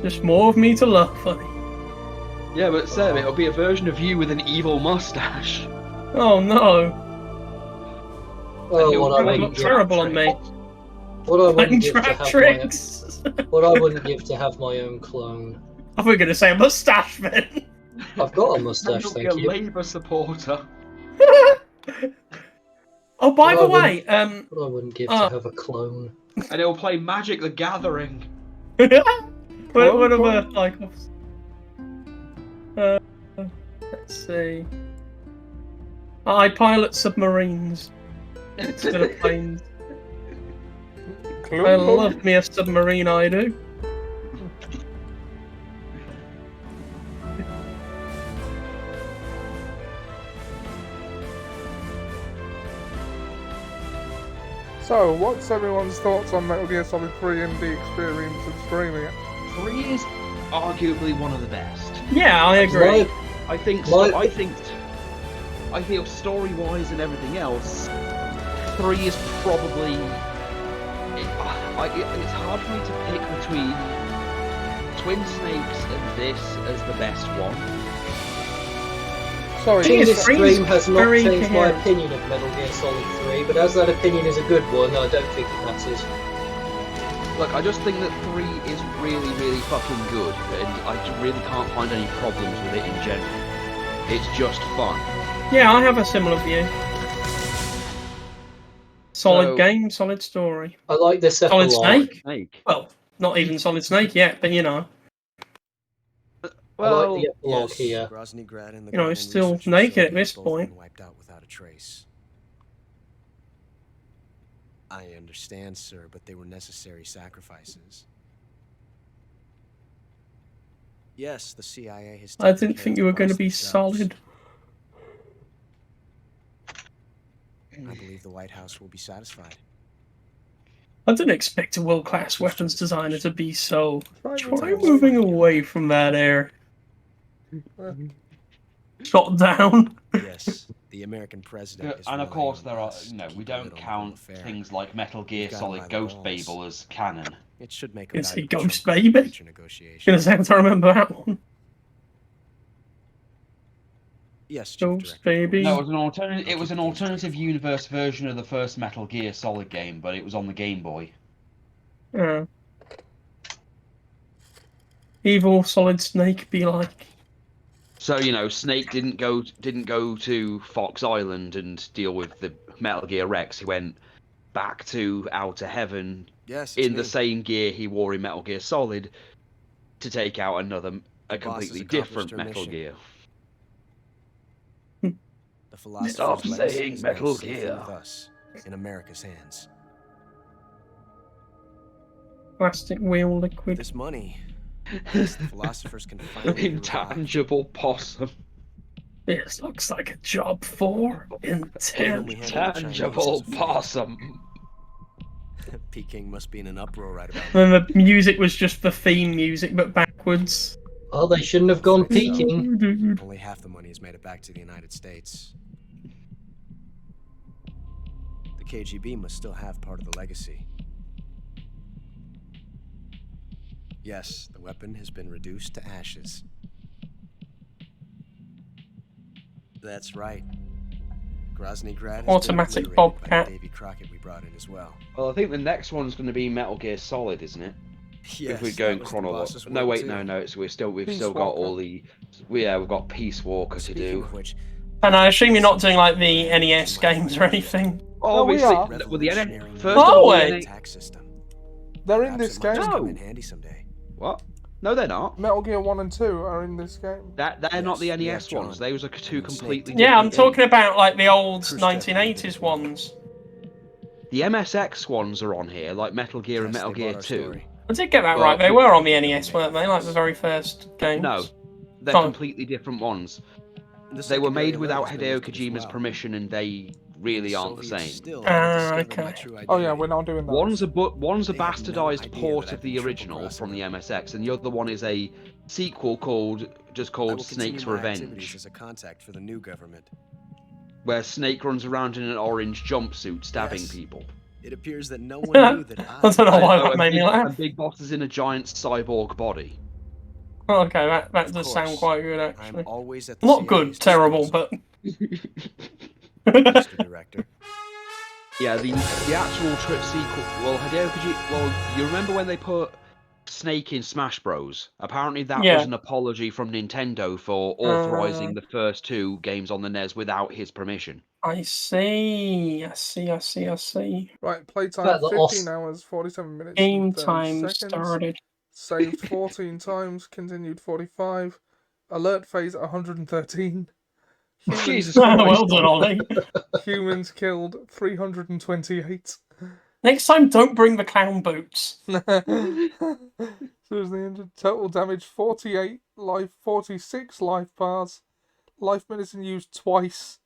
Just more of me to love, honey. Yeah, but Seb, it'll be a version of you with an evil mustache. Oh no. Well, you'll what I play Look wouldn't give, terrible on me. what I Playing wouldn't give to trap have my, tricks. what I wouldn't give to have my own clone. I thought you were going to say a mustache then. I've got a mustache, You'll be thank a you. Labour supporter. Oh, by Well, the I way, What I wouldn't give Oh. to have a clone. And it'll play Magic the Gathering. one of the like, let's see. I pilot submarines instead of planes. I love me a submarine, I do. So, what's everyone's thoughts on Metal Gear Solid 3 and the experience of streaming it? 3 is arguably one of the best. Yeah, I agree. I think I feel story-wise and everything else, 3 is probably. It's hard for me to pick between Twin Snakes and this as the best one. Sorry, This Three stream is has not very changed my coherent. opinion of Metal Gear Solid 3, but as that opinion is a good one, I don't think it matters. Look, I just think that 3 is really, really fucking good, and I really can't find any problems with it in general. It's just fun. Yeah, I have a similar view. Solid So- game, solid story. I like this Solid epilogue. Snake? Well, not even Solid Snake yet, but you know. I like the epilogue here. You know, it's still naked at this point. Wiped out without a trace. I understand, sir, but they were necessary sacrifices. Yes, the CIA has. I didn't think you were going to be solid. I believe the White House will be satisfied. I didn't expect a world-class weapons designer to be so... Try moving away from that air. Shot down. Yes, the American president is And of relying course, on there are, us you to know, keep we a don't lid on the whole count affair. things like Metal Gear We've got 'em by Solid the Ghost balls. Babel as canon. It should make a Is he valuable Ghost chunk of the Baby? future negotiations. Gonna have to remember that one. Yes, Chief Ghost Director. Baby. No, it was an alternative. I'll It was keep an the games alternative universe version of the first Metal Gear Solid game, but it was on the Game Boy. Yeah. Evil Solid Snake be like. So you know, Snake didn't go to Fox Island and deal with the Metal Gear Rex. He went back to Outer Heaven Yes, in it's the me. same gear he wore in Metal Gear Solid to take out a The boss has completely accomplished different her Metal mission. Gear. The philosopher's Stop legacy saying is now Metal safely Gear. with us, in America's hands. Plastic wheel liquid. This money, yes, the philosophers can finally be revived. Intangible possum. This looks like a job for Intangible possum. Peking must be in an uproar right about Then the music was just the theme music, but backwards. Oh, they shouldn't have gone peeking. now. Only half the money has made it back to the United States. The KGB must still have part of the legacy. Yes, the weapon has been reduced to ashes. That's right. Grozny Grad has Automatic been obliterated Bobcat. by the Davy Crockett we brought in as well. Well, I think the next one's going to be Metal Gear Solid, isn't it? Yes, if we're that going was the chronological. boss's No, word wait, too. no. We've still Peace got Walker. all the. We've got Peace Walker to Speaking do. of which, And I assume you're not doing like the NES games or anything. No, we Obviously, are. well, the revolutionary first new of all, Oh, the wait. tax system. They're in Perhaps this it might just game. come in handy someday. What? No, they're not. Metal Gear 1 and 2 are in this game. They're not the Yes, NES yeah, ones. John. Those are two completely different. Yeah, I'm talking games. about like the old Khrushchev 1980s ones. The MSX ones are on here, like Metal Gear and Yes, Metal they Gear bought our 2. story. I did get that Well, right. They were on the NES, weren't they? Like the very first games. No, they're Oh. completely different ones. The They were made secondary without level's been Hideo lifted as Kojima's well. permission, and they really aren't the Soviets same. still Ah, haven't discovered my okay. true Oh yeah, identity. we're not doing that. One's a They have no bastardized idea port that of I've the been original triple-crossing from the them. MSX, and the other one is a sequel called I will Snake's continue my activities Revenge, as a contact for the new government. where Snake runs around in an orange jumpsuit stabbing Yes. people. It appears that no one knew that I don't know why that made me laugh. And Big Boss is in a giant cyborg body. Oh, okay, that Of does sound course, quite good I'm actually. always at the Not good, CIA's terrible, but. Mr. Director. Yeah, the actual trip sequel. Well, Hideo Kojima. Well, you remember when they put Snake in Smash Bros? Apparently, that Yeah. was an apology from Nintendo for authorizing the first two games on the NES without his permission. I see. Right, playtime Fact that 15 hours, 47 minutes, Game and 30 time seconds. started. Saved 14 times, continued 45. Alert phase 113. Jesus Well done, Ollie. Humans killed 328. Next time, don't bring the clown boots. Seriously injured. Total damage 48, life 46 life bars. Life medicine used twice.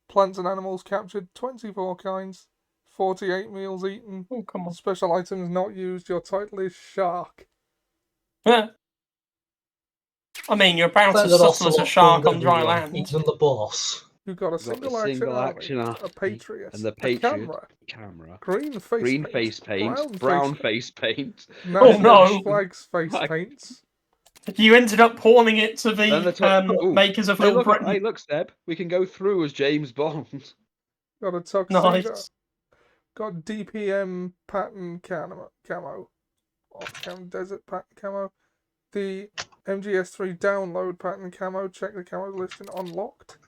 Plants and animals captured 24 kinds. 48 meals eaten. Oh, come on. Special items not used. Your title is Shark. Yeah. I mean, you're about Fact as that subtle as a Ocelot shark killed on dry everyone, land. Even the boss. You got a single action army, a patriot, and the a patriot camera, green face paint, brown face paint. National flags face paints. You ended up pawning it to And the makers of hey, Little look, Britain. hey, look, Seb. We can go through as James Bond. Got a tuxedo. Nice. Got DPM pattern camo. Off-cam desert pattern camo. The MGS3 download pattern camo. Check the camo listing. Unlocked.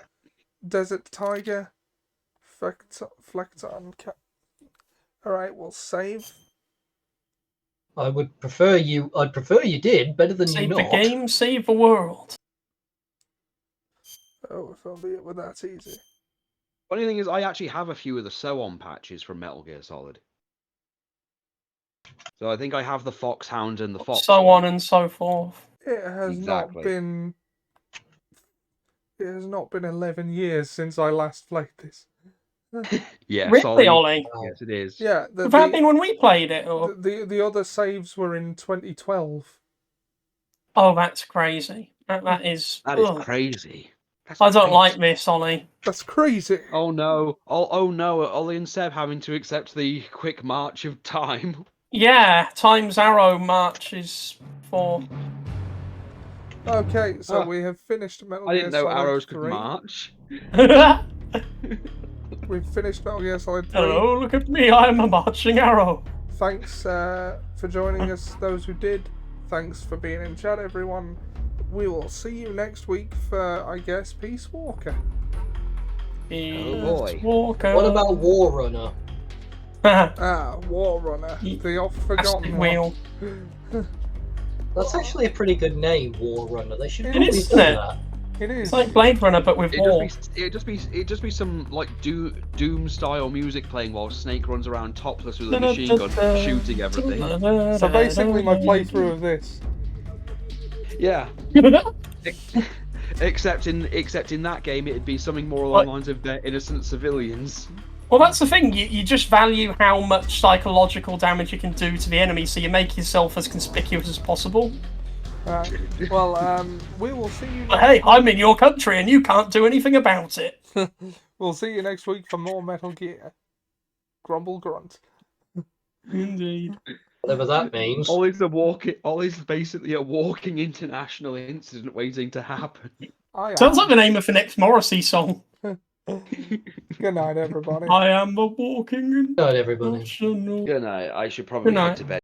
Desert Tiger. Flecton. Alright, we'll save. I'd prefer you did, better than Save you the not. game, save the world. Oh, if only it were that easy. Funny thing is, I actually have a few of the sew-on patches from Metal Gear Solid. So I think I have the Foxhound and the Fox. So on and so forth. It has Exactly. not been. It has not been 11 years since I last played this. Yeah, Really, Solid. Ollie? Yes, it is. Yeah, Would that been when we played it? Or... the other saves were in 2012. Oh, that's crazy. That is. That is ugh. crazy. I don't like this, Ollie. That's crazy. Oh no! Oh no! Ollie and Seb having to accept the quick march of time. Yeah, Time's Arrow marches for. Okay, so Ah. we have finished Metal I Gear didn't know Solid arrows could 3. march. We've finished Metal Gear Solid 3. Hello, look at me, I am a marching arrow. Thanks for joining us, those who did. Thanks for being in chat, everyone. We will see you next week for, I guess, Peace Walker. Oh boy. Walker. What about War Runner? War Runner, the oft-forgotten wheel. That's actually a pretty good name, War Runner. They should It probably is, do isn't it? that. It is. It's like Blade Runner, but with war. It'd just be some like Doom style music playing while Snake runs around topless with a machine gun shooting everything. So basically, my playthrough of this. Yeah. Except in that game, it'd be something more along the lines of they're innocent civilians. Well, that's the thing. You just value how much psychological damage you can do to the enemy, so you make yourself as conspicuous as possible. Well, we will see you. But hey, I'm in your country and you can't do anything about it. We'll see you next week for more Metal Gear. Grumble grunt. Indeed. Whatever that means. Ollie's basically a walking international incident waiting to happen. Sounds like the name of the next Morrissey song. Good night, everybody. I am a walking. Good night, everybody. Good night. I should probably Good night. head to bed.